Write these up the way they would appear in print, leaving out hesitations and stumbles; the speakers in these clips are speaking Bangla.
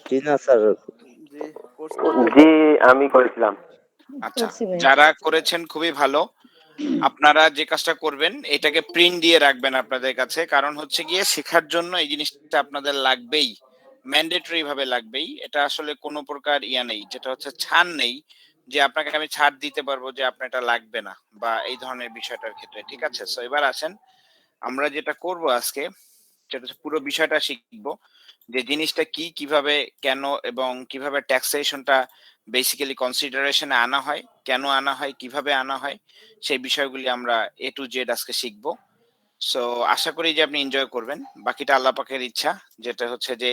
জি না স্যার। জি করছেন না? জি, আমি করেছিলাম। আচ্ছা, করছি ভাইয়া। যারা করেছেন খুবই ভালো। আপনারা যে কাজটা করবেন এটাকে প্রিন্ট দিয়ে রাখবেন আপনাদের কাছে। কারণ হচ্ছে গিয়ে শেখার জন্য এই জিনিসটা আপনাদের লাগবেই। ম্যান্ডেটরি ভাবে লাগবেই। এটা আসলে কোন প্রকার নেই। যেটা হচ্ছে ছাড় নেই যে আপনাকে আমি ছাড় দিতে পারবো যে আপনার এটা লাগবে না বা এই ধরনের বিষয়টার ক্ষেত্রে। ঠিক আছে? সো এবার আসেন আমরা যেটা করব আজকে সেটা হচ্ছে পুরো বিষয়টা শিখব। যে জিনিসটা কি, কিভাবে, কেন এবং কিভাবে ট্যাক্সেশনটা বেসিক্যালি কনসিডারেশন এ আনা হয়, কেন আনা হয়, কিভাবে আনা হয়, সেই বিষয়গুলি আমরা A to Z আজকে শিখব। সো আশা করি যে আপনি এনজয় করবেন। বাকিটা আল্লাহ পাকের ইচ্ছা। যেটা হচ্ছে যে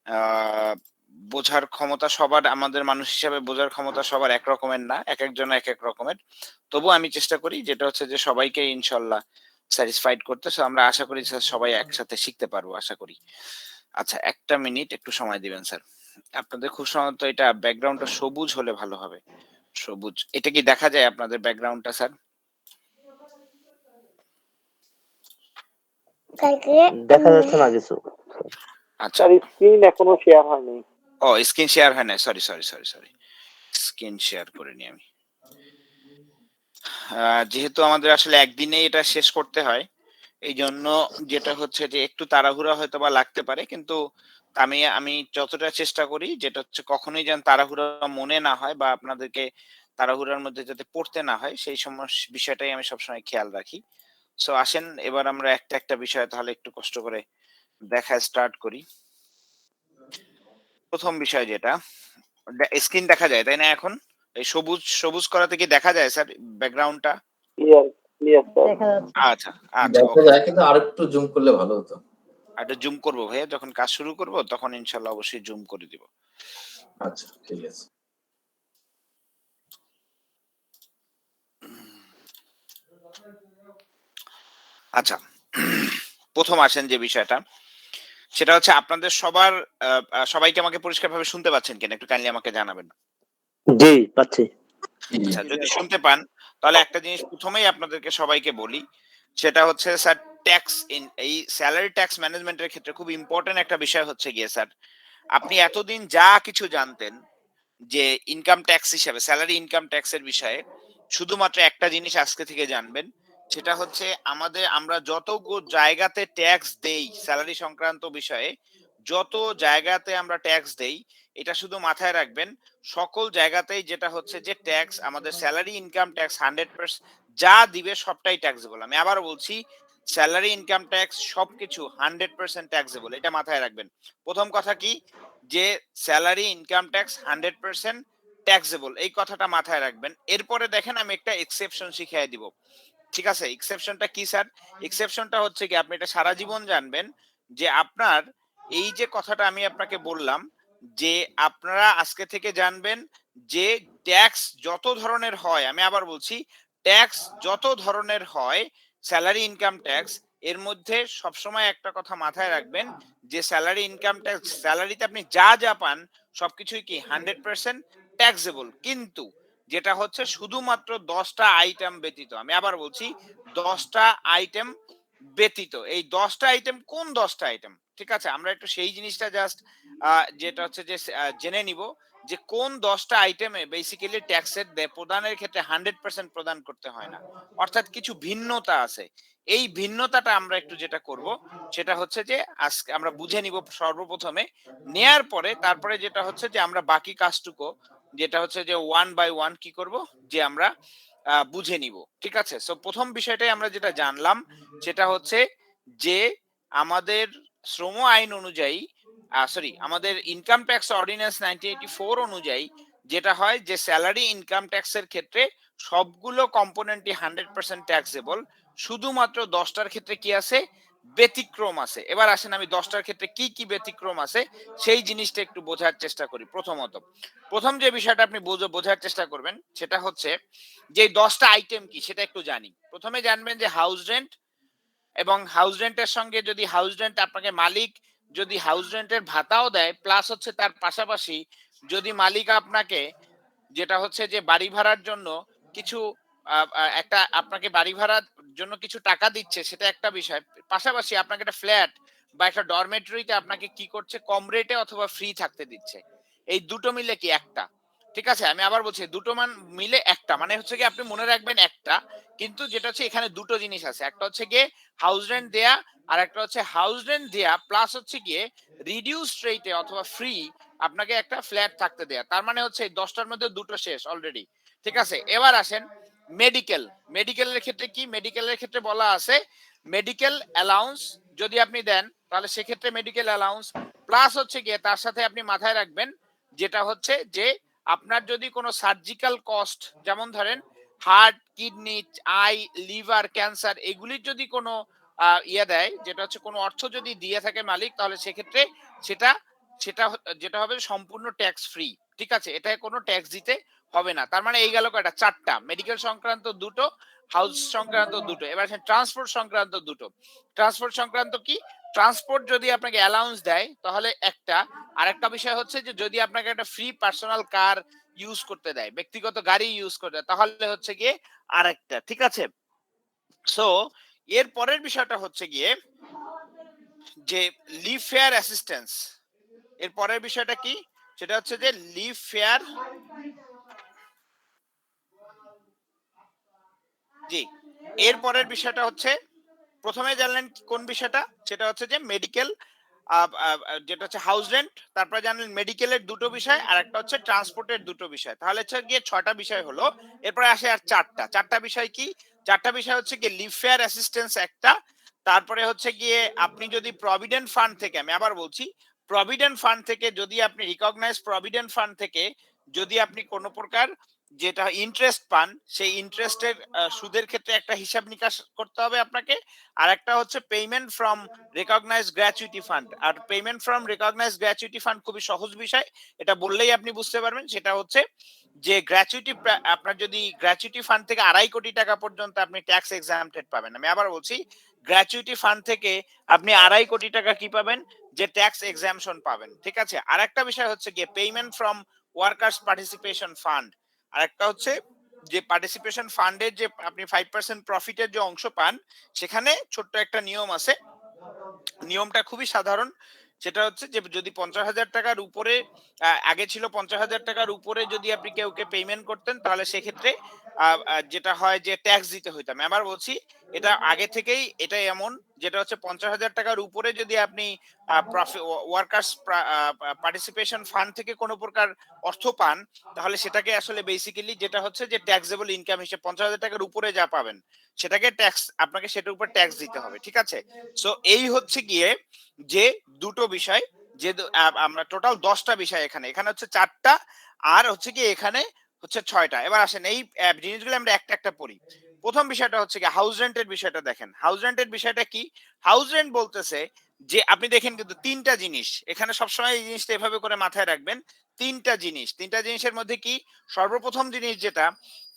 আ বোঝার ক্ষমতা সবার আমাদের মানুষ হিসাবে বোঝার ক্ষমতা সবার এক রকমের না। একেকজনের একেক রকমের। তবুও আমি চেষ্টা করি যেটা হচ্ছে যে সবাইকে ইনশাআল্লাহ স্যাটিসফাইড করতে। সো আমরা আশা করি স্যার সবাই একসাথে শিখতে পারবো আশা করি। আচ্ছা ১ টা মিনিট একটু সময় দিবেন স্যার। আপনাদের খুব সম্ভবত এটা ব্যাকগ্রাউন্ডটা সবুজ হলে ভালো হবে। সবুজ। এটা কি দেখা যায় আপনাদের ব্যাকগ্রাউন্ডটা স্যার? দেখা যাচ্ছে না কিছু। আচ্ছা। স্যার স্ক্রিন এখনো শেয়ার হয়নি। ও স্ক্রিন শেয়ার হয় না। সরি। স্ক্রিন শেয়ার করে নিই আমি। যেহেতু আমাদের আসলে একদিনেই এটা শেষ করতে হয়। এইজন্য যেটা হচ্ছে যে একটু তাড়াহুড়া হয়তোবা লাগতে পারে। কিন্তু আমি যতটা চেষ্টা করি যেটা হচ্ছে কখনোই যেন তাড়াহুড়া মনে না হয় বা আপনাদেরকে তাড়াহুড়ার মধ্যে যাতে পড়তে না হয় সেই বিষয়টাই আমি সবসময় খেয়াল রাখি। সো আসেন এবার আমরা একটা বিষয় তাহলে একটু কষ্ট করে দেখা স্টার্ট করি। ১ম বিষয় যেটা স্ক্রিন দেখা যায় তাই না এখন? এই সবুজ করাতে কি দেখা যায় স্যার ব্যাকগ্রাউন্ডটা? Clear sir. দেখা যাচ্ছে। আচ্ছা, আচ্ছা দেখা ওকে। যায় কিন্তু আরেকটু জুম করলে ভালো হতো। আরেকটু জুম করব ভাইয়া যখন কাজ শুরু করব তখন ইনশাআল্লাহ অবশ্যই জুম করে দিব। আচ্ছা, ঠিক আছে। আচ্ছা ১ম আসেন যে বিষয়টা সেটা হচ্ছে আপনাদের সবার সবাইকে আমাকে পরিষ্কারভাবে শুনতে পাচ্ছেন কিনা একটু কাইন্ডলি আমাকে জানাবেন। জি, পাচ্ছি। আচ্ছা যদি শুনতে পান তাহলে একটা জিনিস ১ম এই আপনাদেরকে সবাইকে বলি সেটা হচ্ছে স্যার ট্যাক্স এই স্যালারি ট্যাক্স ম্যানেজমেন্টের ক্ষেত্রে খুব ইম্পোর্টেন্ট একটা বিষয় হচ্ছে গিয়ে স্যার আপনি এতদিন যা কিছু জানতেন যে ইনকাম ট্যাক্স হিসাবে স্যালারি ইনকাম ট্যাক্স এর বিষয়ে শুধুমাত্র একটা জিনিস আজকে থেকে জানবেন সেটা হচ্ছে আমরা যত জায়গাতে ট্যাক্স দেই স্যালারি সংক্রান্ত বিষয়ে যত জায়গাতে আমরা ট্যাক্স দেই এটা শুধু মাথায় রাখবেন সকল জায়গাতেই যেটা হচ্ছে যে ট্যাক্স আমাদের স্যালারি ইনকাম ট্যাক্স 100% যা দিবে সবটাই ট্যাক্সেবল আমি আবার বলছি স্যালারি ইনকাম ট্যাক্স সবকিছু 100% ট্যাক্সেবল এটা মাথায় রাখবেন প্রথম কথা কি যে স্যালারি ইনকাম ট্যাক্স 100% ট্যাক্সেবল এই কথাটা মাথায় রাখবেন এরপরে দেখেন আমি একটা এক্সেপশন শিখিয়ে দিব ঠিক আছে এক্সেপশনটা কি স্যার এক্সেপশনটা হচ্ছে কি আপনি এটা সারা জীবন জানবেন যে আপনার এই যে কথাটা আমি আপনাকে বললাম যে আপনারা আজকে থেকে জানবেন যে ট্যাক্স যত ধরনের হয় আমি আবার বলছি ট্যাক্স যত ধরনের হয় স্যালারি ইনকাম ট্যাক্স এর মধ্যে সবসময় একটা কথা মাথায় রাখবেন যে স্যালারি ইনকাম ট্যাক্স স্যালারিতে আপনি যা যা পান সবকিছুই কি 100% ট্যাক্সেবল কিন্তু যেটা হচ্ছে শুধুমাত্র 10টা আইটেম ব্যতীত আমি আবার বলছি 10টা আইটেম ব্যতীত এই 10টা আইটেম কোন 10টা আইটেম ঠিক আছে আমরা একটু সেই জিনিসটা জাস্ট যেটা হচ্ছে যে জেনে নিব যে কোন 10টা আইটেমে বেসিক্যালি ট্যাক্সের প্রদানের ক্ষেত্রে 100% প্রদান করতে হয় না অর্থাৎ কিছু ভিন্নতা আছে এই ভিন্নতাটা আমরা একটু যেটা করব সেটা হচ্ছে যে আজকে আমরা বুঝে নিব সর্বপ্রথমে নেয়ার পরে তারপরে যেটা হচ্ছে যে আমরা বাকি কাজটুকু যেটা হচ্ছে যে ওয়ান বাই ওয়ান কি করব যে আমরা বুঝে নিব ঠিক আছে সো প্রথম বিষয়টাই আমরা যেটা জানলাম সেটা হচ্ছে যে আমাদের শ্রম আইন অনুযায়ী সরি আমাদের ইনকাম ট্যাক্স অর্ডিন্যান্স 1984 অনুযায়ী যেটা হয় যে স্যালারি ইনকাম ট্যাক্সের ক্ষেত্রে সবগুলো কম্পোনেন্টই 100% ট্যাক্সেবল শুধুমাত্র 10টার ক্ষেত্রে কি আছে ব্যতিক্রম আছে এবার আসেন আমি 10টার ক্ষেত্রে কি কি ব্যতিক্রম আছে সেই জিনিসটা একটু বোঝার চেষ্টা করি প্রথম যে বিষয়টা আপনি বোঝার চেষ্টা করবেন সেটা হচ্ছে যে 10টা আইটেম কি সেটা একটু জানি প্রথমে জানবেন যে হাউস রেন্ট এবং হাউস রেন্টের সঙ্গে যদি হাউস রেন্ট আপনাকে মালিক যদি হাউস রেন্টের ভাতাও দেয় প্লাস হচ্ছে তার পাশাপাশি যদি মালিক আপনাকে যেটা হচ্ছে যে বাড়ি ভাড়ার জন্য কিছু একটা আপনাকে বাড়ি ভাড়ার জন্য কিছু টাকা দিচ্ছে সেটা একটা বিষয় পাশাপাশি আপনাকে একটা ফ্ল্যাট বা একটা ডরমেটরিতে আপনাকে কি করছে, কম রেটে অথবা ফ্রি থাকতে দিচ্ছে। এই দুটো মিলে কি একটা, ঠিক আছে? আমি আবার বলছি দুটো মান মিলে একটা, মানে হচ্ছে কি আপনি মনে রাখবেন একটা, কিন্তু যেটা হচ্ছে এখানে দুটো জিনিস আছে, একটা হচ্ছে গিয়ে হাউস রেন্ট দেয়া, আর একটা হচ্ছে হাউস রেন্ট দেয়া প্লাস হচ্ছে গিয়ে রিডিউস রেটে অথবা ফ্রি আপনাকে একটা ফ্ল্যাট থাকতে দেয়া। তার মানে হচ্ছে এই 10টার মধ্যে দুটো শেষ অলরেডি, ঠিক আছে? এবার আসেন মেডিকেল। মেডিকেলের ক্ষেত্রে কি, মেডিকেলের ক্ষেত্রে বলা আছে মেডিকেল অ্যালাউন্স যদি আপনি দেন তাহলে সেক্ষেত্রে মেডিকেল অ্যালাউন্স প্লাস হচ্ছে গিয়ে তার সাথে আপনি মাথায় রাখবেন যেটা হচ্ছে যে আপনার যদি কোনো সার্জিক্যাল কস্ট, যেমন ধরেন heart, kidney, I, liver, cancer, এগুলির যদি কোনো ইয়ে দেয়, যেটা হচ্ছে কোনো অর্থ যদি দিয়ে থাকে মালিক, তাহলে সেক্ষেত্রে সেটা সেটা যেটা হবে সম্পূর্ণ ট্যাক্স ফ্রি, ঠিক আছে? এটায় কোনো ট্যাক্স দিতে হবে না। তার মানে এই গেল কয়টা, চারটা। মেডিকেল সংক্রান্ত দুটো, হাউস সংক্রান্ত দুটো, এবার ট্রান্সপোর্ট সংক্রান্ত দুটো। ট্রান্সপোর্ট সংক্রান্ত কি, ট্রান্সপোর্ট যদি আপনাকে অ্যালাউন্স দেয় তাহলে একটা, আরেকটা বিষয় হচ্ছে যে যদি আপনাকে একটা ফ্রি পার্সোনাল কার ইউজ করতে দেয়, ব্যক্তিগত গাড়ি ইউজ করতে দেয়, তাহলে হচ্ছে গিয়ে আরেকটা, ঠিক আছে? সো এর পরের বিষয়টা হচ্ছে গিয়ে যে লিভ ফেয়ার অ্যাসিস্ট্যান্স। এর পরের বিষয়টা কি, সেটা হচ্ছে যে লিভ ফেয়ার, জি, এর পরের বিষয়টা হচ্ছে প্রথমে জানলেন কোন বিষয়টা, সেটা হচ্ছে যে মেডিকেল, যেটা হচ্ছে হাউস রেন্ট, তারপরে জানলেন মেডিকেলের দুটো বিষয়, আর একটা হচ্ছে ট্রান্সপোর্টের দুটো বিষয়, তাহলে হচ্ছে গিয়ে 6টা বিষয় হলো। এরপরে আসে আর চারটা বিষয় কি, চারটা বিষয় হচ্ছে গিয়ে লিভ ফেয়ার অ্যাসিস্ট্যান্স একটা, তারপরে হচ্ছে গিয়ে আপনি যদি প্রভিডেন্ট ফান্ড থেকে, আমি আবার বলছি প্রভিডেন্ট ফান্ড থেকে যদি আপনি রিকগনাইজ প্রভিডেন্ট ফান্ড থেকে যদি আপনি কোনো প্রকার যেটা ইন্টারেস্ট পান, সেই ইন্টারেস্টের সুদের ক্ষেত্রে একটা হিসাব নিকাশ করতে হবে আপনাকে। আর একটা হচ্ছে payment from recognise gratuity fund. আর payment from recognise gratuity fund খুবই সহজ বিষয়, এটা বললেই আপনি বুঝতে পারবেন। সেটা হচ্ছে যে গ্র্যাচুইটি, আপনার যদি গ্র্যাচুইটি ফান্ড থেকে 2.5 কোটি টাকা পর্যন্ত আপনি ট্যাক্স এক্সাম্পটেড পাবেন। আমি আবার বলছি গ্র্যাচুইটি ফান্ড থেকে আপনি 2.5 কোটি টাকা কি পাবেন, যে ট্যাক্স এক্সাম্পশন পাবেন, ঠিক আছে? আর একটা বিষয় হচ্ছে গিয়ে payment from workers participation fund. আর একটা হচ্ছে যে পার্টিসিপেশন ফান্ডের যে আপনি 5% প্রফিটের যে অংশ পান, সেখানে ছোট্ট একটা নিয়ম আছে। নিয়মটা খুবই সাধারণ, সেটা হচ্ছে যে যদি 50,000 টাকার উপরে, আগে ছিল 50,000 টাকার উপরে যদি আপনি কেউকে পেমেন্ট করতেন, তাহলে সেক্ষেত্রে যেটা হয় যে ট্যাক্স দিতে হইতো। আমি আবার বলছি এটা আগে থেকেই এটা এমন, যেটা হচ্ছে 50,000 টাকার উপরে যদি আপনি ওয়ার্কার্স পার্টিসিপেশন ফান্ড থেকে কোনো প্রকার অর্থ পান, তাহলে সেটাকে আসলে বেসিক্যালি যেটা হচ্ছে যে ট্যাক্সেবল ইনকাম হিসেবে 50,000 টাকার উপরে যা পাবেন সেটাকে ট্যাক্স, আপনাকে সেটার উপর ট্যাক্স দিতে হবে, ঠিক আছে? সো এই হচ্ছে গিয়ে যে দুটো বিষয়, যে আমরা টোটাল 10টা বিষয়, এখানে এখানে হচ্ছে 4টা, আর হচ্ছে কি এখানে হচ্ছে 6টা। এবার আসেন এই জিনিসগুলো আমরা একটা একটা পড়ি। প্রথম বিষয়টা হচ্ছে কি হাউস রেন্টের বিষয়টা দেখেন। হাউস রেন্টের বিষয়টা কি, হাউস রেন্ট বলতেছে যে আপনি দেখেন কিন্তু তিনটা জিনিস এখানে, সবসময় এই জিনিসটা এভাবে করে মাথায় রাখবেন, তিনটা জিনিসের মধ্যে কি, সর্বপ্রথম জিনিস যেটা,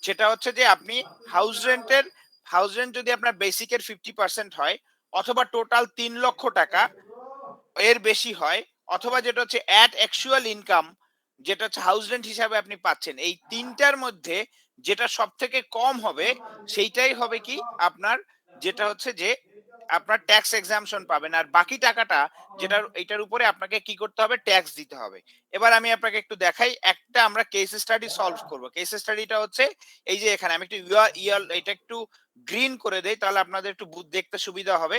সেটা হচ্ছে যে আপনি হাউস রেন্টের, হাউস রেন্ট যদি আপনার বেসিকের 50% হয়, অথবা টোটাল 3 লক্ষ টাকা এর বেশি হয়, অথবা যেটা হচ্ছে অ্যাট অ্যাকচুয়াল ইনকাম, যেটা হচ্ছে হাউস রেন্ট হিসাবে আপনি পাচ্ছেন, এই তিনটার মধ্যে যেটা সব থেকে কম হবে সেইটাই হবে কি আপনার, যেটা হচ্ছে যে আপনার ট্যাক্স এক্সাম্পশন পাবেন, আর বাকি টাকাটা যেটার এটার উপরে আপনাকে কি করতে হবে, ট্যাক্স দিতে হবে। এবার আমি আপনাকে একটু দেখাই, একটা আমরা কেস স্টাডি সলভ করব। কেস স্টাডিটা হচ্ছে এই যে এখানে আমি একটু এটা একটু গ্রিন করে দেই, তাহলে আপনাদের একটু দেখতে সুবিধা হবে।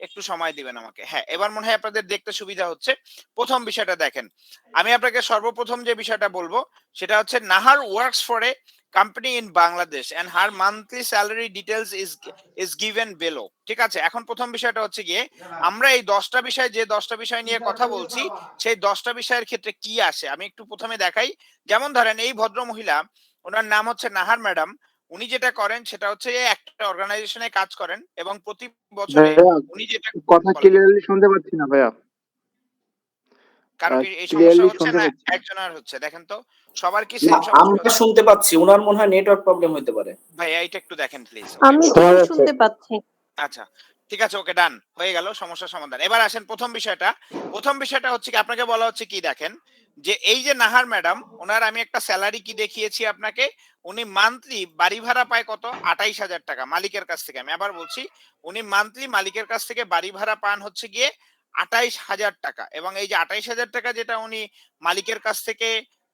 একটু সময় দিবেন আমাকে। হ্যাঁ, এবার মনে হয় আপনাদের দেখতে সুবিধা হচ্ছে। প্রথম বিষয়টা দেখেন, আমি আপনাকে সর্বপ্রথম যে বিষয়টা বলবো সেটা হচ্ছে Nahar works for a company in Bangladesh and her monthly salary details is given below, ঠিক আছে? এখন প্রথম বিষয়টা হচ্ছে গিয়ে আমরা এই 10টা বিষয়, যে 10টা বিষয় নিয়ে কথা বলছি, সেই 10টা বিষয়ের ক্ষেত্রে কি আসে আমি একটু প্রথমে দেখাই। যেমন ধরেন এই ভদ্র মহিলা, ওনার নাম হচ্ছে নাহার ম্যাডাম, উনি যেটা করেন সেটা হচ্ছে একটা অর্গানাইজেশনে কাজ করেন, এবং প্রতি বছরে ভাইয়া, উনি যেটা কথা বলেন, ক্লিয়ারলি শুনতে পাচ্ছি না ভাইয়া। কারো কি এই সমস্যা ক্লিয়ারলি হচ্ছে শুনতে না পাচ্ছি না। একজনের হচ্ছে? দেখেন তো সবার কি না, সেম সমস্যা আমরা হচ্ছে? শুনতে পাচ্ছি, উনার মনে হয় নেটওয়ার্ক প্রবলেম হইতে পারে। ভাই এইটা একটু দেখেন প্লিজ। আমি শোনা ঠিকই যাচ্ছে। শুনতে পাচ্ছি। আচ্ছা, ঠিক আছে, ওকে, ডান হয়ে গেল, সমস্যার সমাধান। এবার আসেন প্রথম বিষয়টা হচ্ছে কি আপনাকে বলা হচ্ছে কি, দেখেন যে এই যে নাহার ম্যাডাম, ওনার আমি একটা স্যালারি কি দেখিয়েছি আপনাকে, উনি মান্থলি বাড়ি ভাড়া পায় কত, 28,000 টাকা মালিকের কাছ থেকে। আমি আবার বলছি উনি মান্থলি মালিকের কাছ থেকে বাড়ি ভাড়া পান হচ্ছে গিয়ে 28,000 টাকা, এবং এই যে 28,000 টাকা যেটা উনি মালিকের কাছ থেকে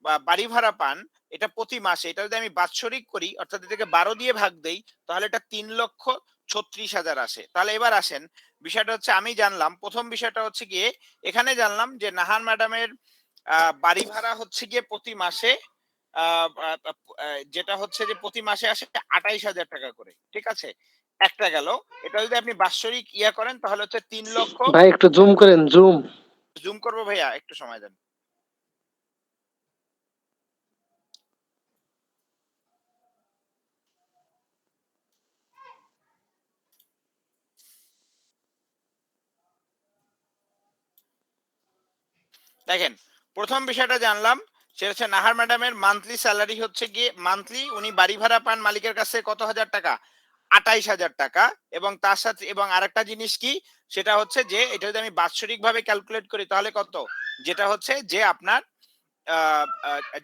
বা বাড়ি ভাড়া পান, এটা প্রতি মাসে, এটা যদি আমি বাৎসরিক করি অর্থাৎ এটাকে 12 দিয়ে ভাগ দেই, তাহলে এটা 3,36,000 আসে। তাহলে এবার আসেন, বিষয়টা হচ্ছে আমি জানলাম, প্রথম বিষয়টা হচ্ছে গিয়ে এখানে জানলাম যে নাহার ম্যাডামের বাড়ি ভাড়া হচ্ছে গিয়ে প্রতি মাসে যেটা হচ্ছে যে প্রতি মাসে আসে 28,000 টাকা করে, ঠিক আছে, একটা গেল। এটা যদি আপনি বাৎসরিক ইয়া করেন তাহলে হচ্ছে 3 লক্ষ। ভাই একটু জুম করেন, জুম। জুম করবো ভাইয়া, একটু সময় দেন। দেখেন, প্রথম বিষয়টা জানলাম সেটা হচ্ছে নাহার ম্যাডামের মান্থলি স্যালারি হচ্ছে গিয়ে, মান্থলি উনি বাড়ি ভাড়া পান মালিকের কাছে কত হাজার টাকা, 28,000 টাকা। এবং তার সাথে এবং আরেকটা জিনিস কি, সেটা হচ্ছে যে এটা যদি আমি বাৎসরিক ভাবে ক্যালকুলেট করি তাহলে কত, যেটা হচ্ছে যে আপনার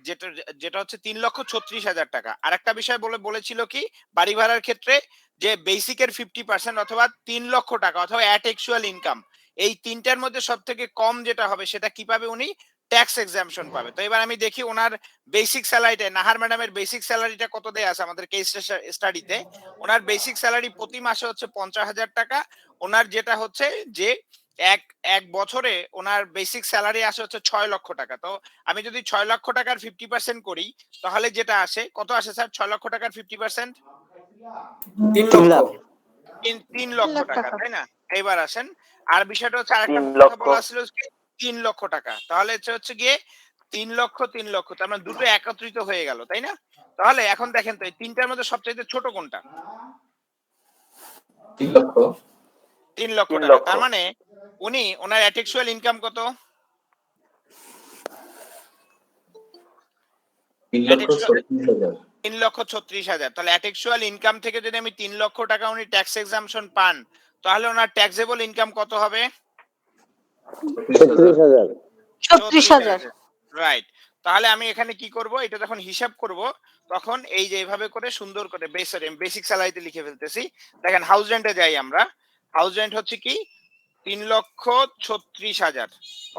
যেটা যেটা হচ্ছে 3,36,000 টাকা। আরেকটা বিষয় বলেছিল কি বাড়ি ভাড়ার ক্ষেত্রে, যে বেসিকের 50% অথবা 3 লক্ষ টাকা অথবা অ্যাট অ্যাকচুয়াল ইনকাম, এই তিনটার মধ্যে সব থেকে কম যেটা হবে সেটা কি পাবে উনি, ট্যাক্স এক্সাম্পশন পাবে। তো এবার আমি দেখি ওনার বেসিক স্যালারিটা, নাহার ম্যাডামের বেসিক স্যালারিটা কত দেয়া আছে আমাদের কেস স্টাডিতে। ওনার বেসিক স্যালারি প্রতি মাসে হচ্ছে 50,000 টাকা। ওনার যেটা হচ্ছে যে এক এক বছরে ওনার বেসিক স্যালারি আসে হচ্ছে 6 লক্ষ টাকা। তো আমি যদি 6 লক্ষ টাকার 50% করি তাহলে যেটা আসে কত আসে স্যার, 6 লক্ষ টাকার 50%? 3 3 লক্ষ। লাখ। 3 লক্ষ টাকা, তাই না? এইবার আসেন, আর বিষয়টা হচ্ছে আরেকটা 3 কথা লক্ষ। বলা ছিল যে 3 লক্ষ টাকা, তাহলে হচ্ছে গিয়ে 3 লক্ষ 3 লক্ষ, তার মানে দুটো একত্রিত হয়ে গেল, তাই না? তাহলে এখন দেখেন তো এই তিনটার মধ্যে সবচেয়ে ছোট কোনটা? 3 লক্ষ। 3 লক্ষ 3 টাকা। লক্ষ। তার মানে উনি ওনার অ্যাকচুয়াল ইনকাম কত? 3 লক্ষ 36,000। 3,36,000। তাহলে অ্যাকচুয়াল ইনকাম থেকে যদি আমি 3 লক্ষ টাকা উনি ট্যাক্স এক্সাম্পশন পান, তাহলে ওনার ট্যাক্সেবল ইনকাম কত হবে? 36,000। 36,000। 36,000। রাইট। তাহলে আমি এখানে কি করব, এটা যখন হিসাব করব তখন এই যে এইভাবে করে সুন্দর করে বেসিক স্যালারিতে লিখে ফেলতেছি। দেখেন হাউস রেন্টে যাই আমরা। হাউস রেন্ট হচ্ছে কি 3,36,000।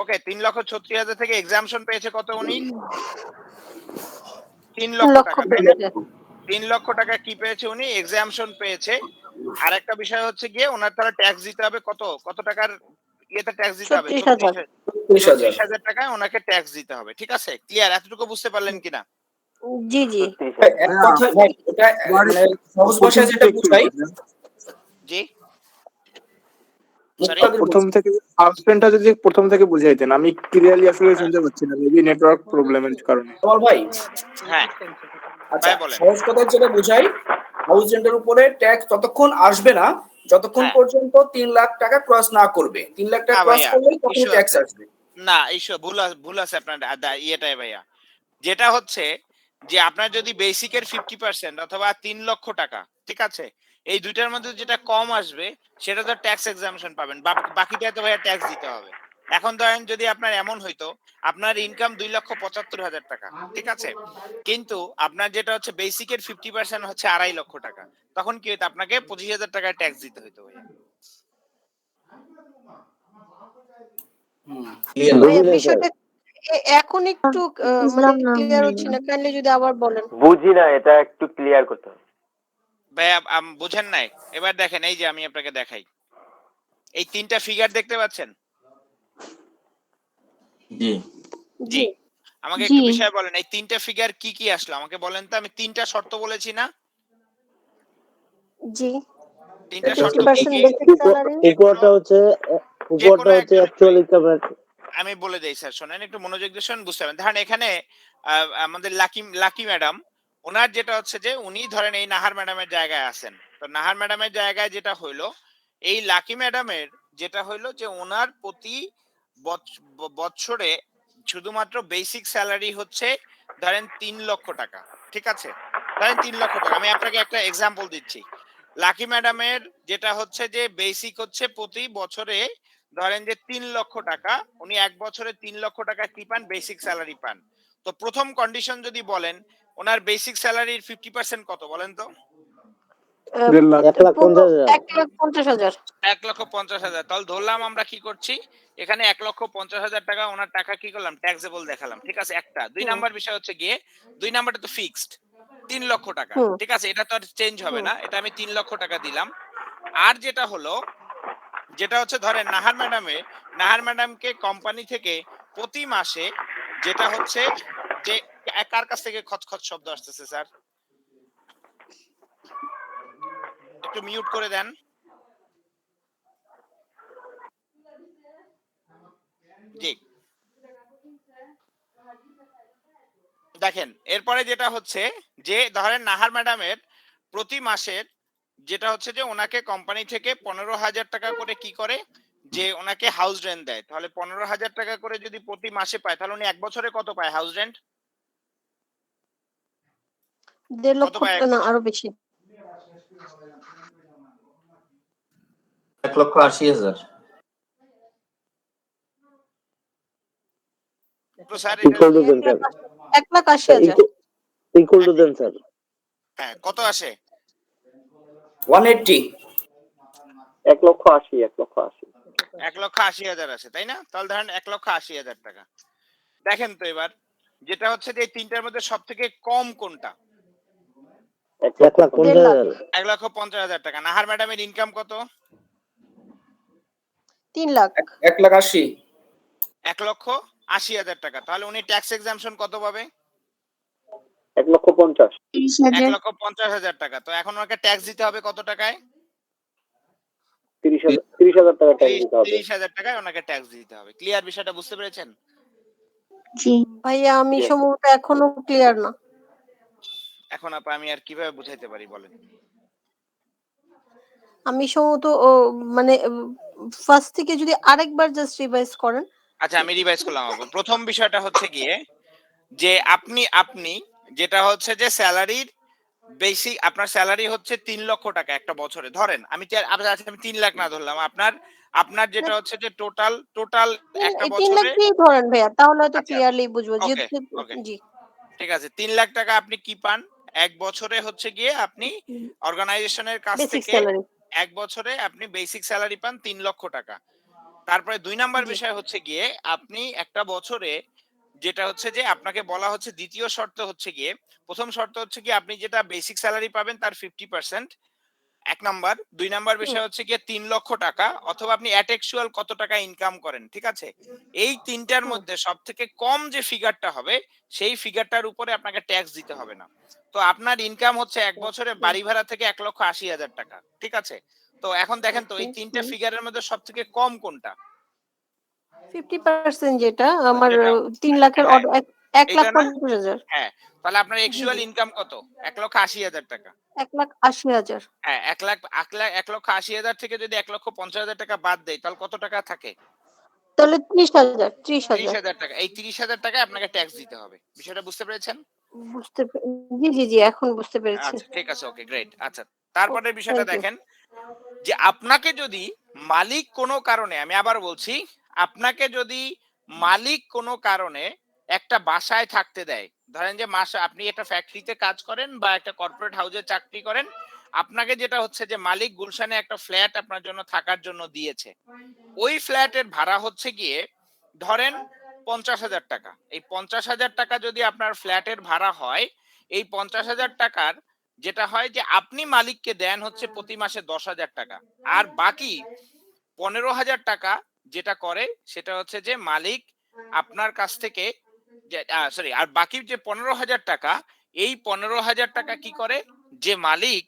ওকে, 3,36,000 থেকে এক্সাম্পশন পেয়েছে কত উনি? 3 লক্ষ লক্ষ টাকা, তাই না? পেয়েছে। 3 লক্ষ টাকা কি পেয়েছে উনি, এক্সাম্পশন পেয়েছে। আর একটা বিষয় হচ্ছে গিয়ে ওনার তারা ট্যাক্স দিতে হবে কত, কত টাকার ইয়েতে ট্যাক্স দিতে হবে? 36,000। 36,000। 36,000 টাকায় ওনাকে ট্যাক্স দিতে হবে। ঠিক আছে, ক্লিয়ার? এতটুকু বুঝতে পারলেন কিনা? জি জি। 36,000। এক কথা ভাই, এটা মানে সহজ ভাষায় যেটা বুঝাই, জি সরি, মুক্তাদির প্রথম থেকে সাসপেন্ডটা যদি প্রথম থেকে বুঝাইতেন, আমি ক্লিয়ারলি আসলে শুনতে পাচ্ছি না, মেবি নেটওয়ার্ক প্রবলেমের কারণে। আমার ভাই। হ্যাঁ আচ্ছা, ভাই বলেন। সহজ কথায় যেটা বুঝাই, হাউস রেন্টের উপরে ট্যাক্স ততক্ষণ আসবে না যতক্ষণ হ্যাঁ। পর্যন্ত 3 লাখ টাকা ক্রস না করবে। 3 লাখ টাকা না ক্রস ভাইয়া, করলেই তখন ইস্যু ট্যাক্স আছে। আসবে। না ইস্যু ভুল আছে আপনার ইয়েটাই ভাইয়া। যেটা হচ্ছে যে আপনার যদি বেসিকের 50% অথবা 3 লক্ষ টাকা, ঠিক আছে, এই দুইটার মধ্যে যেটা কম আসবে সেটা তো ট্যাক্স এক্সাম্পশন পাবেন, বাকিটা তো ভাইয়া ট্যাক্স দিতে হবে। এখন ধরেন যদি আপনার এমন হইতো আপনার ইনকাম 2,75,000 টাকা, ঠিক আছে, কিন্তু আপনার যেটা হচ্ছে বেসিকের 50% হচ্ছে 2.5 লক্ষ টাকা, তখন কি হইতো, আপনাকে 25,000 টাকায় ট্যাক্স দিতে হইতো ভাইয়া। ক্লিয়ার? ভাইয়া বুঝি নাই স্যার। বিষয়টা এখন একটু মানে ক্লিয়ার হচ্ছে না, কাইন্ডলি যদি আবার বলেন। বুঝি না, এটা একটু ক্লিয়ার করতে হবে। ভাইয়া বুঝেন নাই? এবার দেখেন, এই যে আমি আপনাকে দেখাই, এই তিনটা ফিগার দেখতে পাচ্ছেন? জি। জি। জি আমাকে জি একটু বিষয় বলেন, এই তিনটা ফিগার কি কি আসলো আমাকে বলেন তো। আমি তিনটা শর্ত বলেছি না? জি। তিনটা শর্ত কি 50% কি? Basic salary. উপরটা হচ্ছে যে কোনো একটা অ্যাকচুয়াল ইনকামের। আমি বলে দেই স্যার, শোনেন একটু মনোযোগ দিয়ে শোনেন, বুঝতে পারবেন। ধরেন এখানে আমাদের লাকি ম্যাডাম, ওনার যেটা হচ্ছে যে উনি ধরেন এই নাহার ম্যাডামের জায়গায় আছেন। তো নাহার ম্যাডামের জায়গায় যেটা হইলো, এই লাকি ম্যাডামের যেটা হইলো যে ওনার প্রতি বছরে শুধুমাত্র বেসিক স্যালারি হচ্ছে ধরেন 3 লক্ষ টাকা, ঠিক আছে, ধরেন 3 লক্ষ টাকা। আমি আপনাকে একটা এক্সাম্পল দিচ্ছি। লাকি ম্যাডামের যেটা হচ্ছে যে বেসিক হচ্ছে প্রতি বছরে ধরেন যে 3 লক্ষ টাকা, উনি এক বছরে 3 লক্ষ টাকা কি পান, বেসিক স্যালারি পান। তো প্রথম কন্ডিশন যদি বলেন ওনার বেসিক স্যালারির 50% কত বলেন তো? 1.5 লাখ। 1,50,000 1,50,000 1,50,000 তাহলে ধরলাম আমরা কি করছি এখানে 1,50,000 টাকা ওনার টাকা কি করলাম ট্যাক্সেবল দেখালাম, ঠিক আছে একটা। দুই নাম্বার বিষয় হচ্ছে গিয়ে 2 নাম্বারটা তো ফিক্সড 3 লক্ষ টাকা, হুম ঠিক আছে, এটা তো আর চেঞ্জ হবে হুম না, এটা আমি 3 লক্ষ টাকা দিলাম। আর যেটা হচ্ছে ধরেন নাহার ম্যাডামকে কোম্পানি থেকে প্রতি মাসে যেটা হচ্ছে যে কার কাছ থেকে খচখচ শব্দ আসতেছে স্যার, একটু মিউট করে দেন। জি দেখেন এরপরে যেটা হচ্ছে যে ধরেন নাহার ম্যাডামের প্রতি মাসের যেটা হচ্ছে যে ওনাকে কোম্পানি থেকে 15,000 টাকা করে কি করে যে ওনাকে হাউস রেন্ট দেয়, তাহলে 15,000 টাকা করে যদি প্রতি মাসে পায় তাহলে উনি এক বছরে কত পায় হাউস রেন্ট, 1.5 কত লক্ষ পায় না আরো বেশি। 1,80,000 তো sir equal to then sir 1,80,000 equal to then sir হ্যাঁ কত আসে 180 1,80,000 1,80,000 আসে তাই না, তাহলে ধরেন 1,80,000 টাকা। দেখেন তো এবার যেটা হচ্ছে যে এই তিনটার মধ্যে সব থেকে কম কোনটা, 1,50,000 1,50,000 টাকা। নাহার ম্যাডামের ইনকাম কত, 3 লাখ 1,80,000 1,80,000 টাকা, তাহলে উনি ট্যাক্স এক্সাম্পশন কত পাবে 1,50,000 1,50,000 টাকা। তো এখন ওনাকে ট্যাক্স দিতে হবে কত টাকায়, 30,000 টাকা ট্যাক্স দিতে হবে 30,000 টাকায় ওনাকে ট্যাক্স দিতে হবে। ক্লিয়ার বিষয়টা বুঝতে পেরেছেন? জি ভাইয়া আমি সম্ভবত এখনো ক্লিয়ার না। এখন আমি আর কিভাবে বুঝাইতে পারি বলেন? আমি সম্ভবত মানে ফার্স্ট থেকে যদি আরেকবার জাস্ট রিভাইজ করেন। আচ্ছা আমি রিভাইজ করলাম। প্রথম বিষয়টা হচ্ছে গিয়ে যে আপনি যেটা হচ্ছে যে স্যালারির বেসিক আপনার স্যালারি হচ্ছে 3 লক্ষ টাকা একটা বছরে, ধরেন আমি 3 লাখ না ধরলাম, আপনার যেটা হচ্ছে যে টোটাল একটা 3 লাখ বছরে, দিয়ে ধরেন ভাইয়া তাহলে হয়তো আচ্ছা ক্লিয়ারলি বুঝবো ওকে যেহেতু ওকে জি ঠিক আছে 3 লাখ টাকা আপনি কি পান এক বছরে হচ্ছে গিয়ে আপনি অর্গানাইজেশনের কাছ বেসিক থেকে স্যালারি এক বছরে আপনি বেসিক স্যালারি পান 3 লক্ষ টাকা। তারপরে 2 নাম্বার জি বিষয় হচ্ছে গিয়ে আপনি একটা বছরে যেটা হচ্ছে যে আপনাকে বলা হচ্ছে দ্বিতীয় শর্ত হচ্ছে গিয়ে, প্রথম শর্ত হচ্ছে গিয়ে আপনি যেটা বেসিক স্যালারি পাবেন তার 50% এক নাম্বার। 2 নাম্বার বিষয় হচ্ছে গিয়ে 3 লক্ষ টাকা অথবা আপনি অ্যাটেকচুয়াল কত টাকা ইনকাম করেন, ঠিক আছে, এই তিনটার মধ্যে সব থেকে কম যে ফিগারটা হবে সেই ফিগারটার উপরে আপনাকে ট্যাক্স দিতে হবে না। তো আপনার ইনকাম হচ্ছে এক বছরে বাড়ি ভাড়া থেকে 1,80,000 টাকা, ঠিক আছে। তো এখন দেখেন তো এই তিনটা ফিগারের মধ্যে সব থেকে কম কোনটা, 50% যেটা আমার যেটা 3 লাখের হ্যাঁ 1,50,000 হ্যাঁ তাহলে আপনার জি অ্যাকচুয়াল জি ইনকাম কত 1,80,000 টাকা। 1,80,000 হ্যাঁ 1,80,000 থেকে যদি 1,50,000 টাকা বাদ দেয় তাহলে কত টাকা থাকে, তাহলে 30,000 30,000 টাকা। এই 30,000 টাকায় আপনাকে ট্যাক্স দিতে হবে। বিষয়টা বুঝতে পেরেছেন? জি জি জি এখন বুঝতে পেরেছি। আচ্ছা ঠিক আছে ওকে গ্রেট। আচ্ছা তারপরের বিষয়টা থ্যাংক ইউ। দেখেন যে আপনাকে যদি মালিক কোনো কারণে, আমি আবার বলছি, আপনাকে যদি মালিক কোনো কারণে একটা বাসায় থাকতে দেয়, ধরেন যে মাসে আপনি একটা ফ্যাক্টরিতে কাজ করেন বা একটা কর্পোরেট হাউসে চাকরি করেন, আপনাকে যেটা হচ্ছে যে মালিক গুলশানে একটা ফ্ল্যাট আপনার জন্য থাকার জন্য দিয়েছে, ওই ফ্ল্যাটের ভাড়া হচ্ছে গিয়ে ধরেন 50,000 টাকা। এই 50,000 টাকা যদি আপনার ফ্ল্যাটের ভাড়া হয়, এই 50,000 টাকার যেটা হয় যে আপনি মালিককে দেন হচ্ছে প্রতি মাসে 10,000 টাকা, আর বাকি 15,000 টাকা যেটা করে সেটা হচ্ছে যে মালিক আপনার কাছ থেকে সরি, আর বাকি যে 15,000 টাকা, এই 15,000 টাকা কি করে যে মালিক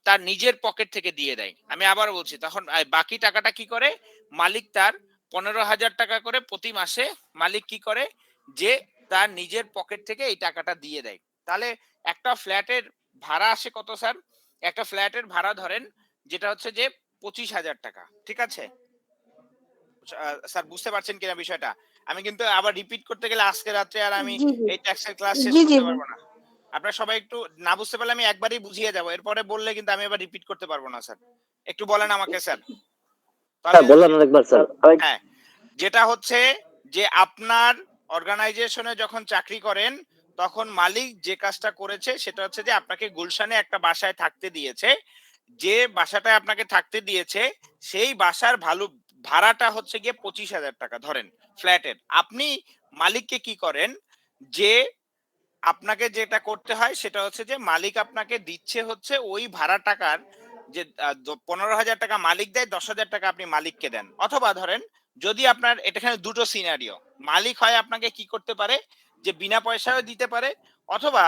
তার নিজের পকেট থেকে দিয়ে দেয়। আমি আবার বলছি, তখন বাকি টাকাটা কি করে মালিক তার 15,000 টাকা করে প্রতি মাসে মালিক কি করে যে তার নিজের পকেট থেকে এই টাকাটা দিয়ে দেয়। তাহলে একটা ফ্ল্যাটের ভাড়া আসে কত স্যার, একটা ফ্ল্যাটের ভাড়া ধরেন যেটা হচ্ছে যে 25,000 টাকা, ঠিক আছে স্যার বুঝতে পারছেন কিনা বিষয়টা? আমি কিন্তু আবার রিপিট করতে গেলে আজকে রাত্রে আর আমি জি জি এই ট্যাক্সের ক্লাস শেষ জি জি করতে পারবো না। আপনারা সবাই একটু না বুঝতে পারলে আমি একবারই বুঝিয়ে যাব, এরপরে বললে কিন্তু আমি আবার রিপিট করতে পারবো না স্যার। একটু বলেন আমাকে স্যার। তাহলে হ্যাঁ বললাম আরেকবার স্যার হ্যাঁ যেটা হচ্ছে যে আপনার অর্গানাইজেশনে যখন চাকরি করেন তখন মালিক যে কাজটা করেছে সেটা হচ্ছে যে আপনাকে গুলশানে একটা বাসায় থাকতে দিয়েছে, যে বাসাটায় আপনাকে থাকতে দিয়েছে সেই বাসার ভাড়াটা হচ্ছে গিয়ে 25,000 টাকা ধরেন ফ্ল্যাটের। আপনি মালিককে কি করেন, যে আপনাকে যেটা করতে হয় সেটা হচ্ছে যে মালিক আপনাকে দিচ্ছে হচ্ছে ওই ভাড়া টাকার যে 15,000 টাকা মালিক দেয়, 10,000 টাকা আপনি মালিককে দেন। অথবা ধরেন যদি আপনার এখানে দুটো সিনারিও, মালিক হয় আপনাকে কি করতে পারে যে বিনা পয়সায়ও দিতে পারে, অথবা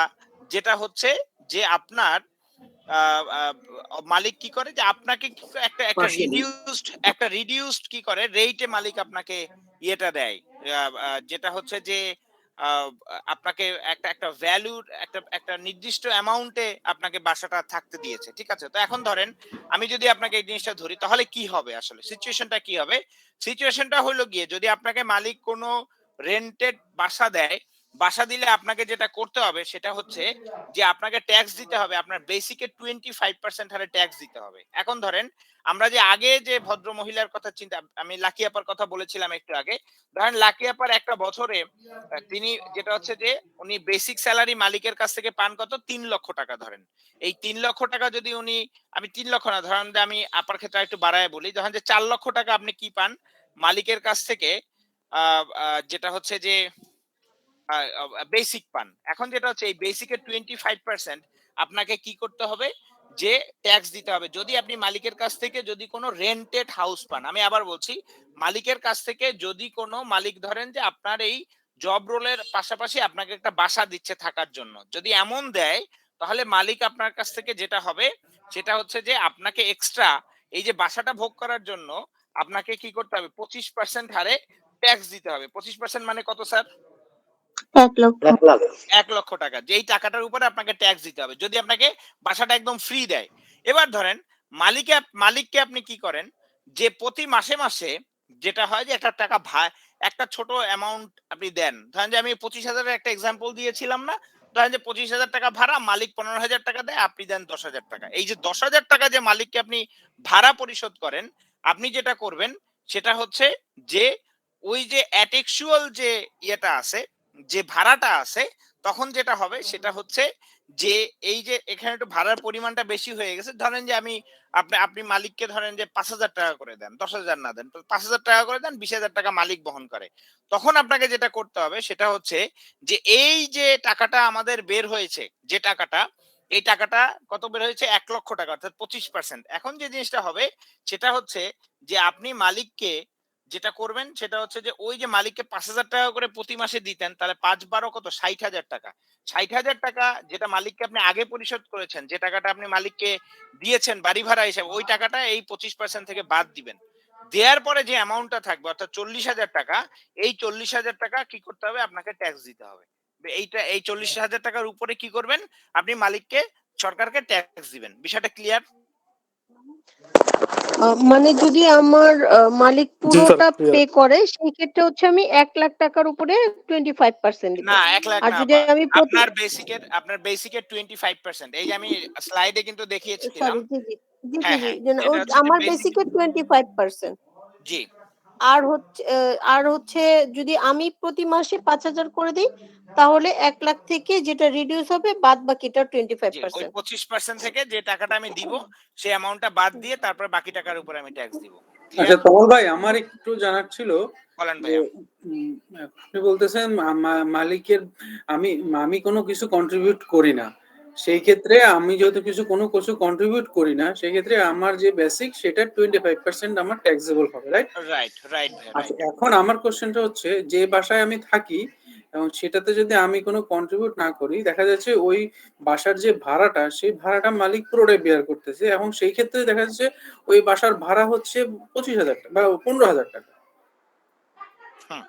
যেটা হচ্ছে যে আপনার মালিক কি করে যে আপনাকে একটা রিডিউসড কি করে রেটে মালিক আপনাকে ইয়েটা দেয়, যেটা হচ্ছে যে আপনাকে একটা ভ্যালুর একটা নির্দিষ্ট অ্যামাউন্টে আপনাকে বাসাটা থাকতে দিয়েছে, ঠিক আছে? তো এখন ধরেন আমি যদি আপনাকে এই জিনিসটা ধরি তাহলে কি হবে, আসলে সিচুয়েশনটা কি হবে? সিচুয়েশনটা হলো গিয়ে যদি আপনাকে মালিক কোনো রেন্টেড বাসা দেয়, বাসা দিলে আপনাকে যেটা করতে হবে সেটা হচ্ছে যে আপনাকে ট্যাক্স দিতে হবে, আপনার বেসিকের 25% হারে ট্যাক্স দিতে হবে। এখন ধরেন আমরা যে আগে যে ভদ্র মহিলার কথা চিন্তা, আমি লাকি আপার কথা বলেছিলাম একটু আগে, ধরেন লাকি আপার একটা বছরে তিনি যেটা হচ্ছে যে উনি বেসিক স্যালারি মালিকের কাছ থেকে পান কত, 3 লক্ষ টাকা। ধরেন এই 3 লক্ষ টাকা যদি উনি, আমি 3 লক্ষ না, ধরেন যে আমি আপার ক্ষেত্রে একটু বাড়ায় বলি, ধরেন যে 4 লক্ষ টাকা আপনি কি পান মালিকের কাছ থেকে, যেটা হচ্ছে যে বেসিক পান। এখন যেটা হচ্ছে এই বেসিকের 25% আপনাকে কি করতে হবে, যে ট্যাক্স দিতে হবে। যদি আপনি মালিকের কাছ থেকে যদি কোনো রেন্টেড হাউস পান, আমি আবার বলছি, মালিকের কাছ থেকে যদি কোনো মালিক ধরেন যে আপনার এই জব রোলের পাশাপাশি আপনাকে একটা বাসা দিচ্ছে থাকার জন্য, যদি এমন দেয় তাহলে মালিক আপনার কাছ থেকে যেটা হবে সেটা হচ্ছে যে আপনাকে এক্সট্রা এই যে বাসাটা ভোগ করার জন্য আপনাকে কি করতে হবে, 25% হারে ট্যাক্স দিতে হবে। 25% মানে কত স্যার? 1 লক্ষ। 1 লাখ। 1 লক্ষ টাকা, যেই টাকাটার উপরে আপনাকে ট্যাক্স দিতে হবে যদি আপনাকে বাসাটা একদম ফ্রি দেয়। এবার ধরেন মালিককে আপনি কি করেন, যে প্রতি মাসে মাসে যেটা হয় যে একটা টাকা একটা ছোট অ্যামাউন্ট আপনি দেন। ধরেন যে আমি 25,000 একটা এক্সাম্পল দিয়েছিলাম না, ধরেন যে 25,000 টাকা ভাড়া, মালিক 15,000 টাকা দেয়, আপনি দেন 10,000 টাকা। এই যে 10,000 টাকা যে মালিককে আপনি ভাড়া পরিশোধ করেন, আপনি যেটা করবেন সেটা হচ্ছে যে ওই যে অ্যাটেক্সুয়াল যে ইয়েটা আছে, যে ভাড়াটা আছে, তখন যেটা হবে সেটা হচ্ছে যে এই যে এখানে একটু ভাড়ার পরিমাণটা বেশি হয়ে গেছে, ধরেন যে আপনি মালিককে ধরেন যে 5,000 টাকা করে দেন, 10,000 না দেন, 5,000 টাকা করে দেন, 20,000 টাকা মালিক বহন করে। তখন আপনাকে যেটা করতে হবে সেটা হচ্ছে যে এই যে টাকাটা আমাদের বের হয়েছে, যে টাকাটা, এই টাকাটা কত বের হয়েছে, 1 লক্ষ টাকা, অর্থাৎ 25%। এখন যে জিনিসটা হবে সেটা হচ্ছে যে আপনি মালিককে যেটা করবেন সেটা হচ্ছে যে ওই যে মালিককে 5,000 টাকা করে প্রতি মাসে দিতেন, তাহলে 5 × 12 কত, 60,000 টাকা। 60,000 টাকা যেটা মালিককে আপনি আগে পরিশোধ করেছেন, যে টাকাটা আপনি মালিককে দিয়েছেন বাড়ি ভাড়া হিসেবে, ওই টাকাটা এই 25% থেকে বাদ দিবেন। দেওয়ার পরে যে অ্যামাউন্টটা থাকবে অর্থাৎ 40,000 টাকা, এই 40,000 টাকা কি করতে হবে, আপনাকে ট্যাক্স দিতে হবে। এই 40,000 টাকার উপরে কি করবেন, আপনি মালিককে, সরকারকে ট্যাক্স দিবেন। বিষয়টা ক্লিয়ার? মানে যদি আমার মালিক জি স্যার, পুরোটা clear। পে করে সেই ক্ষেত্রে হচ্ছে আমি 1 লাখ টাকার উপরে 25% দিব। না 1 লাখ আর না যদি আপা, আমি প্রতি আপনার বেসিকের 25%, এই যে আমি স্লাইডে কিন্তু দেখিয়েছিলাম। সরি জি হ্যাঁ হ্যাঁ, যে না, যেটা হচ্ছে যে আমার বেসিক, বেসিকের 25%। জি আর হচ্ছে যদি আমি প্রতি মাসে 5,000 করে দিই তাহলে 1 লাখ থেকে যেটা রিডিউস হবে বাদ বাকিটা জি ওই 25%। 25% থেকে যে টাকাটা আমি দিব সেই অ্যামাউন্টটা বাদ দিয়ে তারপর বাকি টাকার উপরে আমি ট্যাক্স দিব। আচ্ছা ক্লিয়ার? তমল ভাই, আমার একটু জানার ছিল বলেন যে ভাইয়া। উম, আপনি বলতেছেন মালিকের, আমি আমি কোনো কিছু কন্ট্রিবিউট করি না, সেই ক্ষেত্রে আমি যেহেতু কোনো কিছু কন্ট্রিবিউট করি না, সেই ক্ষেত্রে আমার যে বেসিক সেটা 25% আমার ট্যাক্সেবল হবে, রাইট? রাইট ভাইয়া, আচ্ছা, রাইট। এখন আমার কোশ্চেনটা হচ্ছে, যে বাসায় আমি থাকি এবং সেটাতে যদি আমি কোনো কন্ট্রিবিউট না করি, দেখা যাচ্ছে ওই বাসার যে ভাড়াটা, সেই ভাড়াটা মালিক পুরোটাই বেয়ার করতেছে, এবং সেই ক্ষেত্রে দেখা যাচ্ছে ওই বাসার ভাড়া হচ্ছে 25,000 টাকা বা 15,000 টাকা। হুম,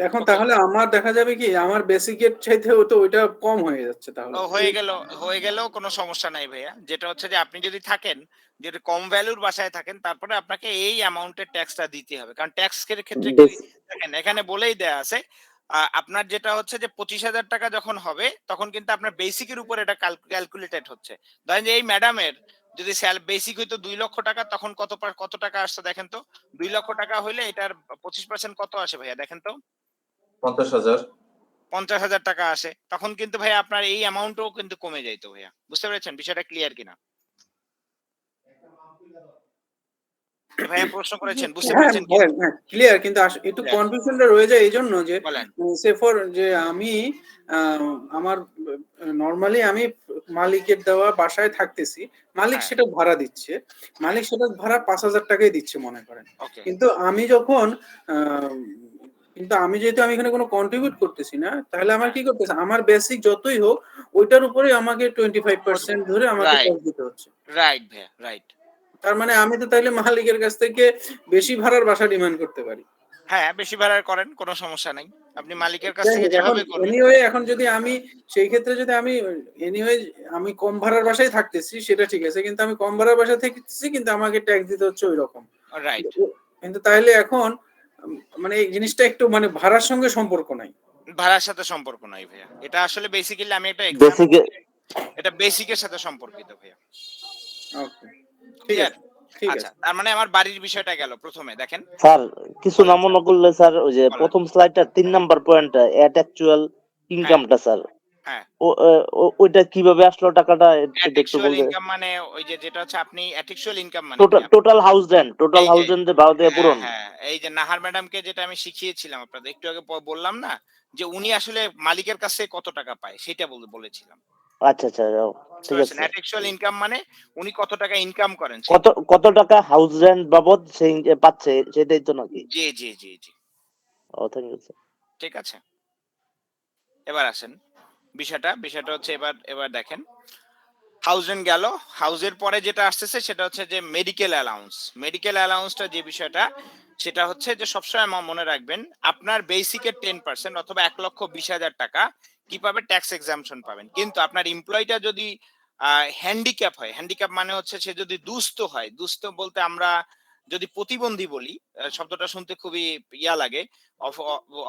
এখন ওকে। তাহলে আমার দেখা যাবে কি আমার বেসিকের চাইতে তো ওইটা কম হয়ে যাচ্ছে তাহলে। ও হয়ে গেল কোনো সমস্যা নাই ভাইয়া। যেটা হচ্ছে যে আপনি যদি থাকেন, যদি কম ভ্যালুর বাসায় থাকেন, তারপরে আপনাকে এই অ্যামাউন্টের ট্যাক্সটা দিতে হবে, কারণ ট্যাক্সের ক্ষেত্রে কি বেশ। দেখেন এখানে বলেই দেয়া আছে, আপনার যেটা হচ্ছে যে 25,000 টাকা যখন হবে তখন কিন্তু আপনার বেসিকের উপর এটা ক্যালকুলেটেড হচ্ছে। ধরেন যে এই ম্যাডামের যদি বেসিক হইতো 2 লক্ষ টাকা, তখন কত টাকা আসছে দেখেন তো? 2 লক্ষ টাকা হইলে এটার 25% কত আসে ভাইয়া দেখেন তো? 50,000। 50,000 টাকা আসে, তখন কিন্তু ভাইয়া আপনার এই অ্যামাউন্টও কিন্তু কমে যাইতো ভাইয়া। বুঝতে পেরেছেন বিষয়টা ক্লিয়ার কিনা? ভাইয়া প্রশ্ন করেছেন, বুঝতে হ্যাঁ পেরেছেন কি? বলেন, হ্যাঁ ক্লিয়ার, কিন্তু একটু Clear. কনফিউশনটা রয়ে যায় এই জন্য যে বলেন। সে ফর যে আমি আমার নর্মালি আমি মালিকের দেওয়া বাসায় থাকতেছি, মালিক হ্যাঁ। সেটা ভাড়া দিচ্ছে, মালিক সেটা ভাড়া 5,000 টাকাই দিচ্ছে মনে করেন, ওকে। কিন্তু আমি যখন কিন্তু আমি যেহেতু আমি এখানে কোনো কন্ট্রিবিউট করতেছি না, তাহলে আমার কি করতেছে, আমার বেসিক যতই হোক ওইটার উপরে আমাকে 25% ধরে আমাকে রাইট, ট্যাক্স দিতে হচ্ছে। রাইট ভাইয়া, রাইট। তার মানে আমি তো তাইলে মালিকের কাছ থেকে বেশি ভাড়ার বাসা ডিমান্ড করতে পারি। হ্যাঁ, বেশি ভাড়া করেন, কোনো সমস্যা নাই। আপনি মালিকের কাছ থেকে এখন যেভাবে করবেন। এনিওয়ে এখন যদি আমি সেই ক্ষেত্রে যদি আমি এনিওয়ে আমি কম ভাড়ার বাসায় থাকতেছি সেটা ঠিক আছে, কিন্তু আমি কম ভাড়ার বাসায় থাকতেছি কিন্তু আমাকে ট্যাক্স দিতে হচ্ছে ওই রকম। রাইট। কিন্তু তাহলে এখন মানে এই জিনিসটা একটু মানে ভাড়ার সঙ্গে সম্পর্ক নাই। ভাড়ার সাথে সম্পর্ক নাই ভাইয়া। এটা আসলে বেসিক্যালি আমি একটা বেসিক এটা বেসিকের সাথে সম্পর্কিত ভাইয়া। ওকে, ঠিক ক্লিয়ার? আছে, ঠিক আচ্ছা, আছে। তার মানে আমার বাড়ির বিষয়টা গেল প্রথমে দেখেন। স্যার কিছু না মনে করলে স্যার ওই যে বলেন। প্রথম স্লাইডটা 3 নাম্বার পয়েন্টটা এট অ্যাকচুয়াল ইনকামটা স্যার হ্যাঁ। ওইটা কিভাবে আসলো টাকাটা এটা একটু অ্যাটেক্সুয়াল বলতে। ইনকাম মানে ওই যে যেটা হচ্ছে আপনি অ্যাটেক্সুয়াল ইনকাম মানে কি? টোটাল হাউস রেন্ট এই যে ভাড়া দিয়ে হ্যাঁ, পূরণ। হ্যাঁ, এই যে নাহার ম্যাডামকে যেটা আমি শিখিয়েছিলাম আপনাদের একটু আগে বললাম না যে উনি আসলে মালিকের কাছে কত টাকা পায় সেটা বলেছিলাম। আচ্ছা আচ্ছা ঠিক আছে। অ্যাটেক্সুয়াল ইনকাম মানে উনি কত টাকা ইনকাম করেন কত টাকা হাউস রেন্ট বাবদ সেই পাচ্ছে সেটাই তো নাকি? জি জি জি জি, ও থ্যাংক ইউ স্যার। ঠিক আছে। এবার আসেন বিষয়টা হচ্ছে এবার দেখেন হাউস রেন্ট গেল, হাউসের পরে যেটা আসতেছে সেটা হচ্ছে যে মেডিকেল অ্যালাউন্সটা যে বিষয়টা সেটা হচ্ছে যে সবসময় মনে রাখবেন আপনার বেসিকের 10% অথবা 1,20,000 টাকা কি পাবে, ট্যাক্স এক্সাম্পশন পাবেন। কিন্তু আপনার এমপ্লয়িটা যদি হ্যান্ডিক্যাপ হয়, হ্যান্ডিক্যাপ মানে হচ্ছে সে যদি দুস্থ হয়, দুস্থ বলতে আমরা যদি প্রতিবন্ধী বলি, শব্দটা শুনতে খুবই ইয়া লাগে,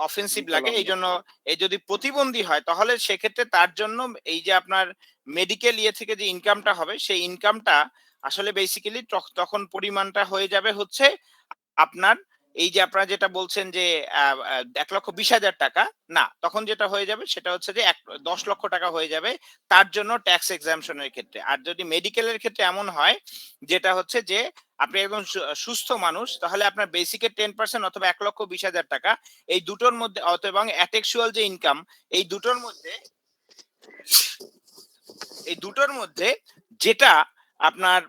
অফেন্সিভ লাগে, এই জন্য এই যদি প্রতিবন্ধী হয় তাহলে সেক্ষেত্রে তার জন্য এই যে আপনার মেডিকেল থেকে যে ইনকামটা হবে সেই ইনকামটা আসলে বেসিক্যালি তখন পরিমাণটা হয়ে যাবে হচ্ছে আপনার এই যে আপনারা যেটা বলছেন যে 1,20,000 টাকা না, তখন যেটা হয়ে যাবে সেটা হচ্ছে যে 10 লক্ষ টাকা হয়ে যাবে তার জন্য ট্যাক্স এক্সাম্পশনের ক্ষেত্রে। আর যদি মেডিকেলের ক্ষেত্রে এমন হয় যেটা হচ্ছে যে আপনি একদম সুস্থ মানুষ, তাহলে আপনার বেসিকের 10% অথবা 1,20,000 টাকা এই দুটোর মধ্যে এবং অ্যাটেক্সুয়াল যে ইনকাম এই দুটোর মধ্যে যেটা আপনার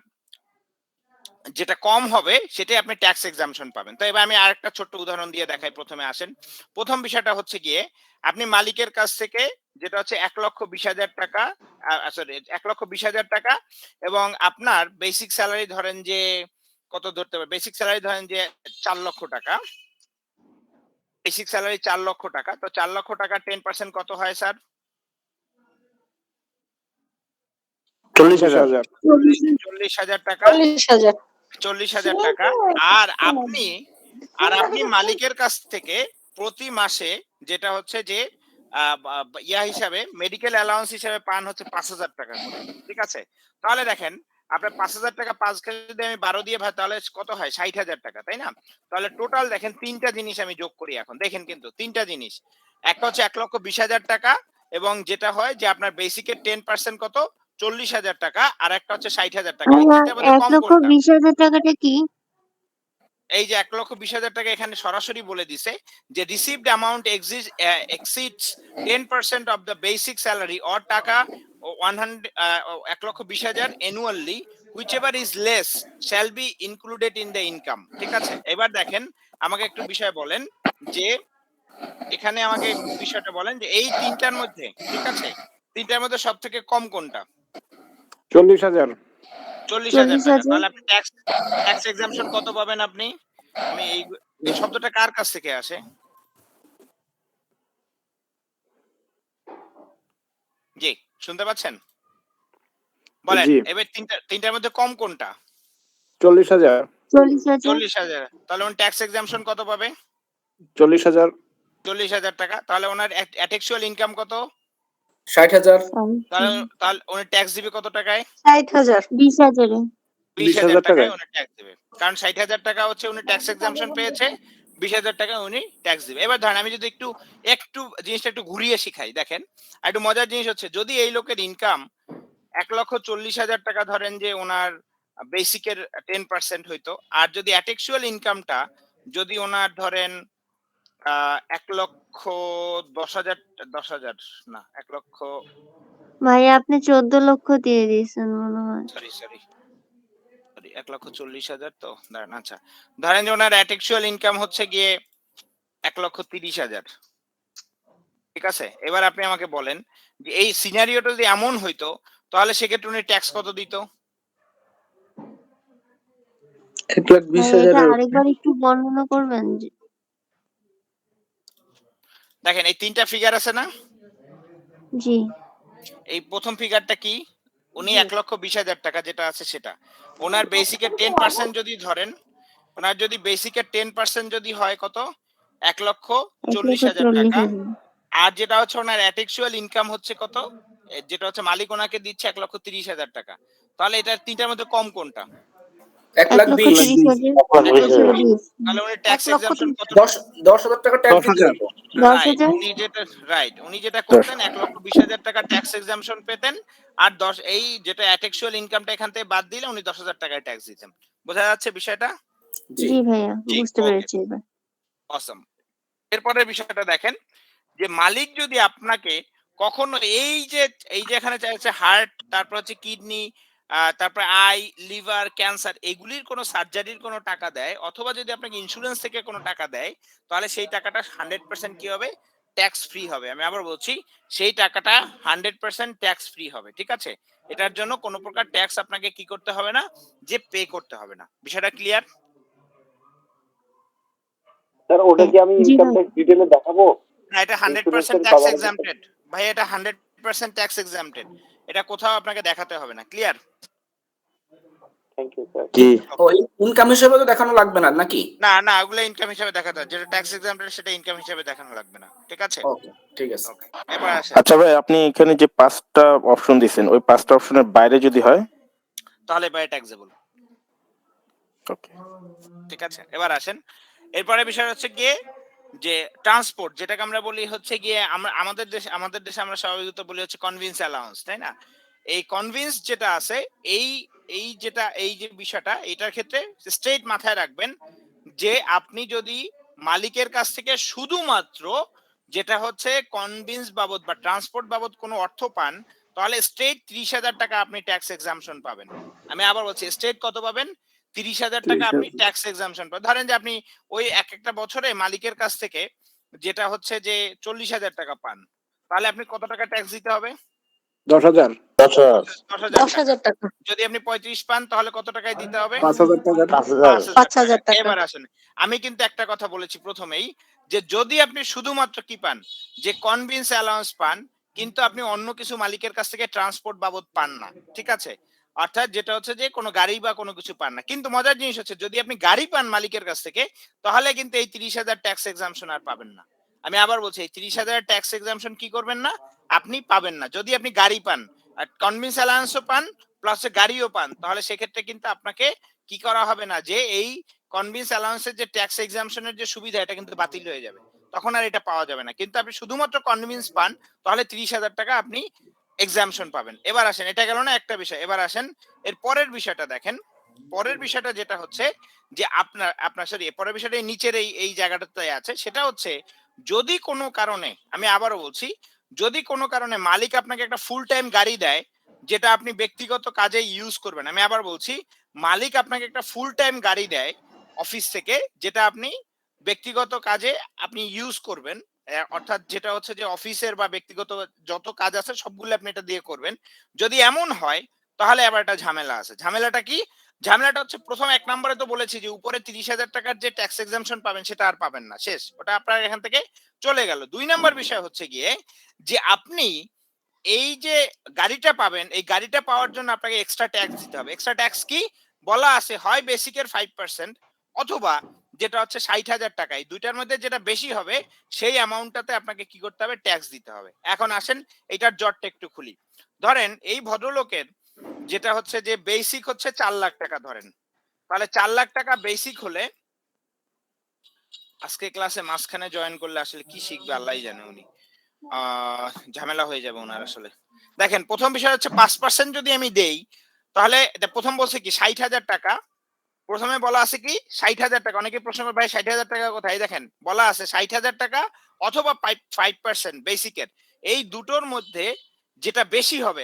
যেটা কম হবে সেটাই আপনি ট্যাক্স এক্সাম্পশন পাবেন। তো এবার আমি আরেকটা ছোট্ট উদাহরণ দিয়ে দেখাই। প্রথমে আসেন, প্রথম বিষয়টা হচ্ছে গিয়ে আপনি মালিকের কাছ থেকে যেটা হচ্ছে 1,20,000 টাকা, সরি 1,20,000 টাকা, এবং আপনার বেসিক স্যালারি ধরেন যে কত ধরতে হবে, বেসিক স্যালারি ধরেন যে 4 লক্ষ টাকা, বেসিক স্যালারি 4 লক্ষ টাকা। তো 4 লক্ষ টাকা 10% কত হয় স্যার? 40,000। 40,000 টাকা। 40,000। 40,000 টাকা। আর আপনি মালিকের কাছ থেকে প্রতি মাসে যেটা হচ্ছে যে ইয়া হিসাবে মেডিকেল অ্যালাউন্স হিসাবে পান হচ্ছে 5,000 টাকা করে। ঠিক আছে? তাহলে দেখেন আপনার 5,000 টাকা 5কে যদি আমি 12 দিয়ে ভাগ তাহলে কত হয়? 60,000 টাকা, তাই না? তাহলে টোটাল দেখেন 3টা জিনিস আমি যোগ করি এখন। দেখেন কিন্তু 3টা জিনিস। একটা হচ্ছে 1,20,000 টাকা, এবং যেটা হয় যে আপনার বেসিকের 10% কত? 40,000 টাকা, আর একটা হচ্ছে 60,000 টাকা। এই তিনটার মধ্যে কম কোনটা? 1,20,000 টাকাটা কি? এই যে 1,20,000 টাকা এখানে সরাসরি বলে দিছে যে received amount exceeds 10% of the basic salary or টাকা 1,20,000 annually whichever is less shall be included in the income। ঠিক আছে? এবার দেখেন আমাকে একটু বিষয় বলেন যে এখানে আমাকে বিষয়টা বলেন যে এই তিনটার মধ্যে, ঠিক আছে, তিনটার মধ্যে সবথেকে কম কোনটা? 40,000। 40,000 টাকা। তাহলে আপনি ট্যাক্স এক্সাম্পশন কত পাবেন আপনি? আমি এই শব্দটা কার কাছ থেকে আসে? জি, শুনতে পাচ্ছেন? বলেন জি। এবার তিনটার মধ্যে কম কোনটা? 40,000। 40,000। তাহলে উনি ট্যাক্স এক্সাম্পশন কত পাবে? 40,000। 40,000 টাকা। তাহলে ওনার অ্যাটেক্সুয়াল ইনকাম কত? 60,000। তাহলে উনি ট্যাক্স দিবে কত টাকায়? 60,000। 20,000 এ। 20,000 টাকায় উনি ট্যাক্স দিবে। কারণ 60,000 টাকা হচ্ছে উনি ট্যাক্স এক্সাম্পশন পেয়েছে, 20,000 টাকা উনি ট্যাক্স দিবে। এবার ধরেন আমি যদি একটু একটু জিনিসটা একটু ঘুরিয়ে শিখাই, দেখেন একটু মজার জিনিস হচ্ছে যদি এই লোকের ইনকাম 1,40,000 টাকা ধরেন যে ওনার বেসিকের 10% হইতো, আর যদি অ্যাটেকচুয়াল ইনকামটা যদি ওনার ধরেন 1,10,000 10,000 না 1,00,000 ভাই আপনি 14 লক্ষ দিয়ে দিয়েছেন মনে হয়। সরি 1,40,000 তো দাঁড়ান, আচ্ছা ধরেন যে ওনার অ্যাটেকচুয়াল ইনকাম হচ্ছে গিয়ে 1,30,000, ঠিক আছে? এবার আপনি আমাকে বলেন যে এই সিনারিওটা যদি এমন হইতো তাহলে সেক্ষেত্রে উনি ট্যাক্স কত দিত? 1,20,000 ভাই এটা এর আরেকবার একটু বর্ণনা করবেন? দেখেন এই তিনটা ফিগার আছে না, জি এই প্রথম ফিগারটা কি? উনি 1,20,000 টাকা যেটা আছে সেটা ওনার বেসিকের 10% যদি ধরেন, ওনার যদি বেসিকের 10% যদি হয় কত, 1,40,000 টাকা, 1,40,000। আর যেটা হচ্ছে ওনার অ্যাটেকচুয়াল ইনকাম হচ্ছে কত, যেটা হচ্ছে মালিক ওনাকে দিচ্ছে 1,30,000 টাকা, তাহলে এটার তিনটার মধ্যে কম কোনটা? 1,20,000 তাহলে উনি ট্যাক্স 1,30,000 এক্সাম্পশন কত? 10,000 টাকা ট্যাক্স দিতে 10,000 হতো। রাইট, 10,000। উনি যেটা করতেন 1,20,000 টাকা ট্যাক্স এক্সাম্পশন পেতেন, আর 10 এই যেটা অ্যাটেকচুয়াল ইনকামটা এখান থেকে বাদ দিলে উনি 10,000 টাকায় ট্যাক্স দিতেন। বোঝা যাচ্ছে বিষয়টা? জি জি ভাইয়া জি, বুঝতে ওকে, পেরেছি এবার। অসম। এরপরের বিষয়টা দেখেন যে মালিক যদি আপনাকে কখনো এই যে এখানে চাইছে হার্ট, তারপর হচ্ছে কিডনি, তারপর আই, লিভার, ক্যান্সার, এগুলির কোনো সার্জারির কোনো টাকা দেয়, অথবা যদি আপনাকে ইন্স্যুরেন্স থেকে কোনো টাকা দেয়, তাহলে সেই টাকাটা 100% কি হবে? ট্যাক্স ফ্রি হবে। আমি আবার বলছি, সেই টাকাটা 100% ট্যাক্স ফ্রি হবে, ঠিক আছে? এটার জন্য কোনো প্রকার ট্যাক্স আপনাকে কি করতে হবে না, যে পে করতে হবে না। বিষয়টা ক্লিয়ার? স্যার ওটা কি আমি জি ইনকাম ভাই। ট্যাক্স ডিটেইলে দেখাবো? না, এটা 100% ইন্স্যুরেন্সের ট্যাক্স কভারেজ এক্সাম্পটেড ভাই, এটা 100% ট্যাক্স এক্সাম্পটেড, এটা কোথাও আপনাকে দেখাতে হবে না। ক্লিয়ার? Thank you sir. জি ও ইনকাম হিসেবে তো দেখানো লাগবে না নাকি? না না, ওগুলো ইনকাম হিসেবে দেখাতে হবে, যেটা ট্যাক্স এক্সাম্পটেড সেটা ইনকাম হিসেবে দেখানো লাগবে না, ঠিক আছে? ওকে ঠিক আছে। ওকে, এবার আসেন, আচ্ছা ভাই, আপনি এখানে যে 5টা অপশন দিয়েছেন, ওই 5টা অপশনের বাইরে যদি হয়? তাহলে বাই ট্যাক্সেবল, ওকে। ঠিক আছে? এবার আসেন, এরপরে বিষয় হচ্ছে গিয়ে যে ট্রান্সপোর্ট, যেটাকে আমরা বলি হচ্ছে গিয়ে আমরা আমাদের দেশে আমরা স্বাভাবিকত বলি হচ্ছে কনভিন্স অ্যালাউন্স, তাই না? এই কনভিন্স যেটা আছে, এই এই যে বিষয়টা, এটার ক্ষেত্রে স্ট্রেট মাথায় রাখবেন যে আপনি যদি মালিকের কাছ থেকে শুধুমাত্র যেটা হচ্ছে কনভিন্স বাবদ বা ট্রান্সপোর্ট বাবদ কোনো অর্থ পান, তাহলে স্ট্রেট 30,000 টাকা আপনি ট্যাক্স এক্সাম্পশন পাবেন। আমি আবার বলছি, স্ট্রেট কত পাবেন? 30,000 টাকা আপনি ট্যাক্স এক্সাম্পশন পাবেন। ধরেন যে আপনি ওই একটা বছরে মালিকের কাছ থেকে যেটা হচ্ছে যে 40,000 টাকা পান, তাহলে আপনি কত টাকা ট্যাক্স দিতে হবে? 10,000 10,000 টাকা, যদি আপনি 35 পান তাহলে কত টাকায় দিতে হবে? 5,000 টাকা 5,000 5,000 টাকা। এবার আসেন, আমি কিন্তু একটা কথা বলেছি প্রথমেই, যে যদি আপনি শুধুমাত্র কি পান, যে কনভিন্স অ্যালাউন্স পান, কিন্তু আপনি অন্য কিছু মালিকের কাছ থেকে ট্রান্সপোর্ট বাবদ পান না, ঠিক আছে? অর্থাৎ যেটা হচ্ছে যে কোনো গাড়ি বা কোনো কিছু পান না। কিন্তু মজার জিনিস হচ্ছে, যদি আপনি গাড়ি পান মালিকের কাছ থেকে, তাহলে কিন্তু এই 30,000 ট্যাক্স এক্সাম্পশন আর পাবেন না। আমি আবার বলছি, এই 30,000 ট্যাক্স এক্সাম্পশন কি করবেন না, আপনি পাবেন না। যদি আপনি গাড়ি পান, আর কনভিন্স অ্যালাউন্সও পান, প্লাস গাড়িও পান, তাহলে সেক্ষেত্রে কিন্তু আপনাকে কি করা হবে না, যে এই কনভিন্স অ্যালাউন্সের যে ট্যাক্স এক্সাম্পশনের যে সুবিধা, এটা কিন্তু বাতিল হয়ে যাবে, তখন আর এটা পাওয়া যাবে না। কিন্তু আপনি শুধুমাত্র কনভিন্স পান, তাহলে 30,000 টাকা আপনি এক্সাম্পশন পাবেন। এবার আসেন, এটা গেল না একটা বিষয়, এবার আসেন এর পরের বিষয়টা দেখেন। পরের বিষয়টা যেটা হচ্ছে যে আপনার সরি, পরের বিষয়টা নিচের এই জায়গাটাতে আছে, সেটা হচ্ছে যদি কোনো কারণে, আমি আবারও বলছি, যদি কোনো কারণে মালিক আপনাকে একটা ফুল টাইম গাড়ি দেয়, যেটা আপনি ব্যক্তিগত কাজে ইউজ করবেন, আমি আবার বলছি, মালিক আপনাকে একটা ফুল টাইম গাড়ি দেয় অফিস থেকে, যেটা আপনি ব্যক্তিগত কাজে আপনি ইউজ করবেন, অর্থাৎ যেটা হচ্ছে যে অফিসের বা ব্যক্তিগত যত কাজ আছে সবগুলো আপনি এটা দিয়ে করবেন। যদি এমন হয়, তাহলে আবার একটা ঝামেলা আছে। ঝামেলাটা কি? ঝামেলাটা হচ্ছে, প্রথম 1 নম্বরে তো বলেছি যে উপরে 30,000 টাকার যে ট্যাক্স এক্সাম্পশন পাবেন সেটা আর পাবেন না, শেষ, ওটা আপনার এখান থেকে চলে গেল। 2 নম্বর বিষয় হচ্ছে গিয়ে যে আপনি এই যে গাড়িটা পাবেন, এই গাড়িটা পাওয়ার জন্য আপনাকে এক্সট্রা ট্যাক্স দিতে হবে। এক্সট্রা ট্যাক্স কি বলা আছে, হয় বেসিকের 5%, অথবা যেটা হচ্ছে 60,000 টাকা, এই দুইটার মধ্যে যেটা বেশি হবে সেই অ্যামাউন্টটাতে আপনাকে কি করতে হবে, ট্যাক্স দিতে হবে। এখন আসেন এটার জটটা একটু খুলি। ধরেন এই ভদ্রলোকের যেটা হচ্ছে যে বেসিক হচ্ছে 4 লাখ টাকা ধরেন, তাহলে 4 লাখ টাকা বেসিক হলে আজকে ক্লাসে মাঝখানে জয়েন করলে আসলে কি শিখবে আল্লাহই জানে উনি। ঝামেলা হয়ে যাবে ওনার আসলে। দেখেন প্রথম বিষয় হচ্ছে 5% যদি আমি দেই তাহলে এটা প্রথম বলছে কি 60,000 টাকা। প্রথমে বলা আছে কি 60,000 টাকা। অনেকে প্রশ্ন করে ভাই 60,000 টাকা কোথায়? এই দেখেন বলা আছে 60,000 টাকা অথবা 5% বেসিকের। এই দুটোর মধ্যে যেটা বেশি হবে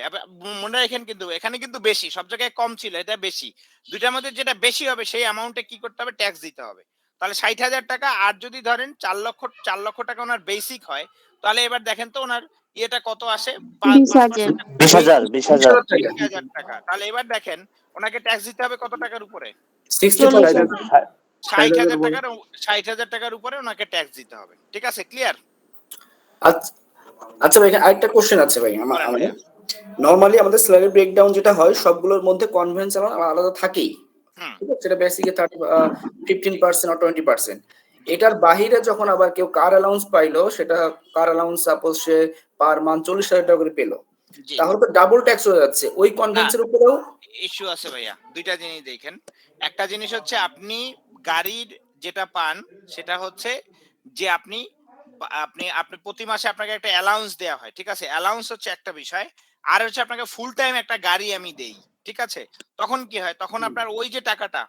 মনে রাখেন, কিন্তু এখানে কিন্তু বেশি, সব জায়গায় কম ছিল, এটা বেশি। দুইটার মধ্যে যেটা বেশি হবে সেই অ্যামাউন্টে কি করতে হবে? ট্যাক্স দিতে হবে। তাহলে 60,000 টাকা, আর যদি ধরেন 4 লক্ষ টাকা ওনার বেসিক হয়, তাহলে এবার দেখেন তো ওনার ইয়েটা কত আসে? 20,000। 20,000 20,000 20,000 টাকা। তাহলে এবার দেখেন ওনাকে ট্যাক্স দিতে হবে কত টাকার উপরে? 60,000। 60,000 টাকার 60,000 টাকার উপরে ওনাকে ট্যাক্স দিতে হবে। ঠিক আছে, ক্লিয়ার? আচ্ছা আচ্ছা ভাই, এখানে আরেকটা কোশ্চেন আছে ভাই বলেন আমাদের। ভাইয়া। নরমালি আমাদের স্যালারি ব্রেকডাউন যেটা হয় সবগুলোর মধ্যে কনভেনশনাল আলাদা থাকেই, হুম। ঠিক আছে? সেটা বেসিকে 15% আর 20%। এটার বাহিরে যখন আবার কেউ কার অ্যালাউন্স পাইলো, সেটা কার অ্যালাউন্স সাপোজ সে পার মান্থ 40,000 টাকা করে পেলো, জি। তাহলে তো ডাবল ট্যাক্স হয়ে যাচ্ছে ওই না, কনভেন্সের উপরেও। ইস্যু আছে ভাইয়া। দুইটা জিনিস দেখেন। একটা জিনিস হচ্ছে আপনি গাড়ির যেটা পান সেটা হচ্ছে যে আপনি আপনি আপনি প্রতি মাসে আপনাকে একটা অ্যালাউন্স দেওয়া হয়, ঠিক আছে? অ্যালাউন্স হচ্ছে একটা বিষয়। আর হচ্ছে আপনাকে ফুল টাইম একটা গাড়ি আমি দেই, ঠিক আছে? তখন কি হয়? তখন আপনার ওই যে টাকাটা,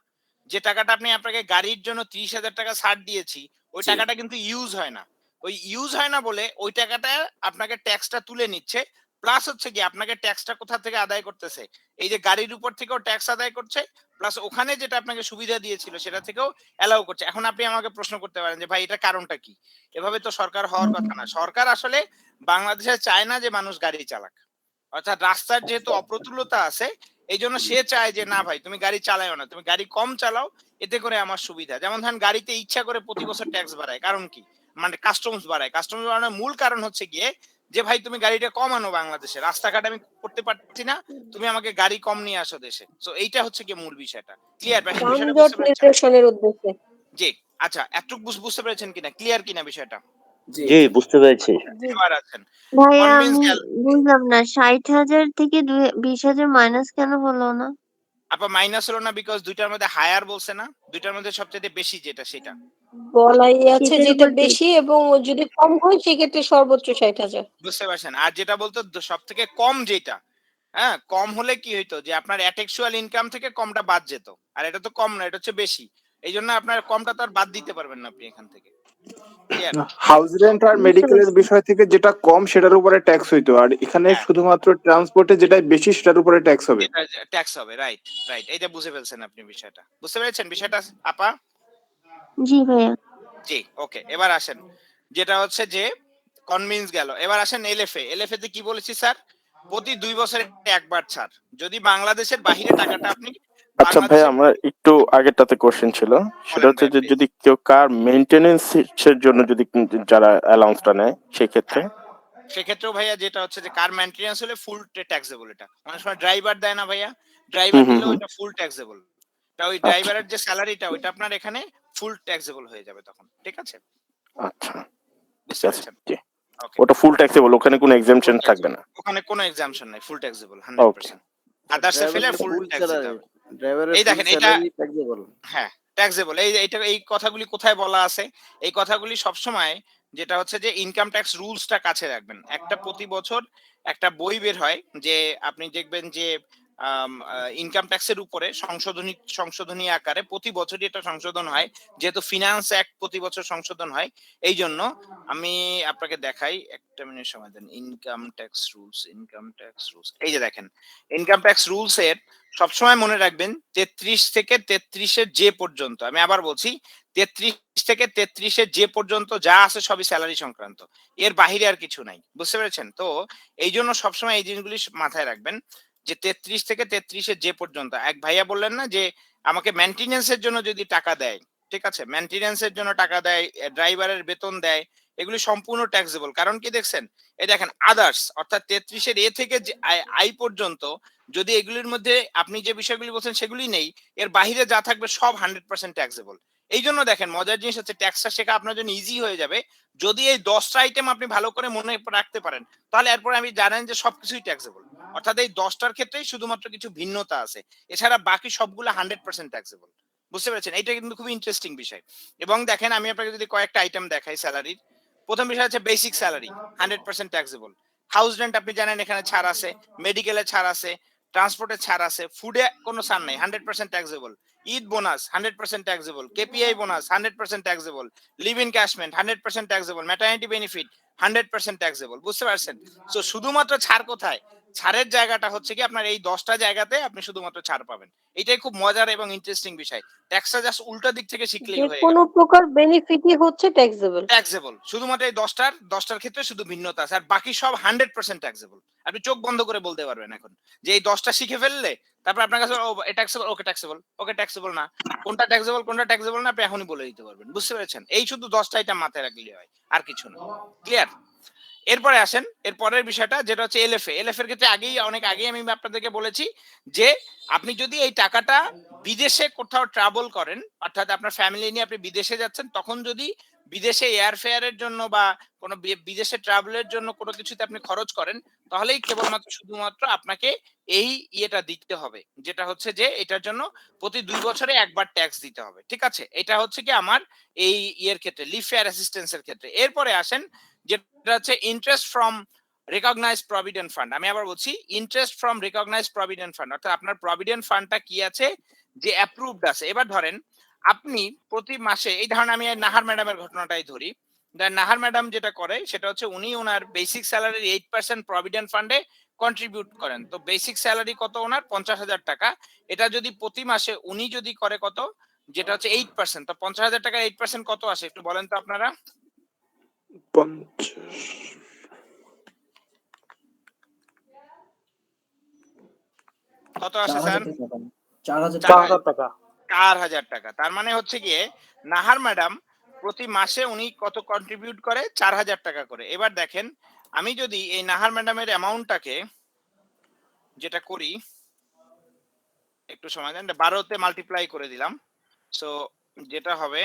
আপনি আপনাকে গাড়ির জন্য 30,000 টাকা ছাড় দিয়েছি, ওই জি। টাকাটা কিন্তু ইউজ হয় না। ওই ইউজ হয় না বলে ওই টাকাটা আপনাকে ট্যাক্সটা তুলে নিচ্ছে। প্লাস হচ্ছে কি আপনাকে ট্যাক্সটা কোথা থেকে আদায় করতেছে? এই যে গাড়ির উপর থেকেও ট্যাক্স আদায় করছে, প্লাস ওখানে যেটা আপনাকে সুবিধা দিয়েছিল সেটা থেকেও অ্যালাউ করছে। এখন আপনি আমাকে প্রশ্ন করতে পারেন যে ভাই এটা কারণটা কি? এভাবে তো সরকার হওয়ার কথা না। সরকার আসলে বাংলাদেশে চায় না যে মানুষ গাড়ি চালাক। অর্থাৎ রাস্তার যেহেতু অপ্রতুলতা আছে, এই জন্য সে চায় যে না ভাই তুমি গাড়ি চালাও না, তুমি গাড়ি কম চালাও, এতে করে আমার সুবিধা। যেমন ধরেন গাড়িতে ইচ্ছা করে প্রতি বছর ট্যাক্স বাড়ায়, কারণ কি? মানে কাস্টমস বাড়ায়। কাস্টমস বাড়ানোর মূল কারণ হচ্ছে গিয়ে যে ভাই তুমি গাড়িটা কম আনো বাংলাদেশে, রাস্তাঘাট আমি করতে পারছি না, তুমি আমাকে গাড়ি কম নিয়ে আসো দেশে। সো এইটা হচ্ছে গিয়ে মূল বিষয়টা। ক্লিয়ার? বিষয়টা যানজট বুঝতে পেরেছেন? নিরসনের উদ্দেশ্যে। জি। আচ্ছা, এতটুকু বুঝতে পেরেছেন কিনা? ক্লিয়ার কিনা বিষয়টা? জি জি বুঝতে পেরেছি। জি। এবার আছেন ভাইয়া কনভিন্স আমি গেল। বুঝলাম না 60,000 থেকে 20,000 মাইনাস কেন হলো না? আপা মাইনাস হলো না বিকজ দুইটার মধ্যে হায়ার বলছে না, দুইটার মধ্যে সবচেয়ে বেশি যেটা সেটা। বলাই আছে সেটার যেটা উপর বেশি এবং যদি কম হয় সেক্ষেত্রে সর্বোচ্চ 60,000। বুঝতে পারছেন? আর যেটা বলতো সব থেকে কম যেটা, হ্যাঁ, কম হলে কি হইতো যে আপনার অ্যাটেকচুয়াল ইনকাম থেকে কমটা বাদ যেত। আর এটা তো কম না, এটা হচ্ছে বেশি। এই জন্য আপনার কমটা তো আর বাদ দিতে পারবেন না আপনি এখান থেকে। ক্লিয়ার? হাউস রেন্ট আর বুঝতে মেডিকেলের পারছি। বিষয় থেকে যেটা কম সেটার উপরে ট্যাক্স হইতো, আর এখানে হ্যাঁ, শুধুমাত্র ট্রান্সপোর্টে যেটা বেশি সেটার উপরে ট্যাক্স হবে। এটা ট্যাক্স হবে। Right, right. এইটা বুঝে ফেলছেন আপনি বিষয়টা। বুঝতে পেরেছেন বিষয়টা আপা? জি ভাইয়া। জি, ওকে। এবার আসেন যেটা হচ্ছে যে কনভিন্স গেল। এবার আসেন এলএফএ। এলএফএ তে কি বলেছি স্যার? প্রতি 2 বছরে একবার ছাড়। যদি বাংলাদেশের বাহিরে টাকাটা আপনি আচ্ছা ভাই, বাংলাদেশের আমার একটু আগেরটাতে কোশ্চেন ছিল, সেটা বলেন হচ্ছে ভাই যে প্লিজ। যদি কেউ কার মেইনটেনেন্স এর জন্য যদি যারা অ্যালাউন্সটা নেয় সেক্ষেত্রে। হ্যাঁ, সেক্ষেত্রেও ভাইয়া যেটা হচ্ছে যে কার মেইনটেনেন্স হলে ফুল ট্যাক্সেবল এটা। অনেক সময় ড্রাইভার দেয় না ভাইয়া? ড্রাইভার হুম হুম দিলেও হুম। এটা ফুল ট্যাক্সেবল। তা ওই আচ্ছা ড্রাইভারের যে স্যালারিটা ওইটা আপনার এখানে ফুল ট্যাক্সেবল হয়ে যাবে তখন। ঠিক আছে? আচ্ছা, ঠিক বুঝতে আছে। পেরেছেন? জি, ওকে। ওটা ফুল ট্যাক্সেবল, ওখানে কোনো ফুল এক্সাম্পশন থাকবে ট্যাক্সেবল। না। ওখানে কোনো এক্সাম্পশন নাই। ফুল ট্যাক্সেবল ওকে। 100%। আদার্সে ফেলে ফুল ট্যাক্স দিতে হবে। ড্রাইভারের এই ফুল দেখেন এটা, স্যালারি ট্যাক্সেবল। হ্যাঁ, ট্যাক্সেবল। এই কথাগুলি কোথায় বলা আছে? এই কথাগুলি সবসময় যেটা হচ্ছে যে ইনকাম ট্যাক্স রুলসটা কাছে রাখবেন। একটা প্রতি বছর একটা বই বের হয় যে আপনি দেখবেন যে ইনকাম ট্যাক্সের উপরে সংশোধনী আকারে প্রতি বছরই এটা সংশোধন হয়। যেহেতু ফিনান্স অ্যাক্ট প্রতি বছর সংশোধন হয়। এইজন্য আমি আপনাকে দেখাই, একটা মিনিট সময় দেন। Income tax rules. এই যে দেখেন, ইনকাম ট্যাক্স রুলস এর সবসময় মনে রাখবেন 33 থেকে 33 এর যে পর্যন্ত, আমি আবার বলছি 33 থেকে 33 এর যে পর্যন্ত যা আছে সবই স্যালারি সংক্রান্ত, এর বাহিরে আর কিছু নাই। বুঝতে পেরেছেন? তো এই জন্য সবসময় এই জিনিসগুলি মাথায় রাখবেন যে 33 থেকে 33 এর যে পর্যন্ত। এক ভাইয়া বললেন না যে আমাকে মেইনটেনেন্স এর জন্য যদি টাকা দেয়, ঠিক আছে, মেইনটেনেন্স এর জন্য টাকা দেয়, ড্রাইভারের বেতন দেয়, এগুলি সম্পূর্ণ ট্যাক্সেবল। কারণ কি দেখছেন? এই দেখেন আদার্স অর্থাৎ 33 এর এ থেকে যে আই পর্যন্ত যদি এগুলির মধ্যে আপনি যে বিষয়গুলি বলছেন সেগুলি নেই, এর বাহিরে যা থাকবে সব 100% ট্যাক্সেবল। এই জন্য দেখেন মজার জিনিস হচ্ছে ট্যাক্সটা শেখা আপনার জন্য ইজি হয়ে যাবে যদি এই 10টা আইটেম আপনি ভালো করে মনে রাখতে পারেন। তাহলে এরপরে আমি জানেন যে সবকিছুই ট্যাক্সেবল। অর্থাৎ এই 10টার ক্ষেত্রেই শুধুমাত্র কিছু ভিন্নতা আছে, এছাড়া বাকি সবগুলো 100% ট্যাক্সেবল। বুঝতে পেরেছেন? এইটা কিন্তু খুব ইন্টারেস্টিং বিষয়। এবং দেখেন আমি আপনাকে যদি কয়েকটা আইটেম দেখাই স্যালারির। প্রথম বিষয় হচ্ছে basic salary 100% taxable. House rent আপনি জানেন এখানে ছাড় আছে, মেডিকেলে ছাড় আছে, ট্রান্সপোর্টে ছাড় আছে, ফুডে কোনো ছাড় নাই 100% taxable. Eid bonus 100% taxable, KPI bonus 100% taxable, leave encashment 100% taxable, maternity benefit 100% taxable. বুঝতে পারছেন? সো শুধুমাত্র ছাড় কোথায়? ছাড়ের জায়গাটা হচ্ছে কি আপনার এই 10টা জায়গাতে আপনি শুধুমাত্র ছাড় পাবেন। এটাই খুব মজার এবং ইন্টারেস্টিং বিষয়। ট্যাক্সটা জাস্ট উল্টা দিক থেকে শিখলেই যে হয়ে কোনো গেল। প্রকার বেনিফিটই হচ্ছে ট্যাক্সেবল। ট্যাক্সেবল শুধুমাত্র এই 10টার ক্ষেত্রে শুধু ভিন্নতা আছে, আর বাকি সব 100% ট্যাক্সেবল। আপনি চোখ বন্ধ করে বলতে পারবেন এখন যে এই 10টা শিখে ফেললে তারপর আপনার কাছে ও এটা ট্যাক্সেবল, ওকে ট্যাক্সেবল, ওকে ট্যাক্সেবল না, কোনটা ট্যাক্সেবল কোনটা ট্যাক্সেবল না আপনি এখনই বলে দিতে পারবেন। বুঝতে পেরেছেন? এই শুধু 10টা আইটেম মাথায় রাখলেই হয়, আর কিছু না। ক্লিয়ার? এরপরে আসেন এর পরের বিষয়টা যেটা হচ্ছে এলএফএ। এলএফ এর ক্ষেত্রে অনেক আগেই আমি আপনাদেরকে বলেছি যে আপনি যদি এই টাকাটা বিদেশে কোথাও ট্রাভেল করেন, অর্থাৎ আপনার ফ্যামিলি নিয়ে আপনি বিদেশে যাচ্ছেন, তখন যদি বিদেশে এয়ার ফেয়ারের জন্য বা কোনো বিদেশে ট্রাভেলের জন্য কোনো কিছুতে আপনি খরচ করেন, তাহলেই কেবলমাত্র শুধুমাত্র আপনাকে এই ইয়েটা দিতে হবে, যেটা হচ্ছে যে এটার জন্য প্রতি 2 বছরে একবার ট্যাক্স দিতে হবে। ঠিক আছে? এটা হচ্ছে কি আমার এই ইয়ের ক্ষেত্রে, লিভ ফেয়ার অ্যাসিস্ট্যান্সের ক্ষেত্রে। এরপরে আসেন যেটা হচ্ছে interest from recognised provident fund. আমি আবার বলছি interest from recognised provident fund, অর্থাৎ আপনার প্রভিডেন্ট ফান্ডটা কি আছে যে অ্যাপ্রুভড আছে। এবার ধরেন আপনি প্রতি মাসে, এই ধরেন আমি নাহার ম্যাডামের ঘটনাটাই ধরি, নাহার ম্যাডাম যেটা করে সেটা হচ্ছে উনি ওনার বেসিক স্যালারির 8% প্রভিডেন্ট ফান্ডে কন্ট্রিবিউট করেন। তো বেসিক স্যালারি কত ওনার? 50,000 টাকা। এটা যদি প্রতি মাসে উনি যদি করে কত, যেটা হচ্ছে 8%, তো 50,000 টাকা 8% কত আসে একটু বলেন তো আপনারা? 50 কত আসে স্যার? 4,000 টাকা। 4,000 টাকা। তার মানে হচ্ছে গিয়ে নাহার ম্যাডাম প্রতি মাসে উনি কত কন্ট্রিবিউট করে? 4,000 টাকা করে। এবার দেখেন আমি যদি এই নাহার ম্যাডামের অ্যামাউন্টটাকে যেটা করি, একটু সময় দেন, 12 তে মাল্টিপ্লাই করে দিলাম। সো যেটা হবে,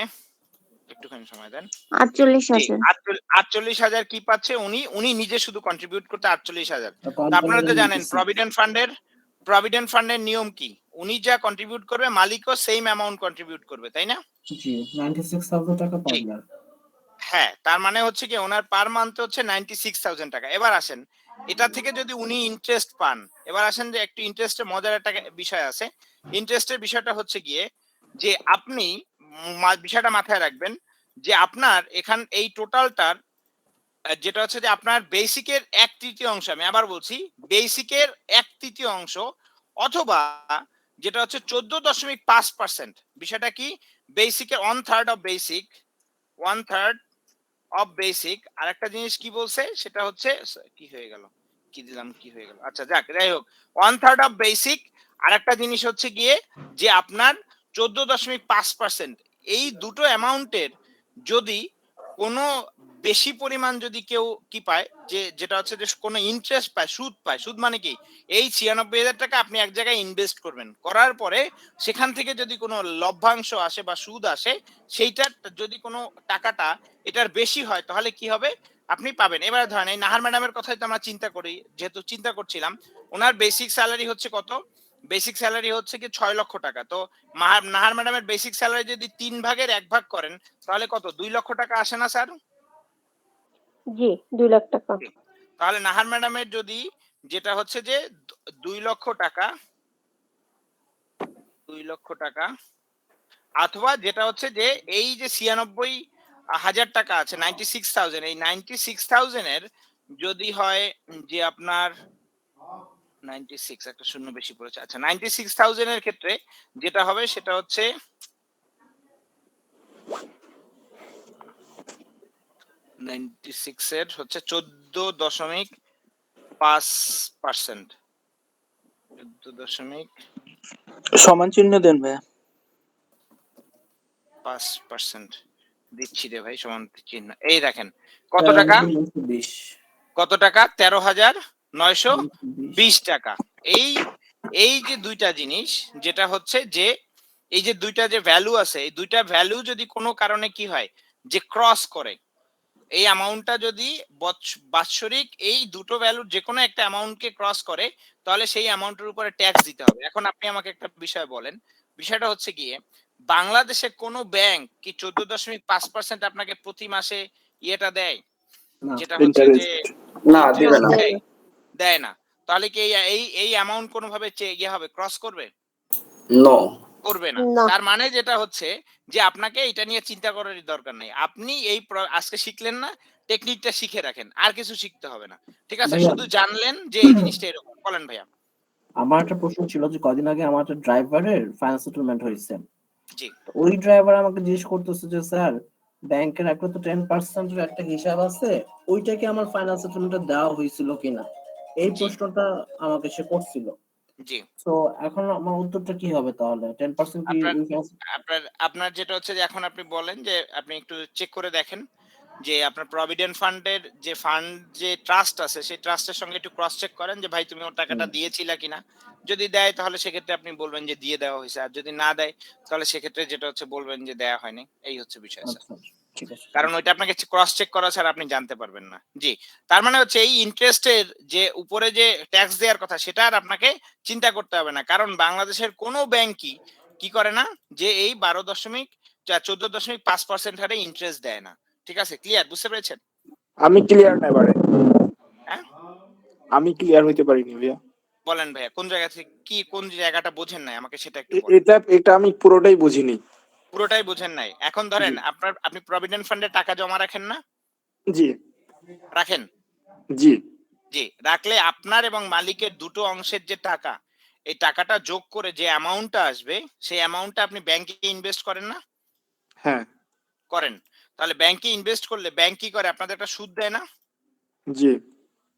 একটুখানি সময় দেন। 48,000। 48,000 কি পাচ্ছে উনি নিজে শুধু কন্ট্রিবিউট করতে 48,000। আপনারা তো জানেন প্রভিডেন্ট ফান্ডের নিয়ম কি? উনি যা কন্ট্রিবিউট করবে মালিকও সেম অ্যামাউন্ট কন্ট্রিবিউট করবে, তাই না? জি 96,000 টাকা পার ইয়ার। হ্যাঁ, তার মানে হচ্ছে কি ওনার পার মান্থ হচ্ছে 96,000 টাকা। এবার আসেন এটা থেকে যদি উনি ইন্টারেস্ট পান, এবার আসেন যে একটু ইন্টারেস্টের মজার একটা বিষয় আছে। ইন্টারেস্টের বিষয়টা হচ্ছে গিয়ে যে আপনি বিষয়টা মাথায় রাখবেন যে আপনার এই টোটালটার যেটা হচ্ছে যে আপনার বেসিকের 1/3 অংশ, আমি আবার বলছি বেসিকের 1/3 অংশ, অথবা যেটা হচ্ছে 14.5%। বিষয়টা কি? বেসিকের 1/3 অফ বেসিক, 1/3 অফ বেসিক। আর একটা জিনিস কি বলছে সেটা হচ্ছে কি হয়ে গেল, কি দিলাম, কি হয়ে গেল, আচ্ছা যাক, যাই হোক 1/3 অফ বেসিক। আর একটা জিনিস হচ্ছে গিয়ে যে আপনার 14.5%। এই দুটো অ্যামাউন্টের যদি কোনো বেশি পরিমাণ যদি কেউ কি পায়, যেটা হচ্ছে যে কোনো ইন্টারেস্ট পায়, সুদ পায়, সুদ মানে কি? এই 96,000 টাকা আপনি এক জায়গায় ইনভেস্ট করবেন, করার পরে সেখান থেকে যদি কোনো লভ্যাংশ আসে বা সুদ আসে, সেইটার যদি কোনো টাকাটা এটার বেশি হয় তাহলে কি হবে? আপনি পাবেন। এবার ধরেন এই নাহার ম্যাডামের কথাই তো আমরা চিন্তা করি, যেহেতু চিন্তা করছিলাম, ওনার বেসিক স্যালারি হচ্ছে কত? বেসিক স্যালারি হচ্ছে কি 6 লক্ষ টাকা। তো নাহার ম্যাডামের বেসিক স্যালারি যদি 3 ভাগের 1 ভাগ করেন তাহলে কত? 2 লক্ষ টাকা আসে না স্যার? জি 2 লাখ টাকা। তাহলে নাহার ম্যাডামের যদি যেটা হচ্ছে যে 2 লক্ষ টাকা, 2 লক্ষ টাকা, অথবা যেটা হচ্ছে যে এই যে 96,000 টাকা আছে, 96,000, এই 96,000 এর যদি হয় যে আপনার 96, একটা শূন্য বেশি পড়েছে, আচ্ছা 96,000 এর ক্ষেত্রে যেটা হবে সেটা হচ্ছে 96 এর হচ্ছে 14.5%। 14. সমান চিহ্ন দেন ভাই। 5% দিচ্ছি রে ভাই, সমান চিহ্ন। এই দেখেন কত টাকা, কত টাকা? 13,920 টাকা। এই যে দুইটা জিনিস, যেটা হচ্ছে যে এই যে দুইটা যে ভ্যালু আছে, এই দুইটা ভ্যালু যদি কোনো কারণে কি হয় যে ক্রস করে, এই অ্যামাউন্টটা যদি বাৎসরিক এই দুটো ভ্যালুর যে কোনো একটা অ্যামাউন্টকে ক্রস করে, তাহলে সেই অ্যামাউন্টের উপরে ট্যাক্স দিতে হবে। এখন আপনি আমাকে একটা বিষয় বলেন, বিষয়টা হচ্ছে গিয়ে বাংলাদেশে কোনো ব্যাংক কি 14.5% আপনাকে প্রতি মাসে ইয়েটা দেয়, না। যেটা হচ্ছে যে না, দিবে ইন্টারেস্ট না। দেয়? দেয় না। তাহলে কি এই অ্যামাউন্ট কোনোভাবে ইয়ে হবে, ক্রস করবে? নো। করবে না। না। তার মানে যেটা হচ্ছে যে আপনাকে এটা নিয়ে চিন্তা করারই দরকার নেই। আপনি এই আজকে শিখলেন না, টেকনিকটা শিখে রাখেন। আর কিছু শিখতে হবে না। ঠিক আছে? ভাইয়া। শুধু জানলেন যে এই জিনিসটা এরকম। বলেন ভাইয়া। আমার একটা প্রশ্ন ছিল যে কদিন আগে আমার একটা ড্রাইভারের ফাইন্যান্স সেটেলমেন্ট হয়েছে। জি। ওই ড্রাইভার আমাকে জিজ্ঞেস করতেছে যে স্যার ব্যাংকের একটা তো 10% এর একটা হিসাব আছে, ওইটা কি আমার ফাইন্যান্স সেটেলমেন্টে দেওয়া হয়েছিল কিনা, এই জি। প্রশ্নটা আমাকে সে করছিল। জি। তো এখন আমার উত্তরটা কি হবে তাহলে? 10% কি আপনার ওই finance- আপনার যেটা হচ্ছে যে এখন আপনি বলেন যে আপনি একটু চেক করে দেখেন যে আপনার প্রভিডেন্ট ফান্ডের যে ট্রাস্ট আছে সেই ট্রাস্টের সঙ্গে একটু ক্রস চেক করেন যে ভাই তুমি ওর টাকাটা দিয়েছিলা কিনা। যদি দেয় তাহলে সেক্ষেত্রে আপনি বলবেন যে দিয়ে দেওয়া হয়েছে, আর যদি না দেয় তাহলে সেক্ষেত্রে যেটা হচ্ছে বলবেন যে দেয়া হয়নি। এই হচ্ছে বিষয় স্যার। আচ্ছা, ঠিক আছে। কারণ ওইটা আপনাকে ক্রস চেক করা ছাড়া আপনি জানতে পারবেন না। জি। তার মানে হচ্ছে এই ইন্টারেস্টের যে উপরে যে ট্যাক্স দেওয়ার কথা সেটা আর আপনাকে চিন্তা করতে হবে না। কারণ বাংলাদেশের কোনো ব্যাংকই কি করে না যে এই 14.5% হারে ইন্টারেস্ট দেয় না। ঠিক আছে? ক্লিয়ার? বুঝতে পেরেছেন? আমি ক্লিয়ার না এবারে, হ্যাঁ? আমি ক্লিয়ার হইতে পারিনি ভাইয়া। বলেন ভাইয়া কোন জায়গা থেকে কোন জায়গাটা বোঝেন নাই আমাকে সেটা একটু বলেন। এটা আমি পুরোটাই বুঝিনি। পুরোটাই বোঝেন নাই। এখন ধরেন আপনি প্রভিডেন্ট ফান্ডে টাকা জমা রাখেন না? জি রাখেন? জি জি। রাখলে আপনার এবং মালিকের দুটো অংশের যে টাকা, এই টাকাটা যোগ করে যে অ্যামাউন্টটা আসবে সেই অ্যামাউন্টটা আপনি ব্যাংকে ইনভেস্ট করেন না? হ্যাঁ করেন। তাহলে ব্যাংকে ইনভেস্ট করলে ব্যাংক কি করে আপনাদের একটা সুদ দেয় না? জি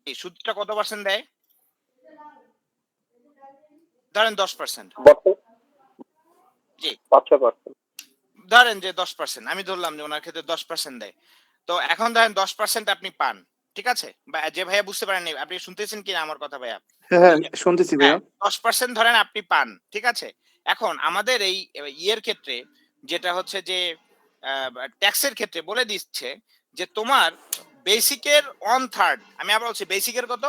এই সুদটা কত পার্সেন্ট দেয়? ধরেন 10%। জি। 5-6%। ধরেন যে 10%, আমি ধরলাম যে ওনার ক্ষেত্রে 10% দেয়। তো এখন ধরেন 10% আপনি পান। ঠিক আছে? বা যে ভাইয়া বুঝতে পারেননি, আপনি শুনতেছেন কিনা আমার কথা ভাইয়া? হ্যাঁ শুনতেছি ভাইয়া। 10% ধরেন আপনি পান। ঠিক আছে? এখন আমাদের এই ইয়ের ক্ষেত্রে যেটা হচ্ছে যে ট্যাক্সের ক্ষেত্রে বলে দিচ্ছে যে তোমার বেসিকের 1/3, আমি আবার বলছি বেসিকের কত?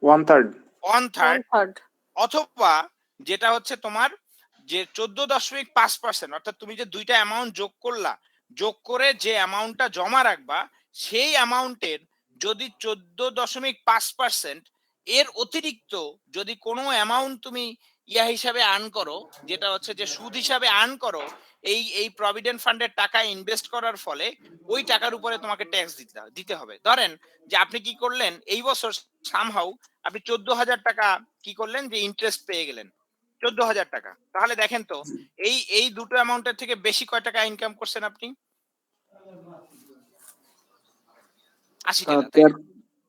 1/3 1/3 1/3 অথবা যেটা হচ্ছে তোমার যে 14.5%, অর্থাৎ তুমি যে দুইটা অ্যামাউন্ট যোগ করলা, যোগ করে যে অ্যামাউন্টটা জমা রাখবা সেই অ্যামাউন্টের যদি 14.5% এর অতিরিক্ত যদি কোনো অ্যামাউন্ট তুমি ইয়া হিসাবে আর্ন করো, যেটা হচ্ছে যে সুদ হিসাবে আর্ন করো এই প্রভিডেন্ট ফান্ডের টাকা ইনভেস্ট করার ফলে, ওই টাকার উপরে তোমাকে ট্যাক্স দিতে হবে। ধরেন যে আপনি কি করলেন এই বছর সামহাউ আপনি 14,000 টাকা কি করলেন যে ইন্টারেস্ট পেয়ে গেলেন 14,000 টাকা। তাহলে দেখেন তো এই দুটো অ্যামাউন্টের থেকে বেশি কয় টাকা ইনকাম করছেন আপনি? 80 টাকা, তাই না?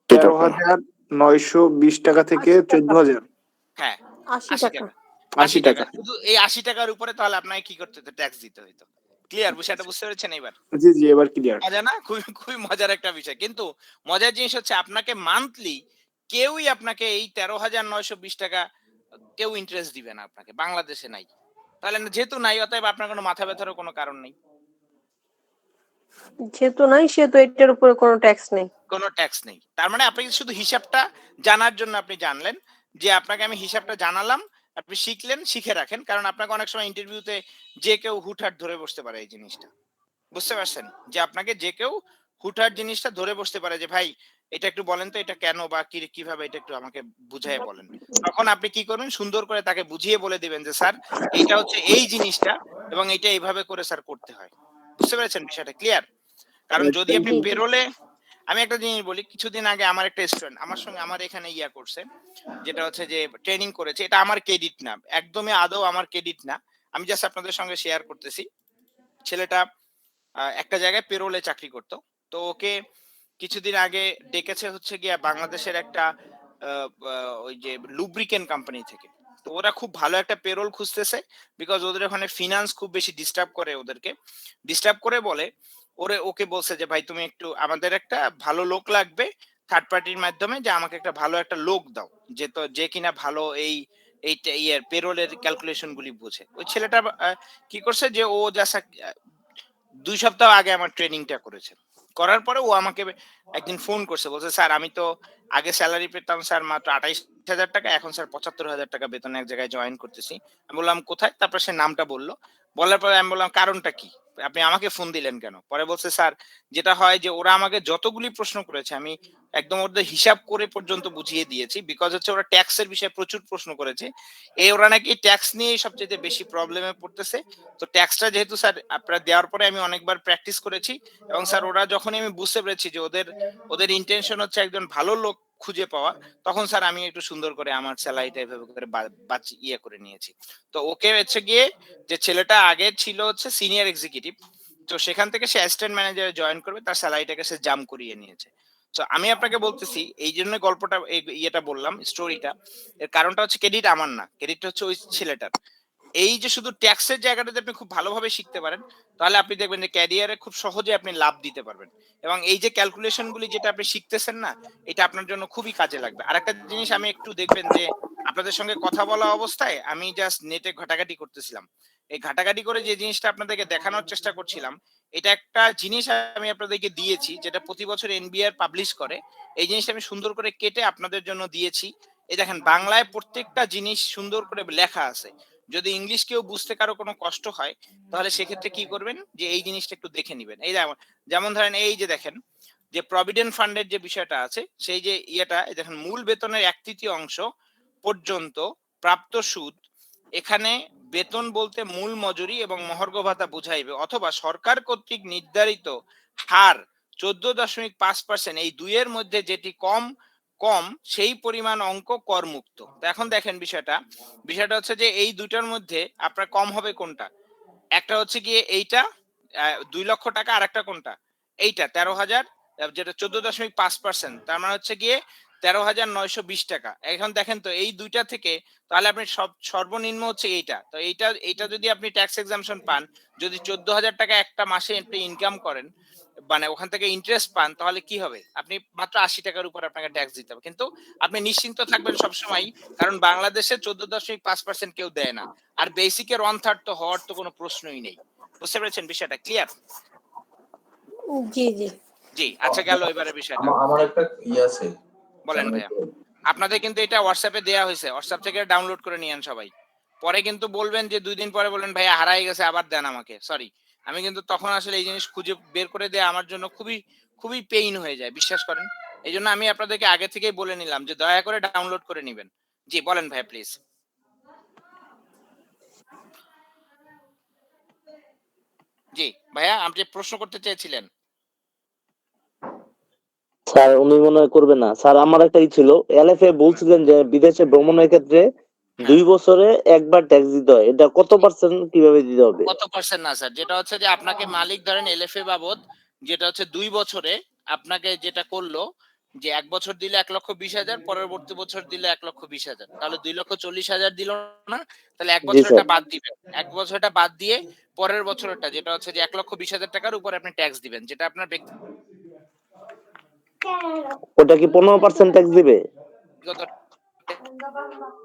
13,920 টাকা থেকে 14,000। হ্যাঁ, 80 80 টাকা। টাকা। 80 টাকা। শুধু এই 80 টাকার উপরে তাহলে আপনাকে কি করতে হতো? ট্যাক্স দিতে হইতো। ক্লিয়ার? বিষয়টা বুঝতে পেরেছেন এবার? জি জি এবার ক্লিয়ার। মজা না? খুবই মজার একটা বিষয়। কিন্তু মজার জিনিস হচ্ছে আপনাকে মান্থলি কেউই আপনাকে এই 13,920 টাকা কেউ ইন্টারেস্ট দিবে না আপনাকে। বাংলাদেশে নাই। তাহলে যেহেতু নাই অতএব আপনার কোনো মাথা ব্যথারও কোনো কারণ নেই। যেহেতু নাই সেহেতু এটার উপরে কোনো ট্যাক্স নেই। কোনো ট্যাক্স নেই। তার মানে আপনি শুধু হিসাবটা জানার জন্য আপনি জানলেন যে আপনাকে আমি হিসাবটা জানালাম, আপনি শিখলেন, শিখে রাখেন। কারণ আপনাকে অনেক সময় ইন্টারভিউতে যে কেউ হুটহাট ধরে বসতে পারে এই জিনিসটা। বুঝতে পারছেন? যে আপনাকে যে কেউ হুটহাট জিনিসটা ধরে বসতে পারে যে ভাই এটা একটু বলেন তো এটা কেন বা কিভাবে এটা একটু আমাকে বুঝাইয়া বলেন। তখন আপনি কি করবেন? সুন্দর করে তাকে বুঝিয়ে বলে দিবেন যে স্যার এইটা হচ্ছে এই জিনিসটা এবং এটা এইভাবে করে স্যার করতে হয়। বুঝতে পেরেছেন বিষয়টা? ক্লিয়ার? কারণ যদি আপনি পেরোলে, আমি একটা জিনিস বলি, কিছুদিন আগে আমার একটা স্টুডেন্ট আমার সঙ্গে আমার এখানে ইয়া করছে, যেটা হচ্ছে যে ট্রেনিং করেছে। এটা আমার ক্রেডিট না, একদমই আদৌ আমার ক্রেডিট না, আমি জাস্ট আপনাদের সঙ্গে শেয়ার করতেছি। ছেলেটা একটা জায়গায় পেরোলে চাকরি করতো। তো ওকে কিছুদিন আগে ডেকেছে হচ্ছে গিয়া বাংলাদেশের একটা ওই যে লুব্রিকেন্ট কোম্পানি থেকে। তো ওরা খুব ভালো একটা পেরোল খুঁজতেছে, বিকজ ওদের ওখানে ফিনান্স খুব বেশি ডিস্টার্ব করে, ওদেরকে ডিস্টার্ব করে বলে ওকে বলছে যে ভাই তুমি একটু আমাদের একটা ভালো লোক লাগবে থার্ড পার্টির মাধ্যমে, যে আমাকে একটা ভালো একটা লোক দাও যে কিনা ভালো এই পেরোলের ক্যালকুলেশন গুলি বুঝে। ওই ছেলেটা কি করছে যে ও জাস্ট 2 সপ্তাহ আগে আমার ট্রেনিংটা করেছে। করার পরে ও আমাকে একদিন ফোন করছে, বলছে স্যার আমি তো আগে স্যালারি পেতাম স্যার মাত্র 28,000 টাকা, এখন স্যার 75,000 টাকা বেতনে এক জায়গায় জয়েন করতেছি। আমি বললাম কোথায়? তারপর সে নামটা বললো। বলার পরে আমি বললাম কারণটা কি, আপনি আমাকে ফোন দিলেন কেন? পরে বলছে স্যার যেটা হয় যে ওরা আমাকে যতগুলি প্রশ্ন করেছে আমি একদম ওদের হিসাব করে পর্যন্ত বুঝিয়ে দিয়েছি, বিকজ হচ্ছে ওরা ট্যাক্সের বিষয়ে প্রচুর প্রশ্ন করেছে। এই ওরা নাকি ট্যাক্স নিয়ে সবচেয়ে বেশি প্রবলেমে পড়তেছে। তো ট্যাক্সটা যেহেতু স্যার আপনারা দেওয়ার পরে আমি অনেকবার প্র্যাকটিস করেছি, এবং স্যার ওরা যখনই আমি বুঝতে পেরেছি যে ওদের ইন্টেনশন হচ্ছে একজন ভালো লোক খুঁজে পাওয়া, তখন স্যার আমি একটু সুন্দর করে আমার স্যালারিটা এভাবে করে ইয়ে করে নিয়েছি। তো ওকে হচ্ছে গিয়ে যে ছেলেটা আগে ছিল হচ্ছে সিনিয়র এক্সিকিউটিভ, তো সেখান থেকে সে অ্যাসিস্ট্যান্ট ম্যানেজারে জয়েন করবে, তার স্যালারিটাকে সে জাম্প করিয়ে নিয়েছে। তো আমি আপনাকে বলতেছি এই জন্য গল্পটা ইয়েটা বললাম স্টোরিটা, এর কারণটা হচ্ছে ক্রেডিট আমার না, ক্রেডিট হচ্ছে ওই ছেলেটার। এই যে শুধু ট্যাক্সের জায়গাটাতে আপনি খুব ভালোভাবে শিখতে পারেন, তাহলে আপনি দেখবেন যে ক্যারিয়ারে খুব সহজে আপনি লাভ দিতে পারবেন। এবং এই যে ক্যালকুলেশন গুলি যেটা আপনি শিখতেছেন না, এটা আপনার জন্য খুবই কাজে লাগবে। আরেকটা জিনিস আমি একটু দেখবেন যে আপনাদের সঙ্গে কথা বলা অবস্থায় আমি জাস্ট নেটে ঘাটাঘাটি করতেছিলাম। এই ঘাটাঘাটি করে যে জিনিসটা আপনাদেরকে দেখানোর চেষ্টা করছিলাম, এটা একটা জিনিস আমি আপনাদেরকে দিয়েছি যেটা প্রতি বছর এনবিআর পাবলিশ করে। এই জিনিসটা আমি সুন্দর করে কেটে আপনাদের জন্য দিয়েছি। এই দেখেন বাংলায় প্রত্যেকটা জিনিস সুন্দর করে লেখা আছে। যদি ইংলিশ কেউ বুঝতে কারো কোনো কষ্ট হয়, তাহলে সেক্ষেত্রে কি করবেন যে এই জিনিসটা একটু দেখে নিবেন। এই যেমন ধরেন এই যে দেখেন যে প্রভিডেন্ট ফান্ডের যে বিষয়টা আছে, সেই যে ইয়েটা দেখেন মূল বেতনের 1/3 অংশ পর্যন্ত প্রাপ্ত সুদ, এখানে বেতন বলতে মূল মজুরি এবং মহার্ঘ ভাতা বুঝাইবে, অথবা সরকার কর্তৃক নির্ধারিত হার 14.5%, এই দুইয়ের মধ্যে যেটি কম সেই পরিমাণ অঙ্ক করমুক্ত। তো এখন দেখেন বিষয়টা হচ্ছে যে এই দুইটার মধ্যে আপনার কম হবে কোনটা? একটা হচ্ছে গিয়ে এইটা 2 লক্ষ টাকা, আর একটা কোনটা? এইটা 13,000, যেটা 14.5%, তার মানে হচ্ছে গিয়ে 13,920 টাকা। এখন দেখেন তো এই দুইটা থেকে তাহলে আপনি সর্বনিম্ন হচ্ছে এইটা, তো এইটা যদি আপনি ট্যাক্স এক্সাম্পশন পান, যদি 14,000 টাকা একটা মাসে আপনি ইনকাম করেন, মানে ওখান থেকে ইন্টারেস্ট পান, তাহলে কি হবে? আপনি মাত্র 80 টাকার উপর আপনাকে ট্যাক্স দিতে হবে। কিন্তু আপনি নিশ্চিন্ত থাকবেন সবসময়, কারণ বাংলাদেশে 14.5% কেউ দেয় না। আর বেসিকের 1/3 তো হওয়ার তো কোনো প্রশ্নই নেই। বুঝতে পেরেছেন বিষয়টা? ক্লিয়ার? জি জি জি, আচ্ছা গেল এবারে বিষয়টা। আমার একটা আছে বলেন ভাইয়া। আপনাদের কিন্তু এটা হোয়াটসঅ্যাপে দেয়া হয়েছে, হোয়াটসঅ্যাপ থেকে ডাউনলোড করে নিয়েন সবাই। পরে কিন্তু বলবেন যে 2 দিন পরে বলবেন ভাইয়া হারাই গেছে, আবার দেন আমাকে। সরি, আমি কিন্তু তখন আসলে এই জিনিস খুঁজে বের করে দেয়া আমার জন্য খুবই খুবই পেইন হয়ে যায়, বিশ্বাস করেন। এই জন্য আমি আপনাদেরকে আগে থেকেই বলে নিলাম যে দয়া করে ডাউনলোড করে নিবেন। জি বলেন ভাইয়া প্লিজ। জি ভাইয়া, আপনি প্রশ্ন করতে চেয়েছিলেন। স্যার উনি মনে হয় করবে না স্যার। আমার একটা ছিল এলএফএ বলছিলেন যে বিদেশে ভ্রমণের ক্ষেত্রে 2 বছরে একবার ট্যাক্স দিতে হয়, এটা কত পার্সেন্ট কিভাবে দিতে হবে? কত পার্সেন্ট না স্যার, যেটা হচ্ছে যে আপনাকে মালিক ধরেন এলএফএ বাবদ যেটা হচ্ছে 2 বছরে আপনাকে যেটা করলো যে 1 বছর দিলে 1,20,000, পরবর্তী বছর দিলে 1,20,000, তাহলে 2,40,000 দিল না? তাহলে 1 জি বছর স্যার। এটা বাদ দিবেন। 1 বছর এটা বাদ দিয়ে পরের বছরটা যেটা হচ্ছে যে 1,20,000 টাকার উপরে আপনি ট্যাক্স দিবেন, যেটা আপনার ওটা কি 15% ট্যাক্স দিবে?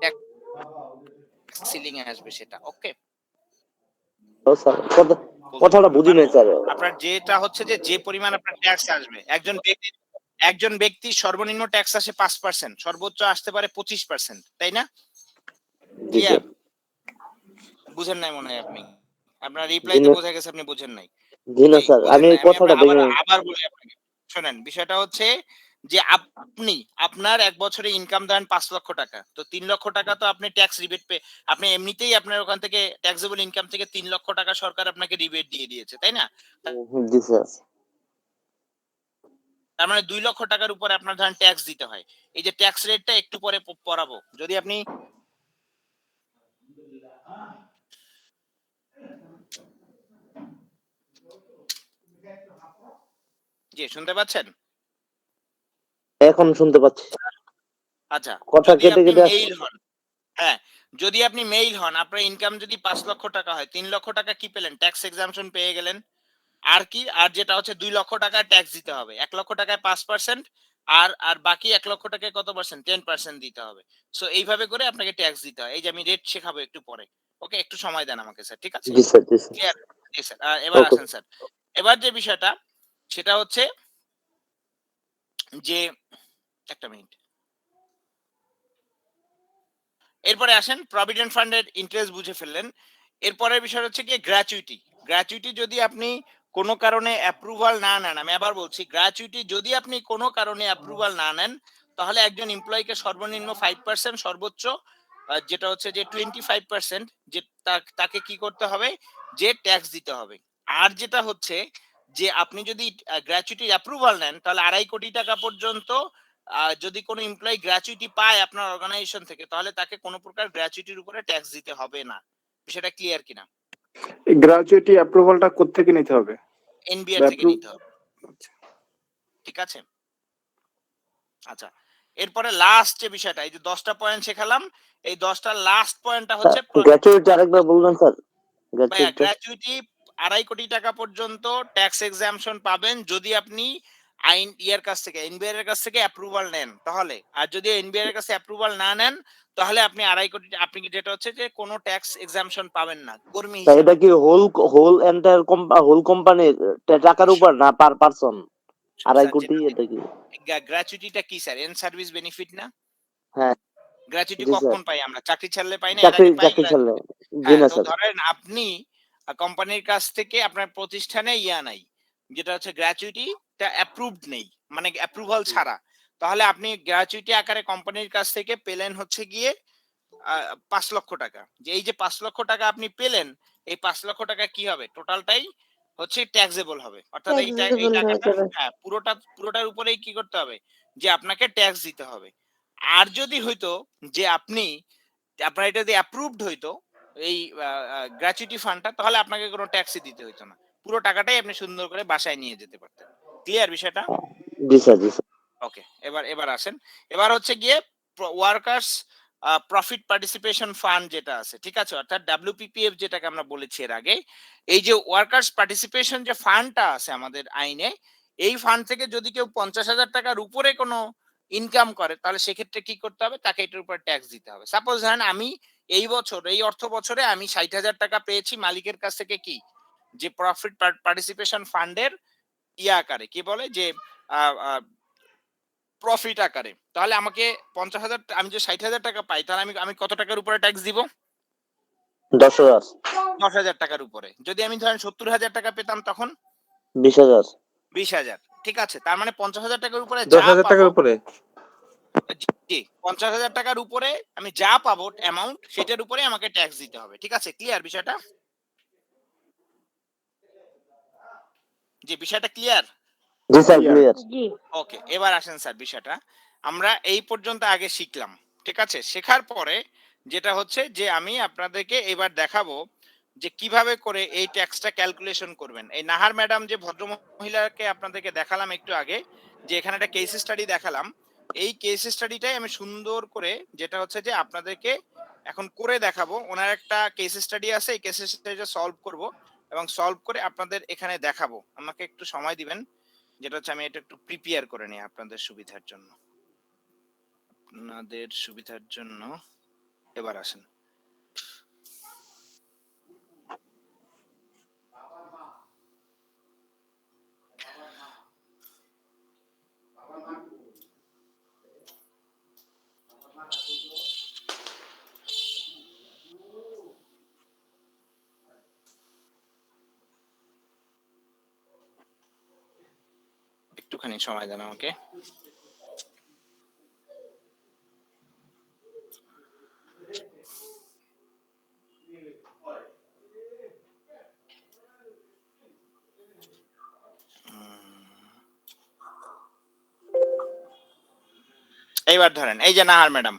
ব্যক্তিগত সিলিং এ আসবে সেটা। ওকে, ও স্যার কথাটা বুঝি নাই স্যার। আপনার যেটা হচ্ছে যে পরিমাণ আপনার ট্যাক্স আসবে, একজন ব্যক্তি সর্বনিম্ন ট্যাক্স আসে 5%, সর্বোচ্চ আসতে পারে 25%, তাই না? জি স্যার। বুঝেন নাই মনে হয় আপনি, আপনার রিপ্লাইতে বোঝা গেছে আপনি বুঝেন নাই। জি না স্যার, আমি কথাটা আবার বলি আপনাকে, শুনেন বিষয়টা হচ্ছে যে আপনার 1 বছরে ইনকাম ধরেন 5 লক্ষ টাকা, তো 3 লক্ষ টাকা তো আপনি ট্যাক্স রিবেট আপনি এমনিতেই আপনার ওখান থেকে ট্যাক্সেবল ইনকাম থেকে 3 লক্ষ টাকা সরকার আপনাকে রিবেট দিয়ে দিয়েছে, তাই না? জি স্যার। তার মানে 2 লক্ষ টাকার উপরে আপনার ধরেন ট্যাক্স দিতে হয়। এই যে ট্যাক্স রেটটা একটু পরে পড়াবো, যদি আপনি জি শুনতে পাচ্ছেন? এখন শুনতে পাচ্ছি। আচ্ছা, কথা যদি কেটে আপনি কেটে মেইল হন, হ্যাঁ, যদি আপনি মেইল হন, আপনার ইনকাম যদি 5 লক্ষ টাকা হয়, 3 লক্ষ টাকা কি পেলেন? ট্যাক্স এক্সাম্পশন পেয়ে গেলেন। আর কি? আর যেটা হচ্ছে 2 লক্ষ টাকা ট্যাক্স দিতে হবে। 1 লক্ষ টাকায় 5%, আর বাকি 1 লক্ষ টাকায় কত পার্সেন্ট? 10% দিতে হবে। সো এইভাবে করে আপনাকে ট্যাক্স দিতে হয়। এই যে আমি রেট শেখাবো একটু পরে। ওকে, একটু সময় দেন আমাকে স্যার, ঠিক আছে? জি স্যার, জি স্যার। ক্লিয়ার? জি স্যার। এবার ওকে। আসেন স্যার। এবার যে বিষয়টা সেটা হচ্ছে যে একটা মিনিট। এরপরে আসেন প্রভিডেন্ট ফান্ডের ইন্টারেস্ট বুঝে ফেললেন। এরপরের বিষয় হচ্ছে কি গ্র্যাচুইটি। গ্র্যাচুইটি যদি আপনি কোনো কারণে অ্যাপ্রুভাল না নেন, আমি আবার বলছি গ্র্যাচুইটি যদি আপনি কোনো কারণে অ্যাপ্রুভাল না নেন, তাহলে একজন এমপ্লয়িকে সর্বনিম্ন 5% সর্বোচ্চ যেটা হচ্ছে যে 25% যে তাকে কি করতে হবে, যে ট্যাক্স দিতে হবে। আর যেটা হচ্ছে যে আপনি যদি গ্র্যাচুইটি অ্যাপ্রুভাল নেন, তাহলে 2.5 কোটি টাকা পর্যন্ত যদি কোনো এমপ্লয়ি গ্র্যাচুইটি পায় আপনার অর্গানাইজেশন থেকে, তাহলে তাকে কোনো প্রকার গ্র্যাচুইটির উপরে ট্যাক্স দিতে হবে না। বিষয়টা ক্লিয়ার কিনা? এই গ্র্যাচুইটি অ্যাপ্রুভালটা কোত্থেকে নিতে হবে? এনবিআর থেকে নিতে হবে। ঠিক আছে, আচ্ছা। এরপরে লাস্ট যে বিষয়টা, এই যে 10টা পয়েন্ট শেখালাম, এই 10টা লাস্ট পয়েন্টটা হচ্ছে গ্র্যাচুইটি আরেকবার বলবেন স্যার। গ্র্যাচুইটি 2.5 কোটি টাকা পর্যন্ত ট্যাক্স এক্সাম্পশন পাবেন যদি আপনি আইন ইয়ার কাছ থেকে, এনবিআর এর কাছ থেকে অ্যাপ্রুভাল নেন, তাহলে। আর যদি এনবিআর এর কাছে অ্যাপ্রুভাল না নেন, তাহলে আপনি 2.5 কোটি, আপনি যেটা হচ্ছে যে কোনো ট্যাক্স এক্সাম্পশন পাবেন না কর্মী স্যার, হিসেবে। এটা কি হোল এন্টায়ার হোল কোম্পানির টাকার উপর না পার পারসন? 2.5 কোটি এটা কি? গ্র্যাচুইটিটা কি স্যার? এন সার্ভিস বেনিফিট না? হ্যাঁ গ্র্যাচুইটি জি স্যার, কখন পাই আমরা? চাকরি ছাড়লে পাই না? এর চাকরি আগে পাই চাকরি ছাড়লে। জি হ্যাঁ, না তো স্যার। ধরেন আপনি কোম্পানির কাছ থেকে আপনার প্রতিষ্ঠানে নাই, যেটা হচ্ছে গ্র্যাচুইটিটা অ্যাপ্রুভড নেই, মানে অ্যাপ্রুভাল ছাড়া, তাহলে আপনি গ্র্যাচুইটি আকারে কোম্পানির কাছ থেকে পেলেন হচ্ছে গিয়ে 5 লক্ষ টাকা। যে এই যে 5 লক্ষ টাকা আপনি পেলেন, এই 5 লক্ষ টাকা কি হবে? টোটালটাই হচ্ছে ট্যাক্সেবল হবে। অর্থাৎ এই ট্যাক্সেবল হয়ে টাকাটা, যাবে। হ্যাঁ, পুরোটার উপরেই কি করতে হবে, যে আপনাকে ট্যাক্স দিতে হবে। আর যদি হইতো যে আপনার এটা যদি অ্যাপ্রুভড হইতো এই গ্র্যাচুইটি ফান্ডটা, তাহলে আপনাকে কোনো ট্যাক্সই দিতে হইতো না, পুরো টাকাটাই আপনি সুন্দর করে বাসায় নিয়ে যেতে পারতেন। ক্লিয়ার বিষয়টা? জি স্যার, জি স্যার। ওকে, এবার আসেন। এবার হচ্ছে গিয়ে ওয়ার্কার্স প্রফিট পার্টিসিপেশন ফান্ড যেটা আছে, ঠিক আছে, অর্থাৎ WPPF যেটাকে আমরা বলেছি এর আগে, এই যে ওয়ার্কার্স পার্টিসিপেশন যে ফান্ডটা আছে আমাদের আইনে, এই ফান্ড থেকে যদি কেউ 50,000 টাকার উপরে কোনো ইনকাম করে, তাহলে সেক্ষেত্রে কি করতে হবে, তাকে এটার উপর ট্যাক্স দিতে হবে। সাপোজ ধরেন আমি এই বছর, এই অর্থ বছরে আমি 60,000 টাকা পেয়েছি মালিকের কাছ থেকে, কি, যে প্রফিট পার্টিসিপেশন ফান্ডের আকারে, কি বলে যে প্রফিট আকারে, তাহলে আমাকে 50,000, আমি যে 60,000 টাকা পাই, তাহলে আমি কত টাকার উপরে ট্যাক্স দিব? 10,000 10,000 টাকার উপরে। যদি আমি ধরেন 70,000 টাকা পেতাম, তখন 20,000 20,000। ঠিক আছে, তার মানে 50,000 টাকার উপরে যা 10,000 টাকার উপরে। জি, 50,000 টাকার উপরে আমি যা পাবো অ্যামাউন্ট, সেটার উপরে আমাকে ট্যাক্স দিতে হবে। ঠিক আছে, ক্লিয়ার বিষয়টা? জি, বিষয়টা ক্লিয়ার? জি স্যার, ক্লিয়ার। জি। ওকে, এবার আসেন স্যার, বিষয়টা আমরা এই পর্যন্ত আগে শিখলাম। ঠিক আছে, শেখার পরে যেটা হচ্ছে যে আমি আপনাদেরকে এবার দেখাবো যে কিভাবে করে এই ট্যাক্সটা ক্যালকুলেশন করবেন। এই নাহার ম্যাডাম যে ভদ্র মহিলাকে আপনাদেরকে দেখালাম একটু আগে, যে এখানে একটা কেস স্টাডি দেখালাম, এই কেস স্টাডিটাই আমি সুন্দর করে যেটা হচ্ছে যে আপনাদেরকে এখন করে দেখাবো। ওনার একটা কেস স্টাডি আছে, এই কেস স্টাডিটা সলভ করব এবং সলভ করে আপনাদের এখানে দেখাবো। আমাকে একটু সময় দিবেন, যেটা হচ্ছে আমি এটা একটু প্রিপেয়ার করে নিই আপনাদের সুবিধার জন্য। এবার আসেন। একটুখানি সময় দেন আমাকে। এইবার ধরেন এই যে নাহার ম্যাডাম,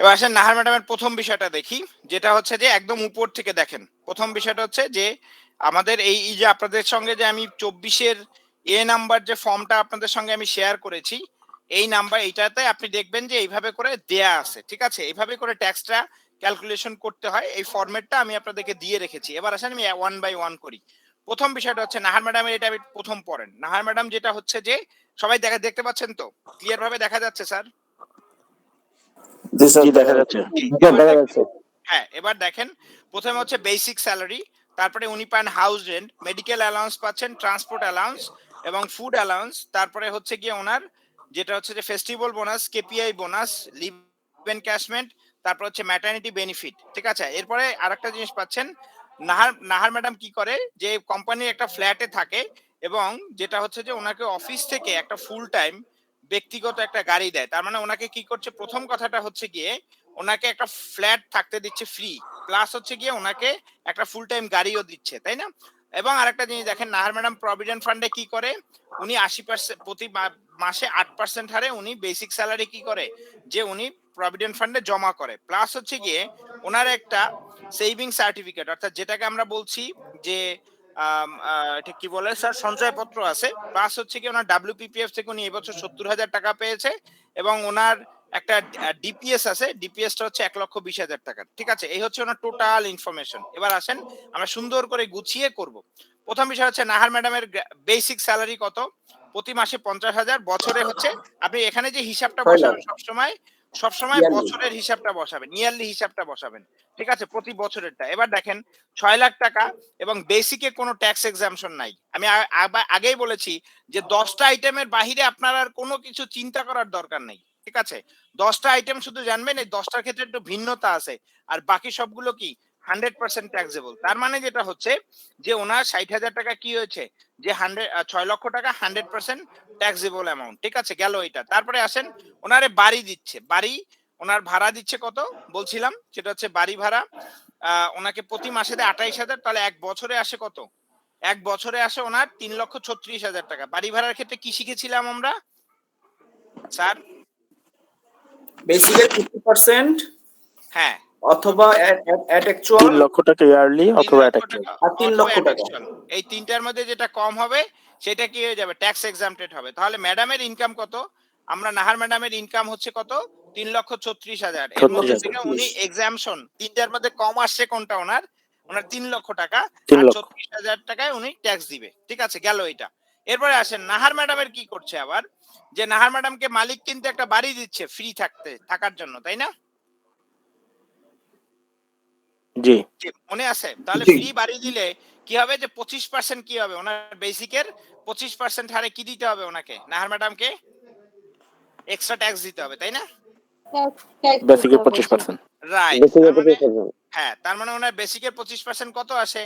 এবার আসেন নাহার ম্যাডামের প্রথম বিষয়টা দেখি, যেটা হচ্ছে যে একদম উপর থেকে দেখেন। প্রথম বিষয়টা হচ্ছে যে আমাদের এই যে আপনাদের সঙ্গে যে আমি 24-এর নাম্বার যে ফর্মটা আপনাদের সঙ্গে আমি শেয়ার করেছি, এই নাম্বার, এইটাতে আপনি দেখবেন যে এইভাবে করে দেয়া আছে। ঠিক আছে, এইভাবে করে ট্যাক্সটা ক্যালকুলেশন করতে হয়, এই ফরম্যাটটা আমি আপনাদেরকে দিয়ে রেখেছি। এবার আসেন আমি 1 বাই 1 করি। প্রথম বিষয়টা হচ্ছে নাহার ম্যাডামের, এটা আমি প্রথম পড়েন। নাহার ম্যাডাম যেটা হচ্ছে যে, সবাই দেখতে পাচ্ছেন তো? ক্লিয়ার ভাবে দেখা যাচ্ছে স্যার? জি, দেখা যাচ্ছে। দেখা যাচ্ছে। হ্যাঁ, এবার দেখেন, প্রথমে হচ্ছে বেসিক স্যালারি, তারপরে উনি পান হাউস রেন্ট, মেডিকেল অ্যালাউন্স পাচ্ছেন, ট্রান্সপোর্ট অ্যালাউন্স এবং ফুড অ্যালাউন্স, তারপরে হচ্ছে গিয়ে ওনার যেটা হচ্ছে যে festival bonus, KPI bonus, leave encashment, তারপর হচ্ছে ম্যাটারনিটি বেনিফিট, ঠিক আছে। এরপরে আরেকটা জিনিস পাচ্ছেন, নাহার ম্যাডাম কি করে, যে কোম্পানির একটা ফ্ল্যাটে থাকে এবং যেটা হচ্ছে যে ওনাকে অফিস থেকে একটা ফুল টাইম ব্যক্তিগত একটা গাড়ি দেয়। তার মানে ওনাকে কি করছে, প্রথম কথাটা হচ্ছে গিয়ে ওনাকে একটা ফ্ল্যাট থাকতে দিচ্ছে ফ্রি, প্লাস হচ্ছে গিয়ে ওনাকে একটা ফুল টাইম গাড়িও দিচ্ছে, তাই না? এবং আরেকটা জিনিস দেখেন, নাহার ম্যাডাম প্রভিডেন্ট ফান্ডে কি করে, উনি 80% প্রতি মাসে 8% হারে উনি বেসিক স্যালারি কি করে, যে উনি প্রভিডেন্ট ফান্ডে জমা করে, প্লাস হচ্ছে গিয়ে ওনার একটা সেভিং সার্টিফিকেট, অর্থাৎ যেটাকে আমরা বলছি যে এটা কি বলে স্যার, সঞ্চয়পত্র আছে, প্লাস হচ্ছে কি ওনার WPPF থেকে উনি এবছর 70,000 টাকা পেয়েছে এবং ওনার একটা ডিপিএস আছে, ডিপিএসটা হচ্ছে 1,20,000 টাকা, ঠিক আছে। এই হচ্ছে ওনার টোটাল ইনফরমেশন। এবার আসেন আমরা সুন্দর করে গুছিয়ে করব। প্রথম বিষয় হচ্ছে নাহার ম্যাডামের বেসিক স্যালারি কত, প্রতি মাসে 50,000, বছরে হচ্ছে, আপনি এখানে যে হিসাবটা বসাবেন সবসময় বছরের হিসাবটা বসাবেন, ইয়ারলি হিসাবটা বসাবেন, ঠিক আছে, প্রতি বছরেরটা। এবার দেখেন 6 লাখ টাকা এবং বেসিকে কোনো ট্যাক্স এক্সাম্পশন নাই। আমি আগেই বলেছি যে 10টা আইটেমের বাহিরে আপনার আর কোনো কিছু চিন্তা করার দরকার নেই, ঠিক আছে। 10টা আইটেম শুধু জানবেন, এই 10টার ক্ষেত্রে একটু ভিন্নতা আছে, আর বাকি সবগুলো কি 100% ট্যাক্সেবল। তার মানে যেটা হচ্ছে যে ওনার 60,000 টাকা কি হয়েছে, যে 6 লক্ষ টাকা 100% ট্যাক্সেবল অ্যামাউন্ট, ঠিক আছে, গেল এটা। তারপরে আসেন ওনারে বাড়ি দিচ্ছে, বাড়ি ওনার ভাড়া দিচ্ছে কত বলছিলাম, সেটা হচ্ছে বাড়ি ভাড়া ওনাকে প্রতি মাসে দেয় 28,000, তাহলে এক বছরে আসে কত, এক বছরে আসে ওনার 3,36,000 টাকা। বাড়ি ভাড়ার ক্ষেত্রে কি শিখেছিলাম আমরা স্যার? বেসিকের 50%, হ্যাঁ, অথবা অ্যাট অ্যাকচুয়াল 3 লক্ষ টাকা ইয়ারলি অথবা লক্ষ অ্যাট টাকা, আর 3 লক্ষ অথবা টাকা। additional। এই তিনটার মধ্যে যেটা কম হবে সেটা কি হয়ে যাবে, ট্যাক্স এক্সাম্পটেড হবে। তাহলে ম্যাডামের ইনকাম কত, আমরা নাহার ম্যাডামের ইনকাম হচ্ছে কত, 3,36,000। এর মধ্যে 36,000। থেকে উনি এক্সাম্পশন, তিনটার মধ্যে কম আসছে কোনটা, ওনার 3 লক্ষ টাকা, 3 আর লক্ষ। 36,000 টাকায় উনি ট্যাক্স দিবে, ঠিক আছে, গেল এটা। এরপরে আসেন নাহার ম্যাডামের কি করছে আবার, যে নাহার ম্যাডামকে মালিক কিন্তু একটা বাড়ি দিচ্ছে ফ্রি থাকার জন্য, তাই না? জি মনে আছে? তাহলে জি। ফ্রি বাড়ি দিলে কি হবে, যে 25% কি হবে, ওনার বেসিকের 25% হারে কি দিতে হবে ওনাকে, নাহার ম্যাডামকে এক্সট্রা ট্যাক্স দিতে হবে, তাই না? বেসিকের 25%। রাইট, বেসিকের 25%। হ্যাঁ, তার মানে ওনার বেসিকের 25% কত আসে,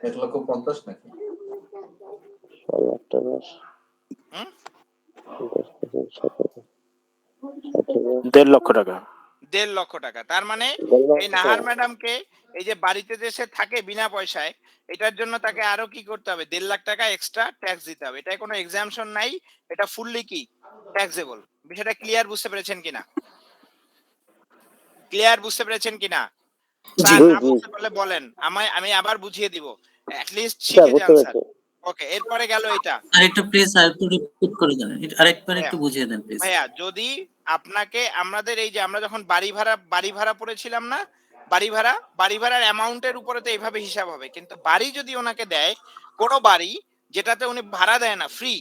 1,50,000 নাকি? 6 লাখ টাকা, হুম? 10%, 17, 1.5 লক্ষ টাকা। 1.5 লক্ষ টাকা। তার মানে 1.5 লক্ষ এই নাহার টাকা। ম্যাডামকে এই যে বাড়িতে দেশে থাকে বিনা পয়সায়, এটার জন্য তাকে আরো কি করতে হবে, 1.5 লাখ টাকা এক্সট্রা ট্যাক্স দিতে হবে। এটায় কোনো এক্সাম্পশন নাই, এটা ফুললি কি ট্যাক্সেবল। বিষয়টা ক্লিয়ার বুঝতে পেরেছেন কিনা? ক্লিয়ার বুঝতে পেরেছেন কিনা? স্যার না জি। বুঝতে পারলে বলেন, আমি আবার বুঝিয়ে দিব, অ্যাট লিস্ট স্যার শিখে বুঝতে যান স্যার। পেরেছি। ওকে, এরপরে গেল এটা। আরেকটু প্লিজ আরেকটু রিপিট করে দেন, আরেকবার ভাইয়া, একটু বুঝিয়ে দেন প্লিজ। ভাইয়া যদি আপনাকে আমাদের এই যে আমরা যখন বাড়ি ভাড়া পড়েছিলাম না, বাড়ি ভাড়ার অ্যামাউন্টের উপরে তো এইভাবে হিসাব হবে, কিন্তু বাড়ি যদি ওনাকে দেয়, কোনো বাড়ি যেটাতে উনি ভাড়া দেয় না, ফ্রি,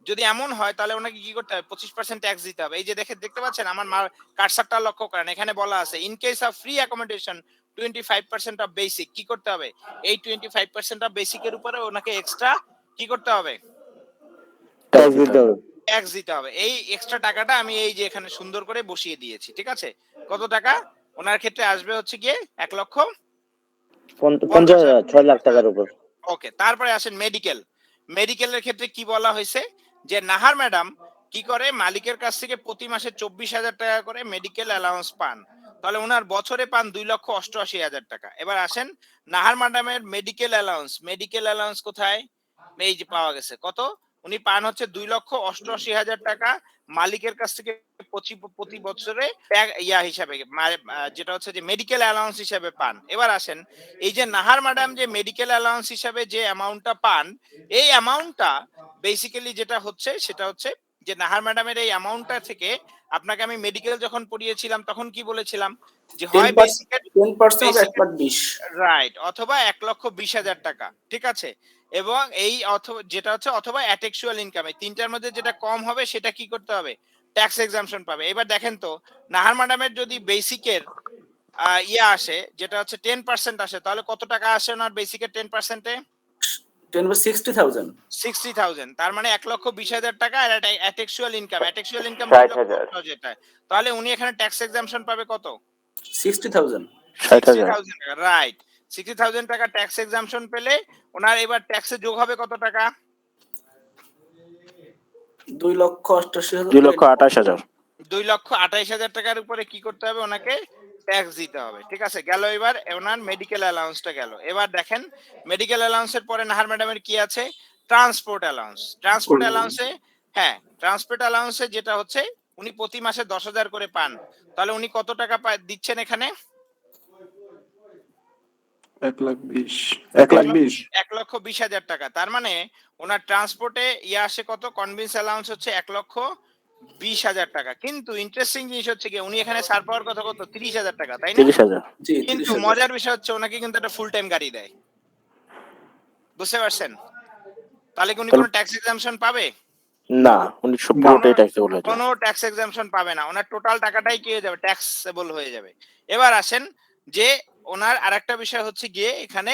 যদি এমন হয় তাহলে ওনাকে কি করতে হবে, 25% ট্যাক্স দিতে হবে। এই যে দেখতে পাচ্ছেন আমার কারসারটা লক্ষ্য করেন, এখানে বলা আছে in case of free accommodation 25% of basic, কি করতে হবে, এই 25% অফ বেসিকের উপরে ওনাকে এক্সট্রা কি করতে হবে, ট্যাক্স দিতে হবে। ট্যাক্স দিতে হবে। এই এক্সট্রা টাকাটা আমি এই যে এখানে সুন্দর করে বসিয়ে দিয়েছি, ঠিক আছে। কত টাকা ওনার ক্ষেত্রে আসবে, হচ্ছে গিয়ে 50,000, 6 লাখ টাকার উপর। ওকে, তারপরে আসেন মেডিকেলের ক্ষেত্রে কি বলা হয়েছে, যে নাহার ম্যাডাম কি করে, মালিকের কাছ থেকে প্রতি মাসে 24,000 টাকা করে মেডিকেল অ্যালাউন্স পান, তাহলে ওনার বছরে পান 2,88,000 টাকা। এবার আসেন নাহার ম্যাডামের মেডিকেল অ্যালাউন্স কোথায়, এই যে পাওয়া গেছে, কত উনি পান হচ্ছে 2,88,000 টাকা মালিকের কাছ থেকে প্রতি বছরে হিসাবে, যেটা হচ্ছে যে মেডিকেল অ্যালাউন্স হিসাবে পান। এবার আসেন এই যে নাহার ম্যাডাম যে মেডিকেল অ্যালাউন্স হিসাবে যে অ্যামাউন্টটা পান, এই অ্যামাউন্টটা বেসিক্যালি যেটা হচ্ছে সেটা হচ্ছে যে নাহার ম্যাডামের এই অ্যামাউন্টটা থেকে আপনাকে আমি মেডিকেল যখন পড়িয়েছিলাম তখন কি বলেছিলাম, যে হয় 10% 1,20,000, রাইট, অথবা 1,20,000 টাকা, ঠিক আছে। এবং এই যেটা হচ্ছে অথবা অ্যাটেক্সুয়াল ইনকাম, এই তিনটার মধ্যে যেটা কম হবে সেটা কি করতে হবে, ট্যাক্স এক্সাম্পশন পাবে। এবার দেখেন তো নাহার ম্যাডামের যদি বেসিকের আসে, যেটা হচ্ছে 10% আসে, তাহলে কত টাকা আসে ওনার বেসিকের 10%-এ, 60,000 60,000 তার মানে 1,20,000 টাকা আর অ্যাটেক্সুয়াল ইনকাম 60,000 যেটা, তাহলে উনি এখানে ট্যাক্স এক্সাম্পশন পাবে কত? 60,000 60,000 60,000 টাকা, রাইট। 60,000 টাকা ট্যাক্স এক্সাম্পশন পেলে ওনার এবার ট্যাক্সে যোগ হবে কত টাকা? 2,88,000 2,28,000 2,28,000 টাকার উপরে কি করতে হবে? ওনাকে ট্যাক্স দিতে হবে। ঠিক আছে, গেল। এবার ওনার মেডিকেল অ্যালাউন্সটা গেল। এবার দেখেন মেডিকেল অ্যালাউন্সের পরে নাহার ম্যাডামের কি আছে? Transport allowance. ট্রান্সপোর্ট অ্যালাউন্সে হ্যাঁ, ট্রান্সপোর্ট অ্যালাউন্সে যেটা হচ্ছে উনি প্রতি মাসে 10,000 করে পান। তাহলে উনি কত টাকা দিচ্ছেন এখানে? 1,20,000 1,20,000 1,20,000 টাকা। তার মানে ওনার ট্রান্সপোর্টে আসে কত? কনভিন্স অ্যালাউন্স হচ্ছে 1,20,000 টাকা। কিন্তু ইন্টারেস্টিং জিনিস হচ্ছে কি উনি এখানে ছাড় পাওয়ার কথা কত? 30,000 টাকা, তাই না? 30,000 জি, কিন্তু 30,000 মজার বিষয় হচ্ছে ওনাকে কিন্তু একটা ফুল টাইম গাড়ি দেয়। বুঝতে পারছেন? তাহলে কি উনি কোনো ট্যাক্স এক্সাম্পশন পাবে? না, উনি পুরোটাই ট্যাক্সেবল হয়ে যাবে। কোনো ট্যাক্স এক্সাম্পশন পাবে না। ওনার টোটাল টাকাটাই কি হয়ে যাবে? ট্যাক্সেবল হয়ে যাবে। এবার আসেন যে ওনার আরেকটা বিষয় হচ্ছে গিয়ে এখানে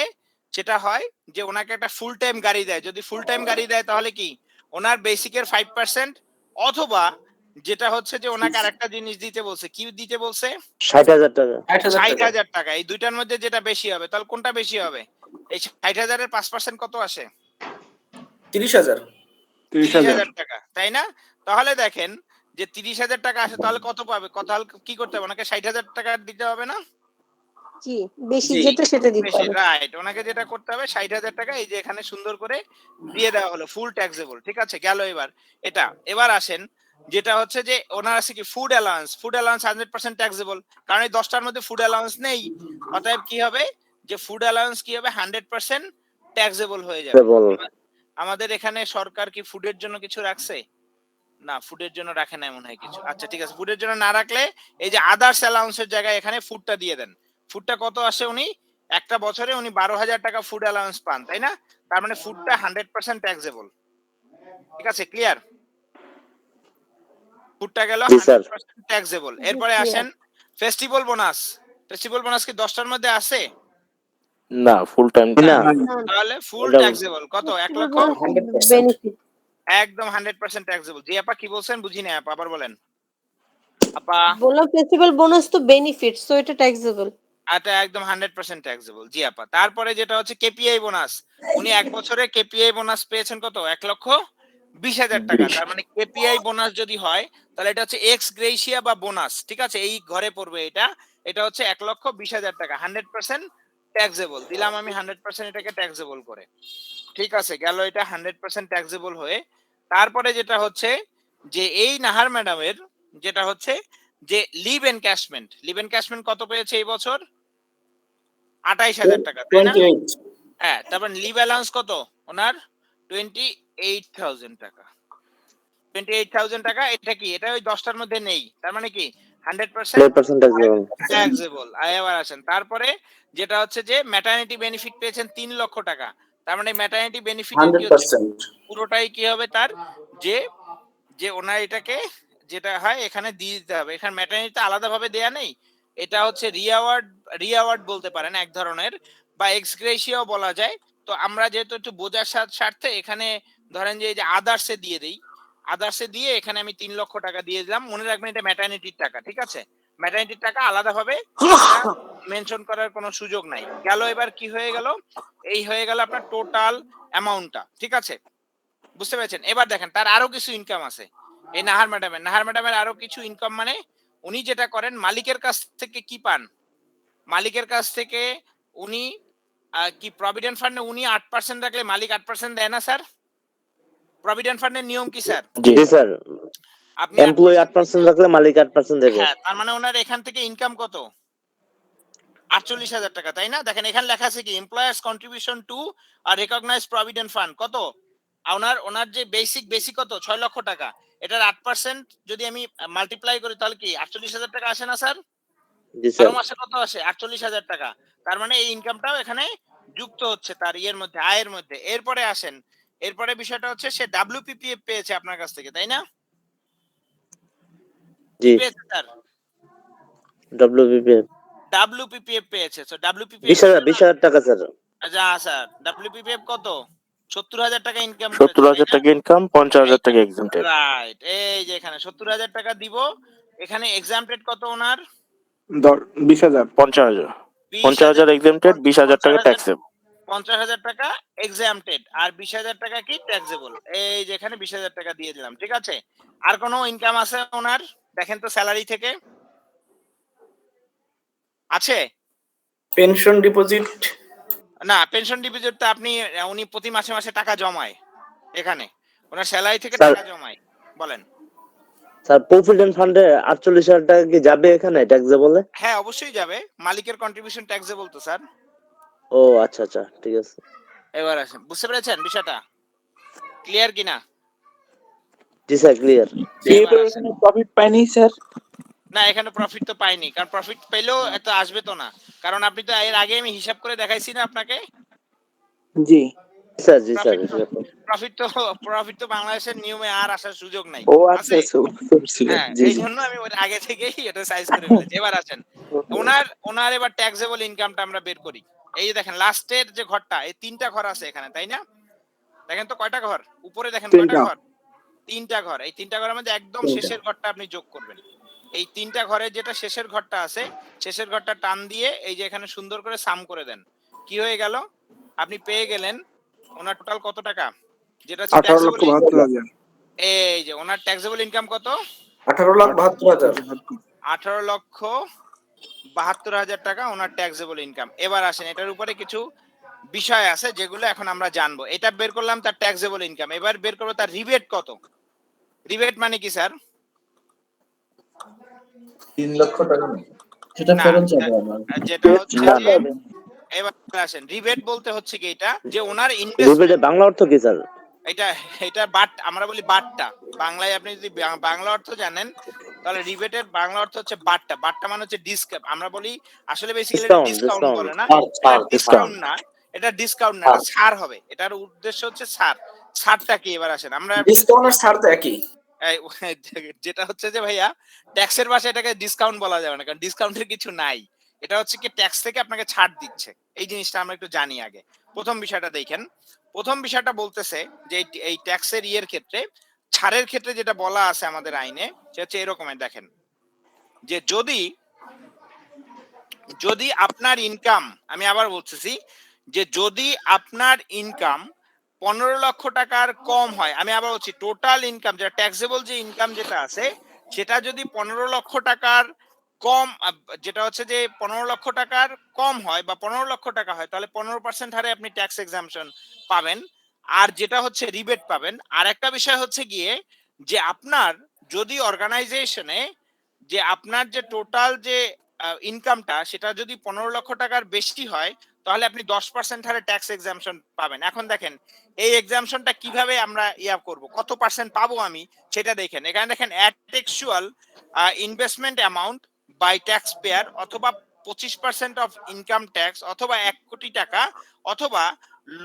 যেটা হয় যে ওনাকে একটা ফুল টাইম গাড়ি দেয়। যদি ফুল টাইম গাড়ি দেয় তাহলে কি ওনার বেসিকের 5% অথবা যেটা হচ্ছে যে ওনাকে আরেকটা জিনিস দিতে বলছে। কি দিতে বলছে? 60,000 টাকা। 60,000 টাকা। এই দুইটার মধ্যে যেটা বেশি হবে, তাহলে কোনটা বেশি হবে? এই 60,000 এর 5% কত আসে? 30,000 30,000 টাকা, তাই না? তাহলে দেখেন যে 30,000 টাকা আসে, তাহলে কত পাবে? তাহলে কি করতে হবে? ওনাকে 60,000 টাকা দিতে হবে না? জি, বেশি জি, যেটা সেটা দিতে বেশি, হবে। রাইট। ওনাকে যেটা করতে হবে 60,000 টাকা এই যে এখানে সুন্দর করে দিয়ে দেওয়া হলো, ফুল ট্যাক্সেবল। ঠিক আছে, গেল এবার এটা। এবার আসেন যেটা হচ্ছে যে ওনার আছে কি food allowance. Food allowance 100% taxable, কারণ এই 10টার মধ্যে ফুড অ্যালাউন্স নেই। অতএব কি হবে যে ফুড অ্যালাউন্স কি হবে? 100% ট্যাক্সেবল হয়ে যাবে। আমাদের এখানে সরকার কি ফুডের জন্য কিছু রাখছে? না, ফুডের জন্য রাখে নাই মনে হয় কিছু। আচ্ছা ঠিক আছে, ফুডের জন্য না রাখলে এই যে আদার্স অ্যালাউন্সের জায়গায় এখানে ফুডটা দিয়ে দেন। ফুডটা কত আসে? উনি একটা বছরে উনি 12,000 টাকা ফুড অ্যালাউন্স পান, তাই না? তার মানে ফুডটা 100% ট্যাক্সেবল। ঠিক আছে, ক্লিয়ার? ফুডটা গেল 100% ট্যাক্সেবল। এরপরে আসেন ফেস্টিভ্যাল বোনাস। ফেস্টিভ্যাল বোনাস কি 10টার মধ্যে আছে? না, ফুল টাইম না। তাহলে ফুল ট্যাক্সেবল কত? 1 লক্ষ? 100% বেনিফিট। একদম 100% ট্যাক্সেবল। জি আপা কি বলছেন? বুঝি না আপা, আবার বলেন আপা। বললাম ফেস্টিভ্যাল বোনাস তো বেনিফিট, সো এটা ট্যাক্সেবল। এটা একদম 100% ট্যাক্সেবল। জি আপা। তারপরে যেটা হচ্ছে কেপিআই বোনাস। উনি এক বছরে কেপিআই বোনাস পেয়েছেন কত? 1,20,000 টাকা। তার মানে কেপিআই বোনাস যদি হয় তাহলে এটা হচ্ছে এক্স গ্রেসিয়া বা বোনাস। ঠিক আছে, এই ঘরে পড়বে এটা। এটা হচ্ছে 1,20,000 টাকা, 100% ট্যাক্সেবল। দিলাম আমি 100% এটাকে ট্যাক্সেবল করে। ঠিক আছে, গেল এটা 100% ট্যাক্সেবল হয়ে। তারপরে যেটা হচ্ছে যে এই নাহার ম্যাডামের যেটা হচ্ছে যে লিভ এনক্যাশমেন্ট। লিভ এনক্যাশমেন্ট কত পেয়েছে এই বছর? 28,000 টাকা, তাই না? 28 হ্যাঁ, তারপর লিভ অ্যালাউন্স কত ওনার? 28,000 টাকা। 28,000 টাকা। এটা কি? এটা ওই 10টার মধ্যে নেই। তার মানে কি 100% ট্যাক্সেবল। এবার আসেন তারপরে যেটা হচ্ছে যে ম্যাটারনিটি বেনিফিট পেয়েছেন 3 লক্ষ টাকা। তার মানে ম্যাটারনিটি বেনিফিটের কি হচ্ছে? 100% পুরোটাই কি হবে তার? যে যে ওনার এটাকে যেটা হয় এখানে দিয়ে দিতে হবে। এখানে ম্যাটারনিটিতে আলাদাভাবে দেয়া নেই। এটা হচ্ছে রিওয়ার্ড বলতে পারেন এক ধরনের, বা এক্স গ্রেসিয়াও বলা যায়। তো আমরা যেহেতু একটু বোঝার স্বার্থে এখানে ধরেন যে এই যে আদার্সে দিয়ে দেই। আদার্সে দিয়ে এখানে আমি 3 লক্ষ টাকা দিয়ে দিলাম। মনে রাখবেন এটা ম্যাটারনিটির টাকা। ঠিক আছে, ম্যাটারনিটির টাকা আলাদাভাবে মেনশন করার কোনো সুযোগ নাই। গেল এবার কি হয়ে গেল? এই হয়ে গেল আপনার টোটাল অ্যামাউন্টটা। ঠিক আছে, বুঝতে পেরেছেন? এবার দেখেন তার আরো কিছু ইনকাম আছে। এই নাহার ম্যাডামের আরো কিছু ইনকাম, মানে উনি যেটা করেন মালিকের কাছ থেকে কি পান? মালিকের কাছ থেকে উনি কি প্রভিডেন্ট ফান্ডে উনি 8% রাখলে মালিক 8% দেয় না স্যার? প্রভিডেন্ট ফান্ডের নিয়ম কি স্যার? জি স্যার। আপনি এমপ্লয়ি 8% রাখলে মালিক 8% দেবে। হ্যাঁ, তার মানে ওনার এখান থেকে ইনকাম কত? 48,000 টাকা, তাই না? দেখেন এখানে লেখা আছে কি employer's contribution to our recognised provident fund কত? ওনার যে বেসিক কত? 6 লক্ষ টাকা। এটার 8% যদি আমি মাল্টিপ্লাই করি তাহলে কি 48,000 টাকা আসে না স্যার? জি 12 স্যার। মাসে কত আসে? 48,000 টাকা। তার মানে এই ইনকামটাও এখানে যুক্ত হচ্ছে তার ইয়ের মধ্যে, আয়ের মধ্যে। এরপরে আসেন, এরপরে বিষয়টা হচ্ছে সে ডাব্লিউপিপিএফ পেয়েছে আপনার কাছ থেকে, তাই না? জি। পেয়েছে স্যার? ডাব্লিউপিপিএফ ডাব্লিউপিপিএফ পেয়েছে। সো ডাব্লিউপিপিএফ 20,000 টাকা স্যার। আচ্ছা স্যার, ডাব্লিউপিপিএফ কত? 70,000 টাকা ইনকাম 70,000 টাকা ইনকাম, 50,000 টাকা এক্সামটেড। রাইট, এই যে এখানে 70,000 টাকা দিব, এখানে এক্সামটেড কত ওনার? 20,000। 50,000 20,000 এক্সামটেড, 20,000 টাকা 50,000 ট্যাক্সেবল। 50,000 টাকা এক্সামটেড আর 20,000 টাকা কি ট্যাক্সেবল। এই যে এখানে 20,000 টাকা দিয়ে দিলাম, ঠিক আছে। আর কোনো ইনকাম আছে ওনার? দেখেন তো স্যালারি থেকে আছে? পেনশন ডিপোজিট না, পেনশন ডিপোজিট তো আপনি উনি প্রতি মাসে মাসে টাকা জমায়, এখানে ওনার স্যালারি থেকে স্যার- টাকা জমায়। বলেন। স্যার প্রভিডেন্ট ফান্ডে 48,000 টাকা কি যাবে এখানে ট্যাক্সেবলে? হ্যাঁ অবশ্যই যাবে, মালিকের কন্ট্রিবিউশন ট্যাক্সেবল তো স্যার। ও আচ্ছা আচ্ছা, ঠিক আছে। এবার আসেন, বুঝতে পেরেছেন বিষয়টা? ক্লিয়ার কিনা? জি স্যার, ক্লিয়ার। প্রফিট পাইনি স্যার? না, এখানে প্রফিট তো পাইনি, কারণ প্রফিট পেলেও এত আসবে তো না, কারণ আপনি তো এর আগে আমি হিসাব করে দেখাইছি না আপনাকে। জি স্যার, জি স্যার। প্রফিট তো বাংলাদেশের নিয়মে আর আসার সুযোগ নাই। ও আছে? আচ্ছা, হ্যাঁ, জি এই জন্য আমি ওর আগে থেকেই এটা সাইজ করে ফেলেছি। এবার আসেন, ওনার এবার ট্যাক্সেবল ইনকামটা আমরা বের করি। এই যে দেখেন লাস্টের যে ঘরটা, এই 3টা ঘর আছে এখানে, তাই না? দেখেন তো কয়টা ঘর, উপরে দেখেন কয়টা 3টা। ঘর? 3টা ঘর। এই 3টা ঘরের মধ্যে একদম শেষের ঘরটা আপনি যোগ করবেন। এই 3টা ঘরে যেটা শেষের ঘরটা আছে, শেষের ঘরটা টান দিয়ে এই যে এখানে সুন্দর করে সাম করে দেন। কি হয়ে গেল? আপনি পেয়ে গেলেন ওনার টোটাল কত টাকা, যেটা হচ্ছে ট্যাক্সেবল। 18,72,000। এই যে ওনার ট্যাক্সেবল ইনকাম কত? 18,72,000। 18,72,000 টাকা ওনার ট্যাক্সেবল ইনকাম। এবার আসেন, এটার উপরে কিছু বিষয় আছে যেগুলো এখন আমরা জানবো। এটা বের করলাম তার ট্যাক্সেবল ইনকাম, এবার বের করবো তার রিবেট কত। রিবেট মানে কি স্যার? 3 লক্ষ টাকা নেই। সেটা না, ফেরত যাবে আমার। যেটা হচ্ছে যে এবার আসেন, রিবেট বলতে হচ্ছে কি এটা, যে ওনার ইনভেস্টমেন্ট। রিবেটের বাংলা অর্থ কি স্যার? এটা বাট, আমরা বলি বাটটা। বাংলায় আপনি যদি বাংলা অর্থ জানেন তাহলে রিবেটের বাংলা অর্থ হচ্ছে বাটটা। বাটটা মানে হচ্ছে ডিসকাউন্ট, আমরা বলি আসলে বেসিক্যালি এটা ডিসকাউন্ট বলে না, ডিসকাউন্ট না, এটা ডিসকাউন্ট না, এটা ছাড় হবে। এটার উদ্দেশ্য হচ্ছে ছাড়। ছাড়টা কি? এবার আসেন, আমরা ডিসকাউন্ট আর ছাড় তো একই। যেটা হচ্ছে যে ভাইয়া ট্যাক্সের ভাষায় এটাকে ডিসকাউন্ট বলা যাবে না, কারণ ডিসকাউন্টের কিছু নাই। এটা হচ্ছে কি ট্যাক্স থেকে আপনাকে ছাড় দিচ্ছে, এই জিনিসটা আমরা একটু জানি আগে। প্রথম বিষয়টা দেখেন, প্রথম বিষয়টা বলতেছে যে এই ট্যাক্সের ইয়ের ক্ষেত্রে, ছাড়ের ক্ষেত্রে যেটা বলা আছে আমাদের আইনে, সেটা হচ্ছে এরকমের। দেখেন যে যদি আপনার ইনকাম, আমি আবার বলতেছি, যে যদি আপনার ইনকাম 15 লক্ষ টাকার কম হয়, আমি আবার বলছি টোটাল ইনকাম যেটা ট্যাক্সেবল যে ইনকাম যেটা আছে, সেটা যদি 15 লক্ষ টাকার কম, যেটা হচ্ছে যে 15 লক্ষ টাকার কম হয় বা 15 লক্ষ টাকা হয়, তাহলে 15% হারে আপনি ট্যাক্স এক্সাম্পশন পাবেন। আর যেটা হচ্ছে রিবেট পাবেন। আর একটা বিষয় হচ্ছে গিয়ে যে আপনার যদি অর্গানাইজেশনে যে আপনার যে টোটাল যে ইনকামটা, সেটা যদি 15 লক্ষ টাকার বেশি হয়, তাহলে আপনি 10% হারে ট্যাক্স এক্সাম্পশন পাবেন। এখন দেখেন এই এক্সাম্পশনটা কিভাবে আমরা করব, কত পার্সেন্ট পাবো আমি সেটা দেখেন। এখানে দেখেন actual investment amount by tax payer, অথবা 25% অফ ইনকাম ট্যাক্স, অথবা 1 কোটি টাকা, অথবা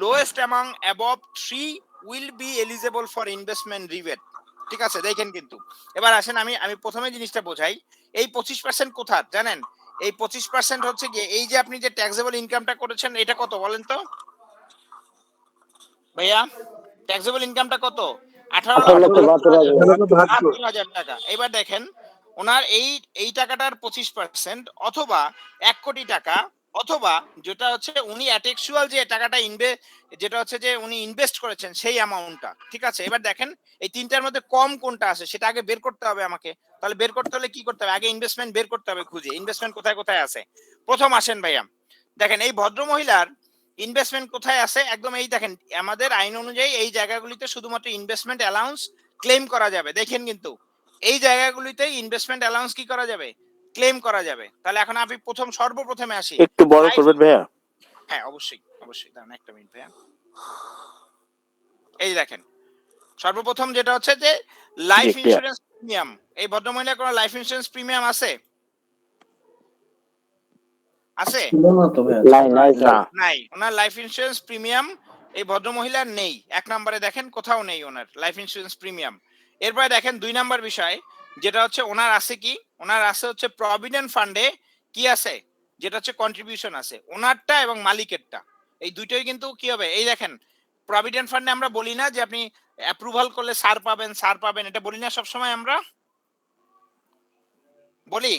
lowest amount above 3 will be eligible for investment rebate. ঠিক আছে, দেখেন কিন্তু। এবার আসেন, আমি প্রথমে জিনিসটা বোঝাই। এই 25% কোথা জানেন? এই 25% হচ্ছে গিয়ে এই যে আপনি যে ট্যাক্সেবল ইনকামটা করেছেন, এটা কত বলেন তো ভাইয়া? ট্যাক্সেবল ইনকামটা কত? 18,72,000 টাকা। এবার দেখেন ওনার এই টাকাটার 25%, অথবা 1 কোটি টাকা, অথবা যেটা হচ্ছে উনি অ্যাটেক্সুয়াল যে টাকাটা যেটা হচ্ছে যে উনি ইনভেস্ট করেছেন সেই অ্যামাউন্টটা। ঠিক আছে, এবার দেখেন এই তিনটার মধ্যে কম কোনটা আছে সেটা আগে বের করতে হবে আমাকে। তাহলে বের করতে হলে কি করতে হবে? আগে ইনভেস্টমেন্ট বের করতে হবে, খুঁজে ইনভেস্টমেন্ট কোথায় কোথায় আছে। প্রথম আসেন ভাইয়া, দেখেন এই ভদ্র মহিলার ইনভেস্টমেন্ট কোথায় আছে। একদম এই দেখেন, আমাদের আইন অনুযায়ী এই জায়গাগুলিতে শুধুমাত্র ইনভেস্টমেন্ট অ্যালাউন্স ক্লেম করা যাবে। দেখেন কিন্তু এই জায়গাগুলিতে ইনভেস্টমেন্ট অ্যালাউন্স কি করা যাবে? ক্লেম করা যাবে। তাহলে এখন আমি সর্বপ্রথমে আসি। একটু বড় করবেন ভাইয়া? হ্যাঁ অবশ্যই অবশ্যই, দাঁড়ান একটা মিনিট ভাইয়া। এই দেখেন সর্বপ্রথম যেটা হচ্ছে যে লাইফ ইন্স্যুরেন্স প্রিমিয়াম। এই ভদ্রমহিলার কোনো লাইফ ইন্স্যুরেন্স প্রিমিয়াম আছে? আছে? নাই, ওনার লাইফ ইন্স্যুরেন্স প্রিমিয়াম এই ভদ্রমহিলার নেই। 1 নম্বরে দেখেন কোথাও নেই ওনার লাইফ ইন্স্যুরেন্স প্রিমিয়াম। এরপরে দেখেন 2 নম্বর বিষয়, যেটা হচ্ছে ওনার আছে কি? ওনার আছে হচ্ছে প্রভিডেন্ট ফান্ডে কি আছে, যেটা হচ্ছে কন্ট্রিবিউশন আছে ওনারটা এবং মালিকেরটা। এই দুইটাই কিন্তু কি হবে, এই দেখেন প্রভিডেন্ট ফান্ডে আমরা বলি না যে আপনি অ্যাপ্রুভাল করলে সার পাবেন, এটা বলি না সবসময় আমরা বলি?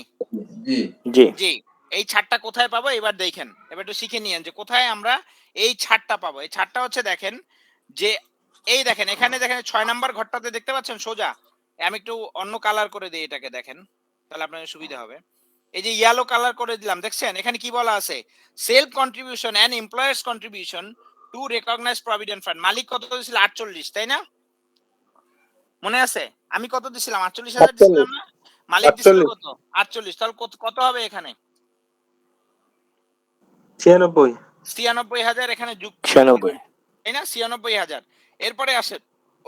জি জি জি। এই ছাড়টা কোথায় পাবো এবার দেখেন, এবার একটু শিখে নিয়েন যে কোথায় আমরা এই ছাড়টা পাবো। এই ছাড়টা হচ্ছে দেখেন যে এই দেখেন এখানে দেখেন 6 নাম্বার ঘরটাতে দেখতে পাচ্ছেন সোজা। আমি একটু অন্য কালার করে দিই এটাকে, দেখেন তাহলে আপনাদের সুবিধা হবে। এই যে ইয়েলো কালার করে দিলাম, দেখছেন এখানে কি বলা আছে? Self contribution and employers contribution to recognised provident fund. মালিক কত দিয়েছিল? 48, তাই না? মনে আছে আমি কত দিছিলাম? 48,000 দিছিলাম না? মালিক দিছিল কত? 48। তাহলে কত হবে এখানে? 96,000 এখানে যুক্ত, 96 তাই না? 96,000। এরপরে আসে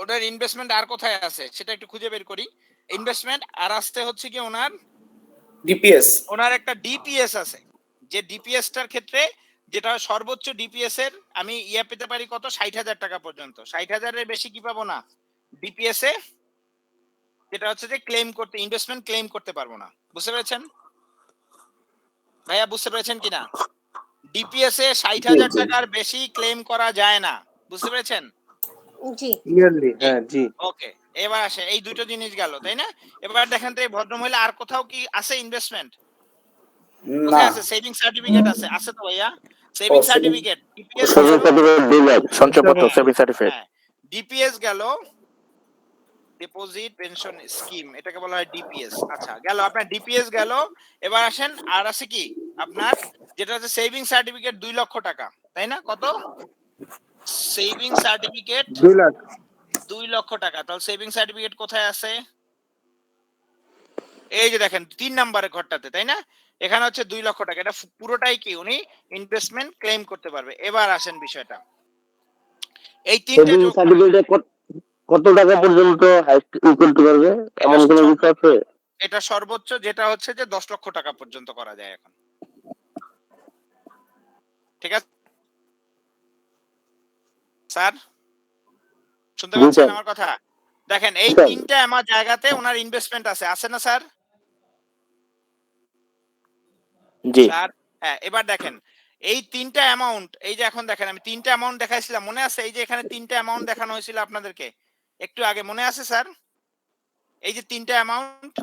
ওটার ইনভেস্টমেন্ট আর কোথায় আছে সেটা একটু খুঁজে বের করি। ইনভেস্টমেন্ট আর আসতে হচ্ছে কি ওনার একটা ডিপিএস আছে, যে ডিপিএসটার ক্ষেত্রে যেটা সর্বোচ্চ ডিপিএস এর আমি পেতে পারি কত? 60,000 টাকা পর্যন্ত। 60,000 এর বেশি কি পাবো না ডিপিএস এ, যেটা হচ্ছে যে ক্লেম করতে, ইনভেস্টমেন্ট ক্লেম করতে পারবো না। বুঝতে পেরেছেন ভাইয়া? বুঝতে পেরেছেন কিনা? ডিপিএস এ 60,000 টাকার বেশি ক্লেম করা যায় না। বুঝতে পেরেছেন? জি ইয়ারলি, হ্যাঁ জি। ওকে, এবার আসে এই দুটো জিনিস গেল, তাই না? এবার দেখেন তো এই ভদ্রমহিলা আর কোথাও কি আছে ইনভেস্টমেন্ট? কোথায় আছে? সেভিং সার্টিফিকেট আছে, আছে তো ভাইয়া? সেভিং সার্টিফিকেট, ডিপিএস সঞ্চয়পত্র সেভিং সার্টিফিকেট। হ্যাঁ, ডিপিএস গেল ডিপোজিট পেনশন স্কিম, এটাকে বলা হয় ডিপিএস। আচ্ছা গেল আপনার ডিপিএস গেল। এবার আসেন আর আছে কি আপনার যেটা হচ্ছে সেভিং সার্টিফিকেট 2 লক্ষ টাকা, তাই না? কত? Saving certificate 2 lakh. 2 লক্ষ টাকা। তাহলে সেভিং সার্টিফিকেট কোথায় আছে? এই যে দেখেন 3 নম্বরের ঘরটাতে, তাই না? এখানে হচ্ছে 2 লক্ষ টাকা। এটা পুরোটাই কি উনি ইনভেস্টমেন্ট ক্লেম করতে পারবে। এবার আসেন বিষয়টা, এই তিনটে সেভিং সার্টিফিকেটে কত টাকা পর্যন্ত করতে পারবে এমন কোনো বিষয় আছে? এটা সর্বোচ্চ যেটা হচ্ছে যে 10 লক্ষ টাকা পর্যন্ত করা যায় এখন। ঠিক আছে স্যার, শুনতে পাচ্ছেন আমার কথা? দেখেন এই তিনটা আমার জায়গাতে ওনার ইনভেস্টমেন্ট আছে না স্যার? জি স্যার হ্যাঁ, এবার দেখেন এই তিনটা অ্যামাউন্ট, এই যে এখন দেখেন আমি তিনটা অ্যামাউন্ট দেখাইছিলাম, মনে আছে? এই যে এখানে তিনটা অ্যামাউন্ট দেখানো হয়েছিল আপনাদেরকে একটু আগে, মনে আছে স্যার? এই যে তিনটা অ্যামাউন্ট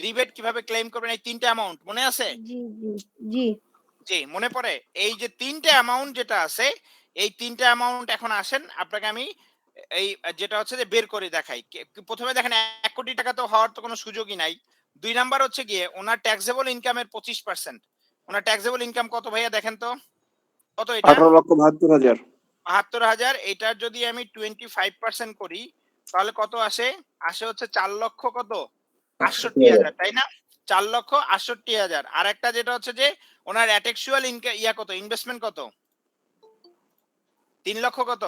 রিবেট কিভাবে ক্লেম করবেন, এই তিনটা অ্যামাউন্ট মনে আছে? জি জি জি জি মনে পড়ে? এই যে তিনটা অ্যামাউন্ট যেটা আছে, এই তিনটা অ্যামাউন্ট এখন আসেন আপনাকে আমি এই যেটা হচ্ছে যে বের করে দেখাই। প্রথমে দেখেন 1 কোটি টাকা তো হওয়ার তো কোনো সুযোগই নাই। 2 নাম্বার হচ্ছে গিয়ে ওনার ট্যাক্সেবল ইনকামের 25%। ওনার ট্যাক্সেবল ইনকাম কত ভাইয়া দেখেন তো? কত এটা? 18,72,000। 72,000। এটার যদি আমি 25% করি তাহলে কত আসে? আসে হচ্ছে 4 লক্ষ কত? 68,000, তাই না? 4 লক্ষ 68,000। আর একটা যেটা হচ্ছে যে ওনার অ্যাটেকচুয়াল ইনকাম কত? ইনভেস্টমেন্ট কত? 3 লক্ষ কত?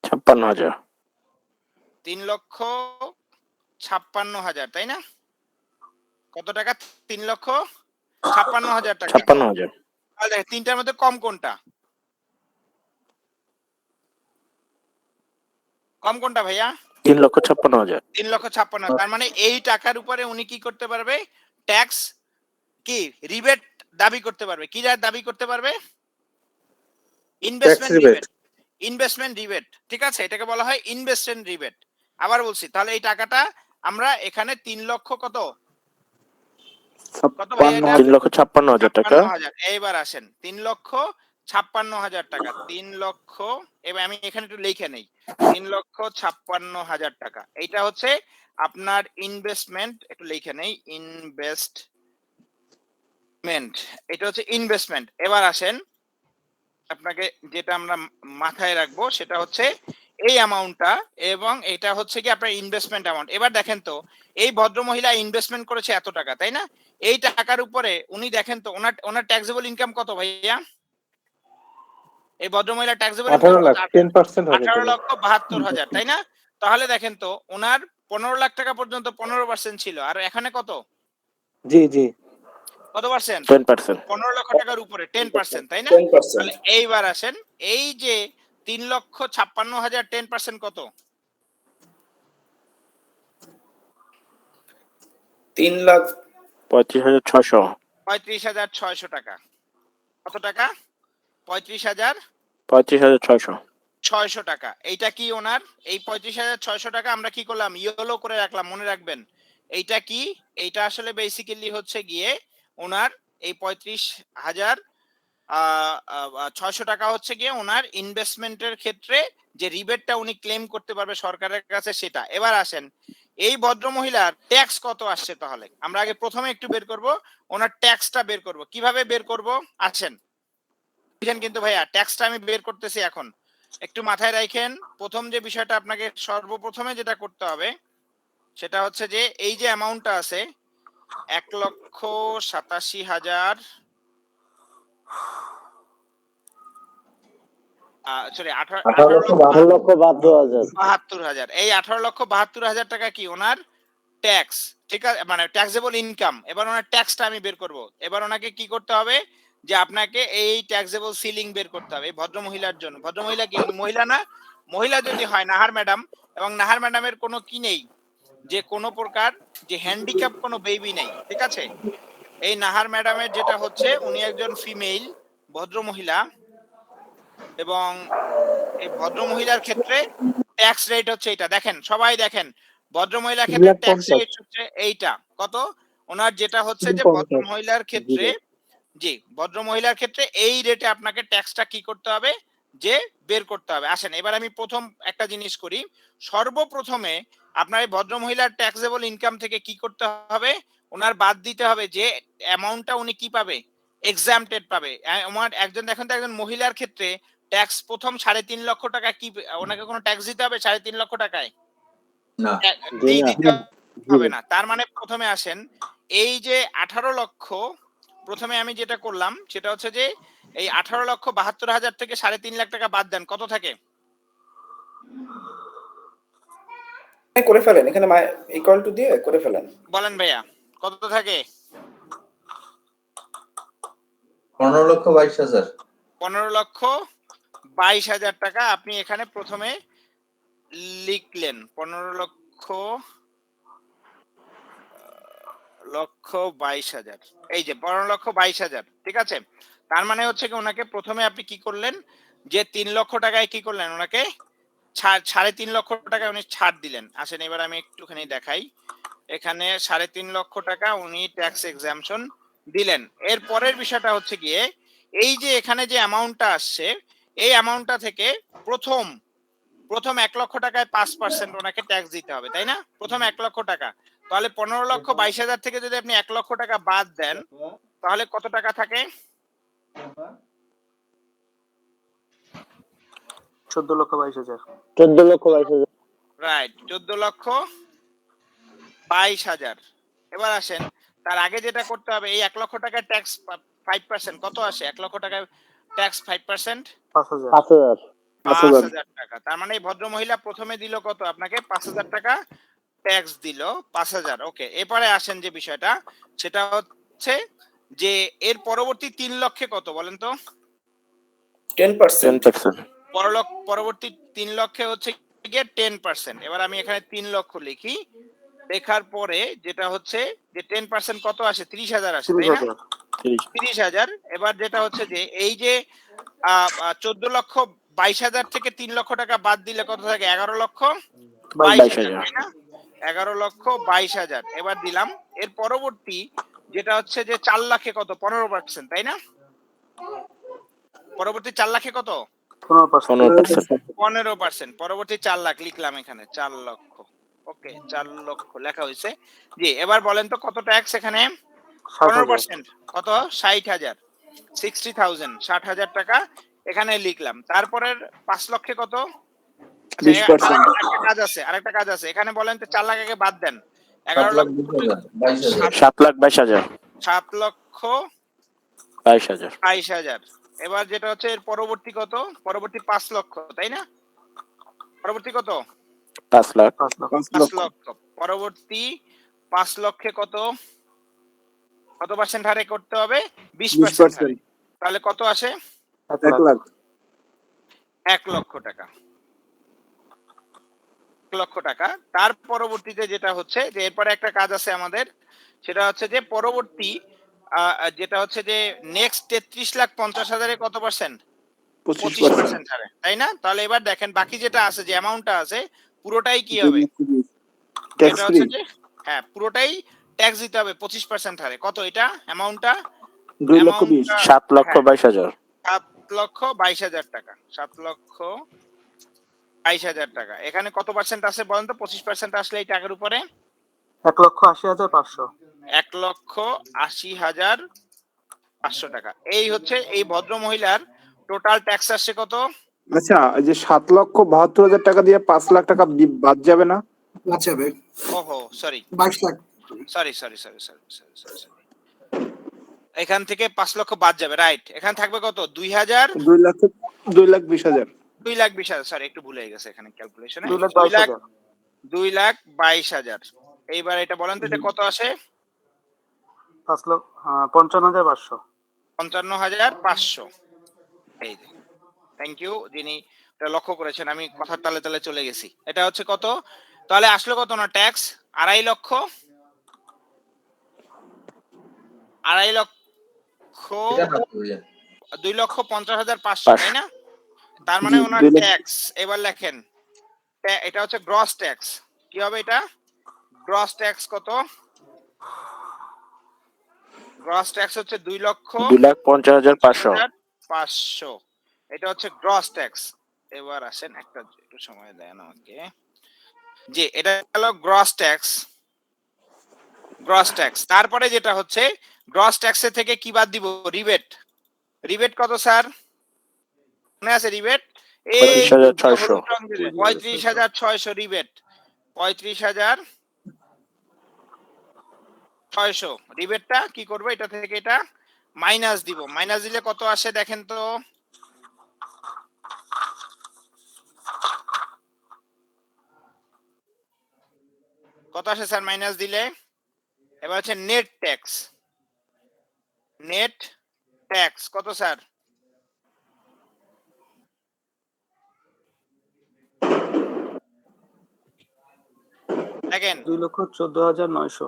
56,000। 3 লক্ষ 56,000, তাই না? কত টাকা? 3 লক্ষ 56,000 টাকা। 56,000। তাহলে তিনটার মধ্যে কম কোনটা? কম কোনটা ভাইয়া? 3,56,000। 3,56,000। তার মানে এই টাকার উপরে উনি কি করতে পারবে? ট্যাক্স কি রিবেট দাবি করতে পারবে। কি দাবি করতে পারবে? Investment rebate. ইনভেস্টমেন্ট রিবেট, ঠিক আছে? এটাকে বলা হয় ইনভেস্টমেন্ট রিবেট। আবার বলছি, তাহলে এই টাকাটা আমরা এখানে 3 লক্ষ কত? কত ভাইয়া এটা? 3,56,000 টাকা। 56,000। এইবার আসেন 3,56,000 টাকা। 3 লক্ষ, এবার আমি এখানে একটু লিখে নেই। 3,56,000 টাকা। এইটা হচ্ছে আপনার ইনভেস্টমেন্ট, একটু লিখে নেই, ইনভেস্টমেন্ট। এটা হচ্ছে ইনভেস্টমেন্ট। এবার আসেন আপনাকে যেটা আমরা মাথায় রাখবো সেটা হচ্ছে এই অ্যামাউন্টটা, এবং এটা হচ্ছে কি আপনার ইনভেস্টমেন্ট অ্যামাউন্ট। এবার দেখেন তো এই ভদ্রমহিলা ইনভেস্টমেন্ট করেছে এত টাকা, তাই না? এই টাকার উপরে উনি দেখেন তো ওনার ট্যাক্সেবল ইনকাম কত ভাইয়া? এই ভদ্রমহিলা ট্যাক্সেবল ইনকাম 18 লক্ষ 72,000, তাই না? তাহলে দেখেন তো ওনার 15 লাখ টাকা পর্যন্ত 15% ছিল, আর এখানে কত? জি জি। কত পার্সেন্ট? 10%। 15 লক্ষ টাকার উপরে 10%, তাই না? 10%। তাহলে এইবার আসেন এই যে 3,56,000 10% কত? 35,600। 35,600 টাকা। কত টাকা? 35,600। 600 টাকা। এইটা কি ওনার এই 35,600 টাকা আমরা কি করলাম ইয়েলো করে রাখলাম, মনে রাখবেন। এইটা কি, এইটা আসলে বেসিক্যালি হচ্ছে গিয়ে ওনার এই 35,600 টাকা হচ্ছে গিয়ে ওনার ইনভেস্টমেন্টের ক্ষেত্রে যে রিবেটটা উনি ক্লেম করতে পারবে সরকারের কাছে সেটা। এবার আসেন এই ভদ্র মহিলার ট্যাক্স কত আসছে, তাহলে আমরা আগে প্রথমে একটু বের করব ওনার ট্যাক্সটা বের করব। কিভাবে বের করব আসেন, বুঝেন কিন্তু ভাইয়া, ট্যাক্সটা আমি বের করতেছি এখন, একটু মাথায় রাখেন। প্রথম যে বিষয়টা আপনাকে সর্বপ্রথমে যেটা করতে হবে সেটা হচ্ছে যে এই যে অ্যামাউন্টটা আছে 1,87,000 সরি 18,72,000, এই 18,72,000 টাকা কি ওনার ট্যাক্স, ঠিক আছে, মানে ট্যাক্সেবল ইনকাম। এবার ওনার ট্যাক্সটা আমি বের করব। এবার ওনাকে কি করতে হবে যে আপনাকে এই ট্যাক্সেবল সিলিং বের করতে হবে ভদ্র মহিলার জন্য। ভদ্র মহিলা কি মহিলা না, মহিলা যদি হয় নাহার ম্যাডাম, এবং নাহার ম্যাডামের কোনো কি নেই যে কোনো প্রকার যে হ্যান্ডিক্যাপ কোনো বেবি নেই, ঠিক আছে। এই নাহার ম্যাডামের যেটা হচ্ছে উনি একজন ফিমেল ভদ্র মহিলা, এবং এই ভদ্র মহিলার ক্ষেত্রে ট্যাক্স রেট হচ্ছে এটা, দেখেন সবাই দেখেন, ভদ্র মহিলার ক্ষেত্রে ট্যাক্স রেট হচ্ছে এইটা কত ওনার, যেটা হচ্ছে যে ভদ্র মহিলার ক্ষেত্রে, জি ভদ্র মহিলার ক্ষেত্রে এই রেটে আপনাকে ট্যাক্সটা কি করতে হবে যে বের করতে হবে। আসেন এবার আমি প্রথম একটা জিনিস করি, সর্বপ্রথমে আপনার এই ভদ্র মহিলার ট্যাক্সেবল ইনকাম থেকে কি করতে হবে, ওনার বাদ দিতে হবে যে অ্যামাউন্টটা উনি কি পাবে, এক্সামটেড পাবে। আমার একজন দেখেন তো একজন মহিলার ক্ষেত্রে ট্যাক্স প্রথম 3.5 লক্ষ টাকা কি ওনাকে কোনো ট্যাক্স দিতে হবে 3.5 লক্ষ টাকায়? না, দিতে হবে না। তার মানে প্রথমে আসেন এই যে 18 লক্ষ, প্রথমে আমি যেটা করলাম সেটা হচ্ছে যে এই 18,72,000 থেকে 3.5 লাখ টাকা বাদ দেন, কত থাকে? করে ফেলেন এখানে ইকুয়াল টু দিয়ে করে ফেলেন। বলেন ভাইয়া কত থাকে? 15,22,000। 15,22,000 টাকা আপনি এখানে প্রথমে লিখলেন। 15,22,000, এই যে 15,22,000, ঠিক আছে। তার মানে হচ্ছে কি ওনাকে প্রথমে আপনি কি করলেন যে 3 লক্ষ টাকায় কি করলেন, ওনাকে 3.5 লক্ষ টাকা উনি ছাড় দিলেন। আসেন এবার আমি একটুখানি দেখাই, এখানে 3.5 লক্ষ টাকা উনি ট্যাক্স এক্সাম্পশন দিলেন। এর পরের বিষয়টা হচ্ছে গিয়ে এই যে এখানে যে অ্যামাউন্টটা আসছে এই অ্যামাউন্টটা থেকে প্রথম 1 লক্ষ টাকায় 5% ওনাকে ট্যাক্স দিতে হবে, তাই না? প্রথম 1 লক্ষ টাকা, তাহলে 15,22,000 থেকে যদি আপনি 1 লক্ষ টাকা বাদ দেন তাহলে কত টাকা থাকে? 14,22,000। রাইট, 14,22,000। এবার আসেন তার আগে যেটা করতে হবে, এই 1 লক্ষ টাকার ট্যাক্স 5% কত আসে? 1 লক্ষ টাকায় ট্যাক্স 5% 5,000 টাকা। তার মানে এই ভদ্র মহিলা প্রথমে দিল কত আপনাকে? 5,000 টাকা ট্যাক্স দিল, 5,000। ওকে, এরপরে আসেন যে বিষয়টা সেটা হচ্ছে যে এর পরবর্তী 3 লক্ষে কত বলেন তো? 10%। পরবর্তী 3 লক্ষে হচ্ছে গিয়ে 10%। এবার আমি এখানে 3 লক্ষ লিখি, লেখার পরে যেটা হচ্ছে যে 10% কত আসে? 30,000 আসে, তাই না? 30,000। এবার যেটা হচ্ছে যে এই যে 14,22,000 থেকে 3 লক্ষ টাকা বাদ দিলে কত থাকে? 11,22,000, তাই না? 11,22,000 এবার দিলাম। এর পরবর্তী যেটা হচ্ছে যে 4 লাখে কত? 15%, তাই না? পরবর্তী 4 লাখে কত? 15%। পরবর্তী 4 লাখ লিখলাম এখানে, 4 লক্ষ। ওকে, 4 লক্ষ লেখা হয়েছে। জি, এবার বলেন তো কত ট্যাক্স এখানে? 15% কত? 60,000, 60,000, 60,000 টাকা এখানে লিখলাম। তারপরের 5 লক্ষে কত? 20%। আরেকটা কাজ আছে এখানে, বলেন তো 4 লাখ আগে বাদ দেন। 11 লক্ষ 7,22,000। 7,22,000। এবার যেটা হচ্ছে এর পরবর্তী কত? পরবর্তী 5 লক্ষ, তাই না? পরবর্তী কত? 5 লাখ। 5 লক্ষ। পরবর্তী 5 লক্ষে কত পার্সেন্ট হারে করতে হবে? 20% হারে। তাহলে কত আসে? 1 লাখ। 1 লক্ষ টাকা। 1 লক্ষ টাকা। তার পরবর্তীতে যেটা হচ্ছে যে এরপরে একটা কাজ আছে আমাদের, সেটা হচ্ছে যে পরবর্তী যেটা হচ্ছে যে নেক্সট 33,50,000 কত পার্সেন্ট? 25% হারে, তাই না? তাহলে এবার দেখেন বাকি যেটা আছে, যে অ্যামাউন্টটা আছে, পুরোটাই কি হবে? ট্যাক্স এটা ফ্রি। হচ্ছে যে হ্যাঁ, পুরোটাই ট্যাক্স দিতে হবে 25% হারে। কত এটা অ্যামাউন্টটা? 2,20,000 7,22,000 7,22,000 টাকা। 7,22,000 টাকা। এখানে কত পার্সেন্ট আছে বলেন তো? 25% আসলে এই টাকার উপরে 1,80,500 1,80,500 টাকা। এই হচ্ছে এই ভদ্র মহিলার টোটাল ট্যাক্স আসছে কত? আচ্ছা, এই যে 7,72,000 টাকা দিয়ে 5 লাখ টাকা বাদ যাবে না? আচ্ছা ভাই, ওহো, সরি 22 লাখ। সরি। এখান থেকে 5 লক্ষ বাদ যাবে, রাইট। এখানে থাকবে কত? 2,000 2,20,000 2,20,000, সরি একটু ভুল হয়ে গেছে এখানে ক্যালকুলেশনে। 2,22,000 2,22,000। এইবার এটা বলেন তো এটা কত আসে? 55,500 55,500। এই যে, থ্যাংক ইউ যিনি এটা লক্ষ্য করেছেন, আমি কথার তালে তালে চলে গেছি। এটা হচ্ছে কত? তাহলে আসলো কত না ট্যাক্স? 2.5 লক্ষ 2,50,500, তাই না? তার মানে জি, ওনার 2 লাখ। ট্যাক্স, এবার লেখেন এটা হচ্ছে গ্রস ট্যাক্স। কি হবে এটা? গ্রস ট্যাক্স কত? গ্রস ট্যাক্স হচ্ছে 2,50,500। এটা হচ্ছে গ্রস ট্যাক্স। এবার আসেন একটু সময় দেন আমাকে। জি, এটা হলো গ্রস ট্যাক্স। তারপরে যেটা হচ্ছে গ্রস ট্যাক্সের থেকে কি বাদ দিব? রিবেট কত স্যার? মনে আছে রিবেট? এই 35,600 35,600 রিবেট। 35,600 রিবেটটা কি করব? এটা থেকে এটা মাইনাস দিব। মাইনাস দিলে কত আসে দেখেন তো? কত আসে স্যার মাইনাস দিলে? এবার হচ্ছে নেট ট্যাক্স কত স্যার? দেখেন 2,14,900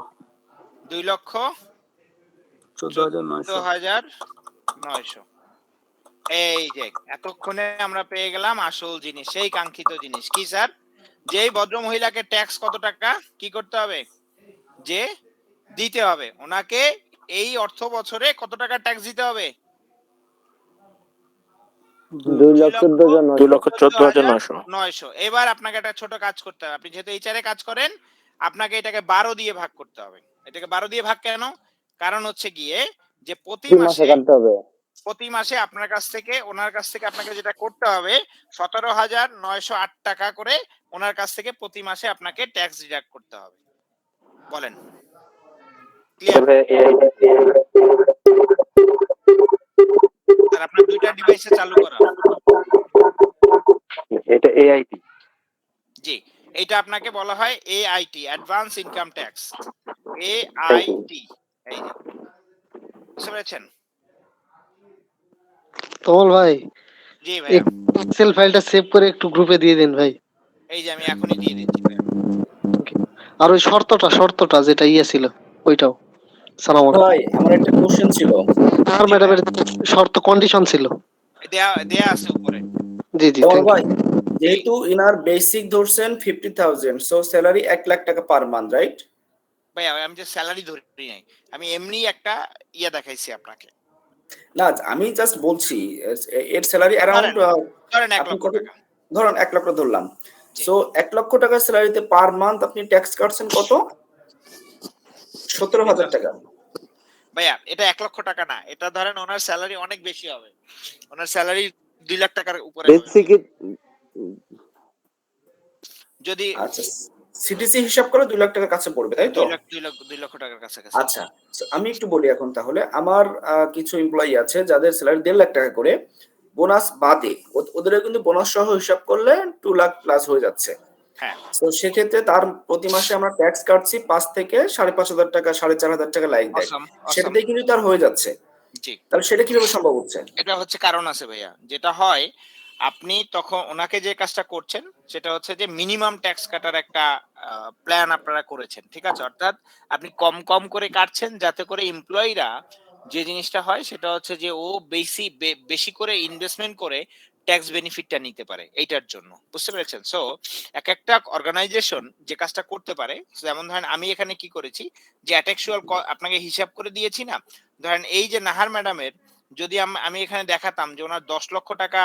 2,14,900। এই যে এতক্ষণে আমরা পেয়ে গেলাম আসল জিনিস, সেই কাঙ্ক্ষিত জিনিস কি স্যার? যেই ভদ্র মহিলাকে ট্যাক্স কত টাকা কি করতে হবে? যে দিতে হবে, ওনাকে এই অর্থ বছরে কত টাকা ট্যাক্স দিতে হবে? 2,14,900 এবার আপনাকে একটা ছোট কাজ করতে হবে। আপনি যেহেতু এইচআরে কাজ করেন, আপনাকে এটাকে 12 দিয়ে ভাগ করতে হবে। এটাকে 12 দিয়ে ভাগ কেন? কারণ হচ্ছে গিয়ে যে প্রতি মাসে মাসে কাটতে হবে। আপনার কাছ থেকে ওনার কাছ থেকে আপনাকে যেটা করতে হবে 17,908 টাকা করে ওনার কাছ থেকে প্রতি মাসে আপনাকে ট্যাক্স ডিডাক্ট করতে হবে। বলেন ক্লিয়ার? স্যার আপনার দুইটা ডিভাইসে চালু করা। এটা এআইটি। জি, এটা আপনাকে বলা হয় AIT, advance income tax. AIT, এই যে বুঝতে পেরেছেন? তমল ভাই, জি ভাইয়া, এক্সেল ফাইলটা সেভ করে একটু গ্রুপে দিয়ে দিন ভাই। এই যে আমি এখনই দিয়ে দিচ্ছি ভাইয়া। আর ওই শর্তটা যেটা ছিল ওইটাও। সালাম আলাইকুম ভাই, আমার একটা কোশ্চেন ছিল। আর ম্যাডামের শর্ত কন্ডিশন ছিল দেয়া আছে উপরে। জি জি, তমল থ্যাংক ভাই, যেহেতু ইনার বেসিক ধরছেন 50,000, সো স্যালারি 1 লাখ টাকা পার মান্থ, রাইট? ভাইয়া আমি যে স্যালারি ধরি নাই, আমি এমনি একটা দেখাইছি আপনাকে। না, আমি জাস্ট বলছি এর স্যালারি অ্যারাউন্ড ধরেন 1 লক্ষ টাকা। ধরুন 1 লক্ষ ধরলাম। সো 1 লক্ষ টাকা স্যালারিতে পার মান্থ আপনি ট্যাক্স কাটছেন কত? 17,000 টাকা। ভাইয়া এটা 1 লক্ষ টাকা না, এটা ধরেন ওনার স্যালারি অনেক বেশি হবে। ওনার স্যালারি 2 লাখ টাকার উপরে হবে। যদি আচ্ছা, সিটিসি হিসাব করে 2 লাখ টাকার কাছে পড়বে, তাই তো? 2 লক্ষ টাকার কাছাকাছি। আচ্ছা, আমি একটু বলি এখন তাহলে। আমার কিছু এমপ্লয়ি আছে যাদের স্যালারি 1.5 লাখ টাকা করে, বোনাস বাদে ওদের কিন্তু বোনাস সহ হিসাব করলে 2 লাখ প্লাস হয়ে যাচ্ছে। হ্যাঁ, তো সেক্ষেত্রে তার প্রতি মাসে আমরা ট্যাক্স কাটছি 5 থেকে 5,500 টাকা, 4,500 টাকা লাইক দেয়, সেটাতেই কিন্তু তার হয়ে যাচ্ছে। জি, তাহলে সেটা কিভাবে সম্ভব হচ্ছে? এটা হচ্ছে কারণ আছে ভাইয়া। যেটা হয়, আপনি তখন ওনাকে যে কাজটা করছেন সেটা হচ্ছে যে মিনিমাম ট্যাক্স কাটার একটা প্ল্যান আপনারা করেছেন, ঠিক আছে? অর্থাৎ আপনি কম কম করে কাটছেন যাতে করে এমপ্লয়িরা যে জিনিসটা হয় সেটা হচ্ছে যে ও বেশি করে ইনভেস্টমেন্ট করে ট্যাক্স বেনিফিটটা নিতে পারে এইটার জন্য, বুঝতে পেরেছেন? সো এক একটা অর্গানাইজেশন যে কাজটা করতে পারে, যেমন ধরেন আমি এখানে কি করেছি যে অ্যাটেক্সুয়াল আপনাকে হিসাব করে দিয়েছি না, ধরেন এই যে নাহার ম্যাডামের যদি আমি এখানে দেখাতাম যে ওনার 10 লক্ষ টাকা,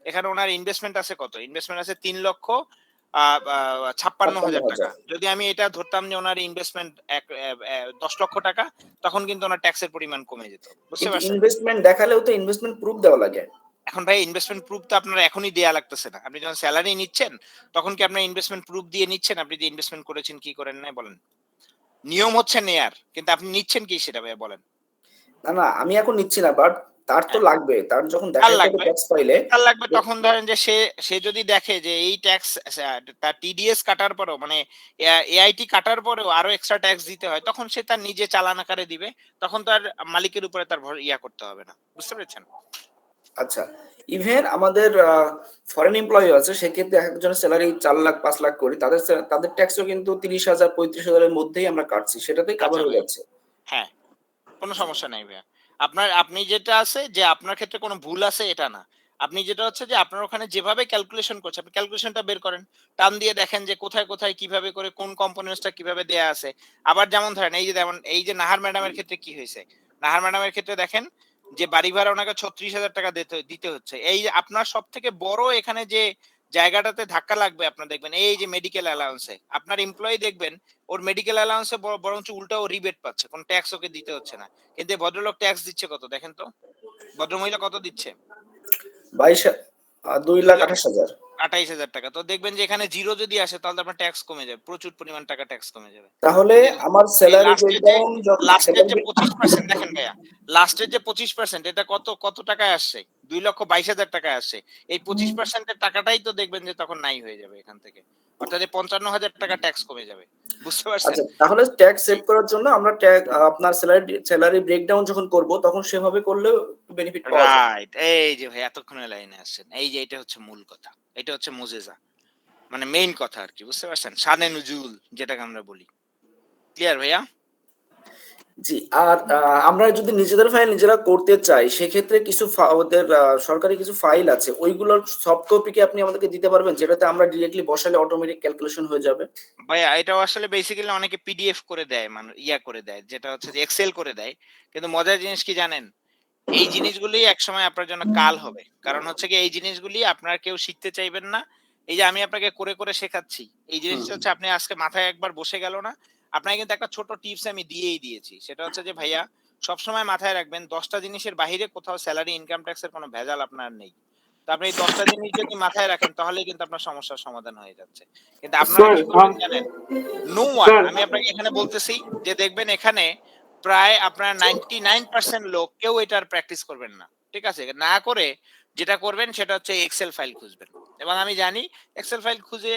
এখানে ওনার ইনভেস্টমেন্ট আছে কত, ইনভেস্টমেন্ট আছে 3,56,000 টাকা। যদি আমি এটা ধরতাম যে ওনার ইনভেস্টমেন্ট 10 লক্ষ টাকা, তখন কিন্তু ওনার ট্যাক্সের পরিমাণ কমে যেত, বুঝতে পারছেন? ইনভেস্টমেন্ট দেখালেও তো ইনভেস্টমেন্ট প্রুফ দেওয়া লাগে। এখন ভাই ইনভেস্টমেন্ট প্রুফ তো আপনার এখনই দেয়া লাগতেছে না। আপনি যখন স্যালারি নিচ্ছেন তখন কি আপনার ইনভেস্টমেন্ট প্রুফ দিয়ে নিচ্ছেন? আপনি যে ইনভেস্টমেন্ট করেছেন কি করেন নাই বলেন? নিয়ম হচ্ছে নেয়ার, কিন্তু আপনি নিচ্ছেন কি সেটা ভাই বলেন? না আমি এখন নিচ্ছি না, বাট তার তো লাগবে, তার যখন তার দেখাতে লাগবে, ট্যাক্স পাইলে তার লাগবে তখন ধরেন যে সে যদি দেখে যে এই ট্যাক্স তার টিডিএস কাটার পরেও মানে এআইটি কাটার পরেও আরো এক্সট্রা ট্যাক্স দিতে হয়, তখন সে তার নিজে চালান আকারে দিবে, তখন তার মালিকের উপরে তার ইয়া করতে হবে না, বুঝতে পেরেছেন? আচ্ছা, ইভেন আমাদের ফরেন এমপ্লয়ি আছে, সেক্ষেত্রে একজনের স্যালারি 4 লাখ 5 লাখ করি, তাদের ট্যাক্সও কিন্তু 30,000 35,000 এর মধ্যেই আমরা কাটছি, সেটাতেই কভার হয়ে যাচ্ছে। হ্যাঁ, কোনো সমস্যা নাই ভাইয়া। আপনি যেটা আছে যে আপনার ক্ষেত্রে কোনো ভুল আছে এটা না, আপনি যেটা হচ্ছে যে আপনার ওখানে যেভাবে ক্যালকুলেশন করছে আপনি ক্যালকুলেশনটা বের করেন, টান দিয়ে দেখেন যে কোথায় কোথায় কিভাবে করে কোন কম্পোনেন্টসটা কিভাবে দেয়া আছে। আবার যেমন ধরেন এই যে নাহার ম্যাডামের ক্ষেত্রে কি হয়েছে, নাহার ম্যাডামের ক্ষেত্রে দেখেন যে বাড়ি ভাড়া ওনাকে 36,000 টাকা দিতে হচ্ছে। এই আপনার সব থেকে বড় এখানে যে জায়গাটাতে ধাক্কা লাগবে আপনার দেখবেন এই যে মেডিকেল অ্যালাউন্সে, আপনার এমপ্লয়ি দেখবেন ওর মেডিকেল অ্যালাউন্সে বরঞ্চ উল্টা ও রিবেট পাচ্ছে, কোনো ট্যাক্স ওকে দিতে হচ্ছে না। কিন্তু এই ভদ্রলোক ট্যাক্স দিচ্ছে কত দেখেন তো, ভদ্রমহিলা কত দিচ্ছে? 2,28,000 28,000 টাকা। তো দেখবেন যে এখানে জিরো যদি আসে তাহলে আপনার ট্যাক্স কমে যাবে, প্রচুর পরিমাণ টাকা ট্যাক্স কমে যাবে। তাহলে আমার স্যালারি ব্রেকডাউন লাস্টের যে 25% দেখেন ভাইয়া, লাস্টের যে 25% এটা কত টাকায় আসছে? 2,22,000 টাকায় আসছে। এই 25% এর টাকাটাই তো দেখবেন যে তখন নাই হয়ে যাবে এখান থেকে, অর্থাৎ 55,000 টাকা ট্যাক্স কমে যাবে, বুঝতে পারছেন? আচ্ছা, তাহলে ট্যাক্স সেভ করার জন্য আমরা আপনার স্যালারি ব্রেকডাউন যখন করব তখন সেভাবে করলেও বেনিফিট পাওয়া যায়। রাইট, এই যে ভাই এতক্ষণে লাইনে আসছেন, এই যে এটা হচ্ছে মূল কথা, এটা হচ্ছে মুজেজা, মানে মেইন কথা আর কি, বুঝতে পারছেন? শানে নুজুল যেটাকে আমরা বলি। ক্লিয়ার ভাইয়া? জি, আর আমরা যদি নিজেদের ফাইল নিজেরা করতে চাই, সেক্ষেত্রে কিছু ওদের সরকারি কিছু ফাইল আছে, ওইগুলোর সফট কপি কি আপনি আমাদেরকে দিতে পারবেন, যেটাতে আমরা ডিরেক্টলি বসালে অটোমেটিক ক্যালকুলেশন হয়ে যাবে? ভাইয়া এটাও আসলে বেসিক্যালি অনেকে পিডিএফ করে দেয়, মানে ইয়া করে দেয়, যেটা হচ্ছে যে এক্সেল করে দেয়। কিন্তু মজার জিনিস কি জানেন, এই জিনিসগুলি একসময় আপনার জন্য কাল হবে। কারণ হচ্ছে কি এই জিনিসগুলি আপনার কেউ শিখতে চাইবেন না। এই যে আমি আপনাকে করে করে শেখাচ্ছি, এই জিনিসটা হচ্ছে আপনি আজকে মাথায় একবার বসে গেল না। আপনাকে কিন্তু একটা ছোট টিপস আমি দিয়েই দিয়েছি, সেটা হচ্ছে যে ভাইয়া সবসময় মাথায় রাখবেন 10টা জিনিসের বাহিরে কোথাও স্যালারি ইনকাম ট্যাক্সের কোনো ভেজাল আপনার নেই। তো আপনি এই 10টা জিনিস যদি মাথায় রাখেন তাহলে কিন্তু আপনার সমস্যার সমাধান হয়ে যাচ্ছে। কিন্তু আপনারা কি করবেন জানেন, নো ওয়ান, আমি আপনাকে এখানে বলতেছি যে দেখবেন এখানে প্রায় আপনার 99% লোক কেউ এটার প্র্যাকটিস করবেন না, ঠিক আছে? না করে যেটা করবেন সেটা হচ্ছে এক্সেল ফাইল খুঁজবেন। এবং আমি জানি এক্সেল ফাইল খুঁজে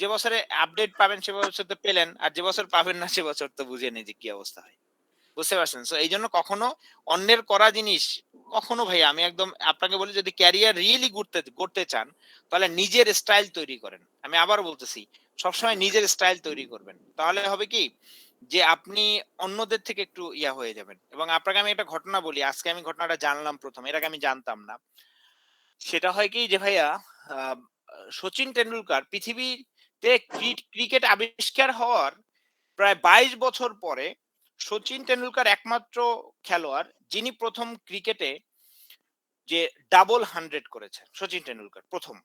যে বছরে আপডেট পাবেন সে বছর তো পেলেন, আর যে বছর পাবেন না সে বছর তো বুঝে নেই যে কি অবস্থা হয়, বুঝতে পারছেন? সো এই জন্য কখনো অন্যের করা জিনিস কখনো ভাই, আমি একদম আপনাকে বলি যদি ক্যারিয়ার রিয়েলি করতে চান তাহলে নিজের স্টাইল তৈরি করেন। আমি আবার বলতেছি সবসময় নিজের স্টাইল তৈরি করবেন, তাহলে হবে কি যে আপনি অন্যদের থেকে একটু ইয়া হয়ে যাবেন। এবং আপনাকে আমি একটা ঘটনা বলি, আজকে আমি ঘটনাটা জানলাম প্রথম, এর আগে আমি জানতাম না। সেটা হয় কি যে ভাইয়া সচিন টেন্ডুলকার পৃথিবীতে ক্রিকেট আবিষ্কার হওয়ার প্রায় 22 বছর পরে সচিন টেন্ডুলকার একমাত্র খেলোয়াড় যিনি প্রথম ক্রিকেটে যে ডাবল 100 করেছে, সচিন টেন্ডুলকার প্রথম।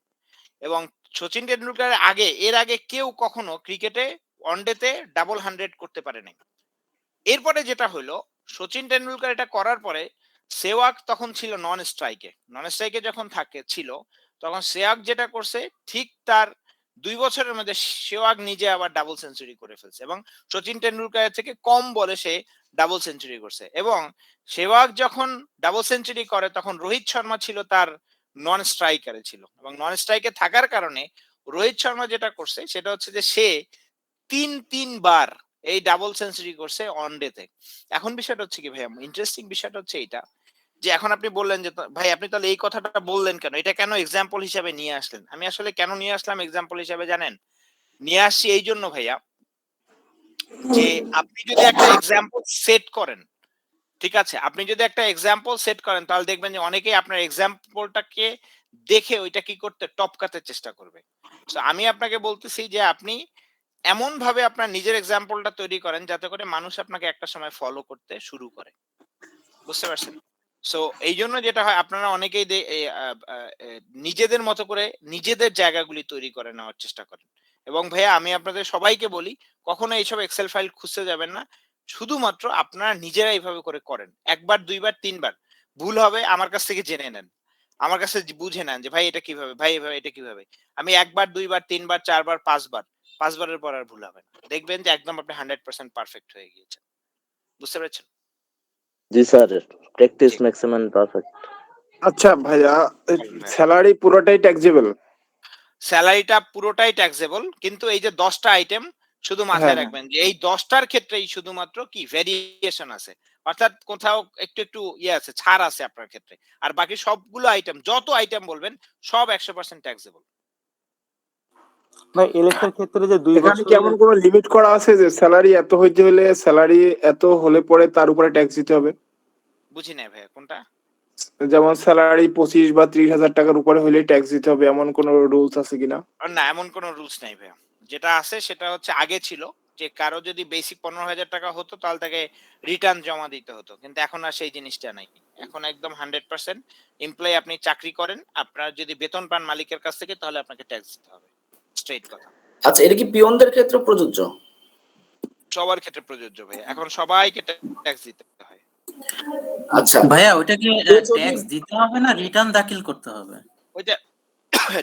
এবং সচিন টেন্ডুলকারের আগে এর আগে কেউ কখনো ক্রিকেটে ওয়ানডেতে ডাবল 100 করতে পারে নাই। এরপরে যেটা হলো সচিন টেন্ডুলকার এটা করার পরে সেওয়াগ তখন ছিল নন স্ট্রাইকে যখন ছিল তখন সেওয়াগ যেটা করছে ঠিক তার 2 বছরের মধ্যে সেওয়াগ নিজে আবার ডাবল সেঞ্চুরি করে ফেলছে এবং সচিন টেন্ডুলকারের থেকে কম বলে সে ডাবল সেঞ্চুরি করছে। এবং সেওয়াগ যখন ডাবল সেঞ্চুরি করে তখন রোহিত শর্মা ছিল তার নন স্ট্রাইকারে ছিল, এবং নন স্ট্রাইকে থাকার কারণে রোহিত শর্মা যেটা করছে সেটা হচ্ছে যে সে তিনবার এই ডাবল সেঞ্চুরি করছে ওয়ানডেতে। এখন বিষয়টা হচ্ছে কি ভাই, ইন্টারেস্টিং বিষয়টা হচ্ছে এইটা যে এখন আপনি বললেন যে ভাই আপনি তাহলে এই কথাটা বললেন কেন, এটা কেন এক্সাম্পল হিসাবে নিয়ে আসলেন? আমি আসলে কেন নিয়ে আসলাম এক্সাম্পল হিসাবে জানেন? নিয়ে আসছি এই জন্য ভাইয়া যে আপনি যদি একটা এক্সাম্পল সেট করেন, ঠিক আছে, আপনি যদি একটা এক্সাম্পল সেট করেন তাহলে দেখবেন যে অনেকেই আপনার এক্সাম্পলটাকে দেখে ওইটা কি করতে টপকাতে চেষ্টা করবে। তো আমি আপনাকে বলতেছি যে আপনি এমন ভাবে আপনার নিজের এক্সাম্পলটা তৈরি করেন যাতে করে মানুষ আপনাকে একটা সময় ফলো করতে শুরু করে। বুঝতে পারছেন? সো এই জন্য যেটা হয় আপনারা অনেকেই নিজেদের মতো করে নিজেদের জায়গাগুলি তৈরি করে নেওয়ার চেষ্টা করেন। এবং ভাইয়া আমি আপনাদের সবাইকে বলি কখনো এইসব এক্সেল ফাইল খুঁজতে যাবেন না, শুধুমাত্র আপনারা নিজেরা এইভাবে করে করেন। একবার, দুইবার, তিনবার ভুল হবে আমার কাছ থেকে জেনে নেন, আমার কাছে বুঝে নেন যে ভাই এটা কিভাবে, ভাই এভাবে এটা কিভাবে। আমি একবার, দুইবার, তিনবার, চারবার, পাঁচবারের পর আর ভুল হবে না। দেখবেন যে একদম আপনি 100% পারফেক্ট হয়ে গিয়েছেন। বুঝতে পেরেছেন? জি স্যার, প্র্যাকটিস ম্যাক্সিমাম পারফেক্ট। আচ্ছা ভাইয়া, স্যালারি পুরোটাই ট্যাক্সেবল? স্যালারিটা পুরোটাই ট্যাক্সেবল, কিন্তু এই যে 10টা আইটেম শুধু মাথায় রাখবেন যে এই 10টার ক্ষেত্রেই শুধুমাত্র কি ভেরিয়েশন আছে, অর্থাৎ কোথাও একটু একটু আছে, ছাড় আছে আপনার ক্ষেত্রে। আর বাকি সবগুলো আইটেম, যত আইটেম বলবেন সব 100% ট্যাক্সেবল। ভাই এলএফ এর ক্ষেত্রে যে 2 এখানে বছর কি এমন কোনো লিমিট করা আছে যে স্যালারি এত হইতে হলে, স্যালারি এত হলে পরে তার উপরে ট্যাক্স দিতে হবে? বুঝি নাই ভাইয়া কোনটা? যেমন স্যালারি 25 বা 30,000 টাকার উপরে হলে ট্যাক্স দিতে হবে, এমন কোনো রুলস আছে কিনা? না, এমন কোনো রুলস নাই ভাইয়া। যেটা আছে সেটা হচ্ছে আগে ছিল যে কারো যদি বেসিক 15,000 টাকা হতো তাহলে তাকে রিটার্ন জমা দিতে হতো, কিন্তু এখন আর সেই জিনিসটা নাই। এখন একদম 100% এমপ্লয়ি আপনি চাকরি করেন, আপনার যদি বেতন পান মালিকের কাছ থেকে তাহলে আপনাকে ট্যাক্স দিতে হবে, স্ট্রেট কথা। আচ্ছা, এটা কি পিয়নদের ক্ষেত্রে প্রযোজ্য? সবার ক্ষেত্রে প্রযোজ্য ভাই, এখন সবাইকে ট্যাক্স দিতে হয়। আচ্ছা ভাইয়া ওইটা কি ট্যাক্স দিতে হবে না রিটার্ন দাখিল করতে হবে? ওইটা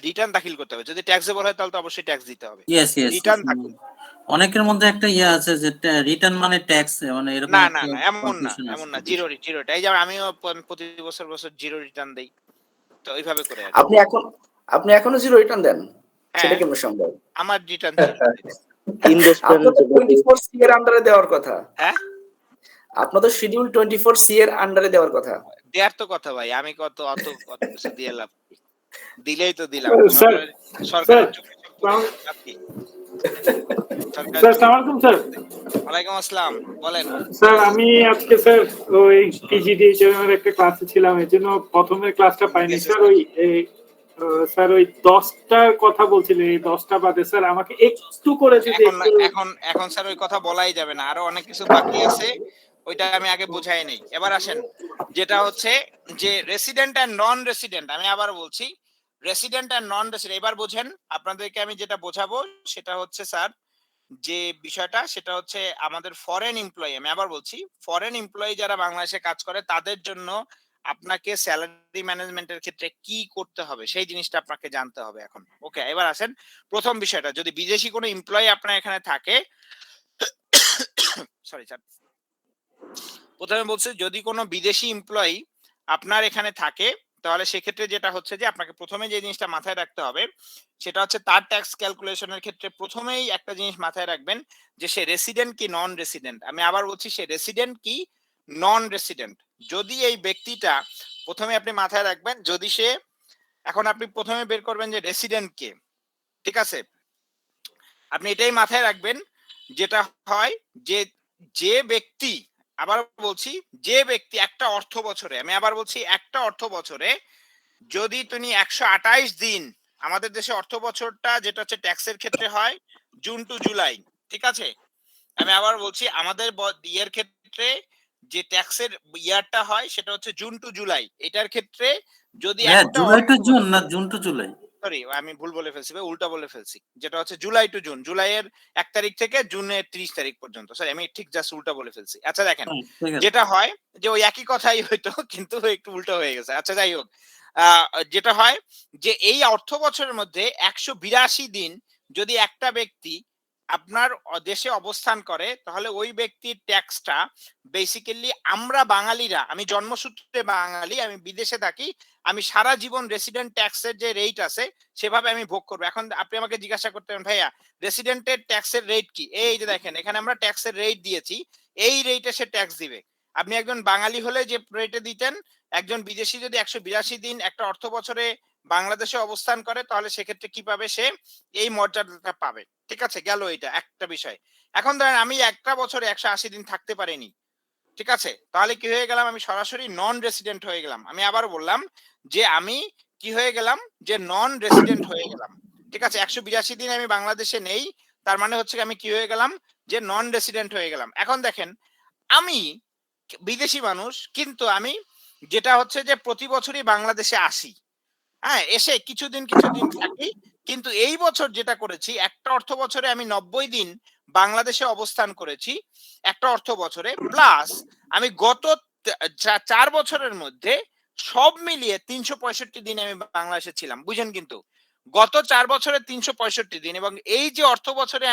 রিটার্ন দাখিল করতে হবে। যদি ট্যাক্সেবল হয় তাহলে তো অবশ্যই ট্যাক্স দিতে হবে। ইয়েস রিটার্ন দাখিল। অনেকের মধ্যে একটা আছে যে রিটার্ন মানে ট্যাক্স, মানে এরকম না একটা না না, এমন না, confusion আছে। এমন না। জিরো। এই যে আমিও প্রতি বছর জিরো রিটার্ন দেই, তো ওইভাবে করে আর আপনি এখনো জিরো রিটার্ন দেন? সেটা কেমন সম্ভব? আমার রিটার্ন ইনভেস্টমেন্ট আপনার তো 24C এর আন্ডারে দেওয়ার কথা। হ্যাঁ, আপনার তো শিডিউল 24C এর আন্ডারে দেওয়ার কথা। দেয়ার তো কথা ভাই, আমি অত কিছু দিয়ে লাভ কি? দিলেই তো দিলাম। স্যার সরকারের চুক্তি ওয়ালাইকুম আসসালাম, বলেন স্যার। আমি আজকে স্যার ওই টিজিডিএইচ এর একটা ক্লাসে ছিলাম, এর জন্য প্রথমের ক্লাসটা পাইনি স্যার। স্যার ওই 10টার কথা বলছিলেন, এই 10টা বাদে স্যার আমাকে একটু করে যদি এখন স্যার ওই কথা বলাই যাবে না, আরো অনেক কিছু বাকি আছে, ওইটা আমি আগে বোঝাই নেই। এবার আসেন যেটা হচ্ছে যে রেসিডেন্ট এন্ড নন রেসিডেন্ট। আমি আবার বলছি রেসিডেন্ট এন্ড নন রেসিডেন্ট। এবার বোঝেন, আপনাদেরকে আমি যেটা বোঝাবো সেটা হচ্ছে স্যার যে বিষয়টা সেটা হচ্ছে আমাদের ফরেন এমপ্লয়ি। আমি আবার বলছি ফরেন এমপ্লয়ি যারা বাংলাদেশে কাজ করে তাদের জন্য আপনাকে স্যালারি ম্যানেজমেন্টের ক্ষেত্রে কি করতে হবে সেই জিনিসটা আপনাকে জানতে হবে এখন। ওকে, এবার আসেন প্রথম বিষয়টা, যদি বিদেশি কোনো এমপ্লয়ি আপনার এখানে থাকে, সরি স্যার, প্রথমে বলছে যদি কোনো বিদেশি এমপ্লয়ি আপনার এখানে থাকে তাহলে সেক্ষেত্রে যেটা হচ্ছে যে আপনাকে প্রথমে যে জিনিসটা মাথায় রাখতে হবে সেটা হচ্ছে তার ট্যাক্স ক্যালকুলেশনের ক্ষেত্রে প্রথমেই একটা জিনিস মাথায় রাখবেন যে সে রেসিডেন্ট কি নন রেসিডেন্ট। আমি আবার বলছি সে রেসিডেন্ট কি নন রেসিডেন্ট। যদি এই ব্যক্তিটা, প্রথমে আপনি মাথায় রাখবেন যদি সে, এখন আপনি প্রথমে বের করবেন যে রেসিডেন্ট কে, ঠিক আছে? আপনি এটাই মাথায় রাখবেন যেটা হয় যে ব্যক্তি, আবার বলছি যে ব্যক্তি একটা অর্থ বছরে, আমি আবার বলছি একটা অর্থ বছরে যদি তুমি 128 দিন, আমাদের দেশে অর্থ বছরটা যেটা হচ্ছে ট্যাক্সের ক্ষেত্রে হয় জুন টু জুলাই, ঠিক আছে? আমি আবার বলছি আমাদের ইয়ের ক্ষেত্রে যে ট্যাক্সের ইয়ারটা হয় সেটা হচ্ছে জুন টু জুলাই। এটার ক্ষেত্রে যদি জুলাই টু জুন না জুন টু জুলাই, সরি আমি ভুল বলে ফেলছি, উল্টা বলে ফেলছি, যেটা হচ্ছে জুলাই টু জুন, জুলাইয়ের 1 তারিখ থেকে জুনের 30 তারিখ পর্যন্ত। সরি আমি ঠিক জাস্ট উল্টা বলে ফেলছি। আচ্ছা দেখেন যেটা হয় যে ওই একই কথাই হয়তো কিন্তু একটু উল্টো হয়ে গেছে। আচ্ছা যাই হোক, যেটা হয় যে এই অর্থ বছরের মধ্যে 182 দিন যদি একটা ব্যক্তি আপনার দেশে অবস্থান করে তাহলে ওই ব্যক্তির ট্যাক্সটা বেসিক্যালি আমরা বাঙালিরা, আমি জন্মসূত্রে বাঙালি, আমি বিদেশে থাকি, আমি সারা জীবন রেসিডেন্ট ট্যাক্সের যে রেট আছে সেভাবে আমি ভোগ করবো। এখন আপনি আমাকে জিজ্ঞাসা করতেন ভাইয়া রেসিডেন্টের ট্যাক্সের রেট কি, এই যে দেখেন এখানে আমরা ট্যাক্সের রেট দিয়েছি, এই রেটে সে ট্যাক্স দিবে। আপনি একজন বাঙালি হলে যে রেটে দিতেন, একজন বিদেশি যদি 182 দিন একটা অর্থ বছরে বাংলাদেশে অবস্থান করে তাহলে সেক্ষেত্রে কি পাবে, সে এই মর্যাদাটা পাবে। ঠিক আছে, গেল এটা একটা বিষয়। এখন ধরেন আমি একটা বছরে 180 দিন থাকতে পারিনি, ঠিক আছে, তাহলে কি হয়ে গেলাম, আমি সরাসরি নন রেসিডেন্ট হয়ে গেলাম। আমি আবার বললাম যে আমি কি হয়ে গেলাম, যে নন রেসিডেন্ট হয়ে গেলাম। ঠিক আছে, 182 দিন আমি বাংলাদেশে নেই, তার মানে হচ্ছে আমি কি হয়ে গেলাম, যে নন রেসিডেন্ট হয়ে গেলাম। এখন দেখেন, আমি বিদেশি মানুষ, কিন্তু আমি যেটা হচ্ছে যে প্রতি বছরই বাংলাদেশে আসি, হ্যাঁ, এসে কিছুদিন থাকি, কিন্তু এই বছর যেটা করেছি, একটা অর্থ বছরে আমি 90 দিন বাংলাদেশে অবস্থান করেছি, একটা অর্থ বছরে, প্লাস আমি গত 4 বছরের মধ্যে সব মিলিয়ে 365 দিন আমি বাংলাদেশে ছিলাম, বুঝেন? কিন্তু গত 4 বছরে 365 দিন, এবং এই যে অর্থ বছরে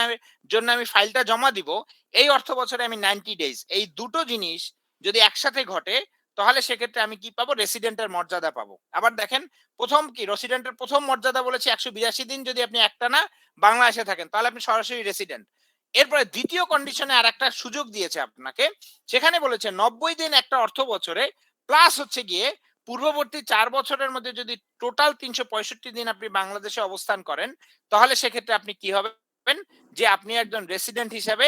জন্য আমি ফাইলটা জমা দিব, এই অর্থ বছরে আমি 90 ডেজ, এই দুটো জিনিস যদি একসাথে ঘটে, তাহলে সেক্ষেত্রে আমি কি পাবো, রেসিডেন্টের মর্যাদা পাবো। আবার দেখেন, প্রথম কি রেসিডেন্টের প্রথম মর্যাদা বলেছি 182 দিন যদি আপনি একটানা বাংলাদেশে থাকেন, তাহলে আপনি সরাসরি রেসিডেন্ট। এরপরে দ্বিতীয় কন্ডিশনে আর একটা সুযোগ দিয়েছে আপনাকে, সেখানে বলেছে 90 দিন একটা অর্থ বছরে, প্লাস হচ্ছে গিয়ে পূর্ববর্তী 4 বছরের মধ্যে যদি টোটাল 365 দিন আপনি বাংলাদেশে অবস্থান করেন, তাহলে সেক্ষেত্রে আপনি কি হবেন, যে আপনি একজন রেসিডেন্ট হিসেবে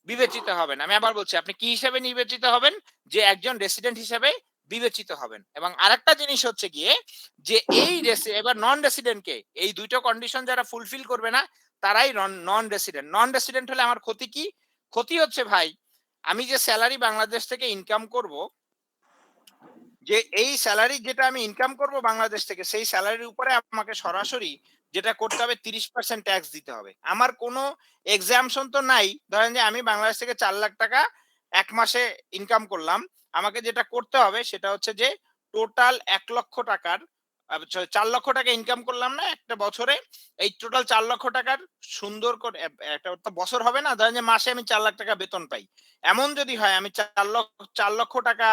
বিবেচিত হবেন। আমি আবার বলছি, আপনি কি হিসেবে নির্বাচিত হবেন, যে একজন রেসিডেন্ট হিসেবে বিবেচিত হবেন। এবং আরেকটা জিনিস হচ্ছে গিয়ে, যে এই এবার নন রেসিডেন্টকে, এই দুইটা কন্ডিশন যারা ফুলফিল করবে না, তারাই নন রেসিডেন্ট। নন রেসিডেন্ট হলে আমার ক্ষতি কি? ক্ষতি হচ্ছে ভাই, আমি যে স্যালারি বাংলাদেশ থেকে ইনকাম করব, যে এই স্যালারি যেটা আমি ইনকাম করব বাংলাদেশ থেকে, সেই স্যালারির উপরে আমাকে সরাসরি যেটা করতে হবে 30% ট্যাক্স দিতে হবে। আমার কোনো এক্সামশন তো নাই। ধরেন যে আমি বাংলাদেশ থেকে 4 লাখ টাকা এক মাসে ইনকাম করলাম, আমাকে যেটা করতে হবে সেটা হচ্ছে যে টোটাল 1 লক্ষ টাকার 4 লক্ষ টাকা ইনকাম করলাম না একটা বছরে, এই টোটাল 4 লক্ষ টাকার সুন্দর করে একটা বছর হবে না, ধরেন যে মাসে আমি 4 লাখ টাকা বেতন পাই, এমন যদি হয় আমি 4 লক্ষ টাকা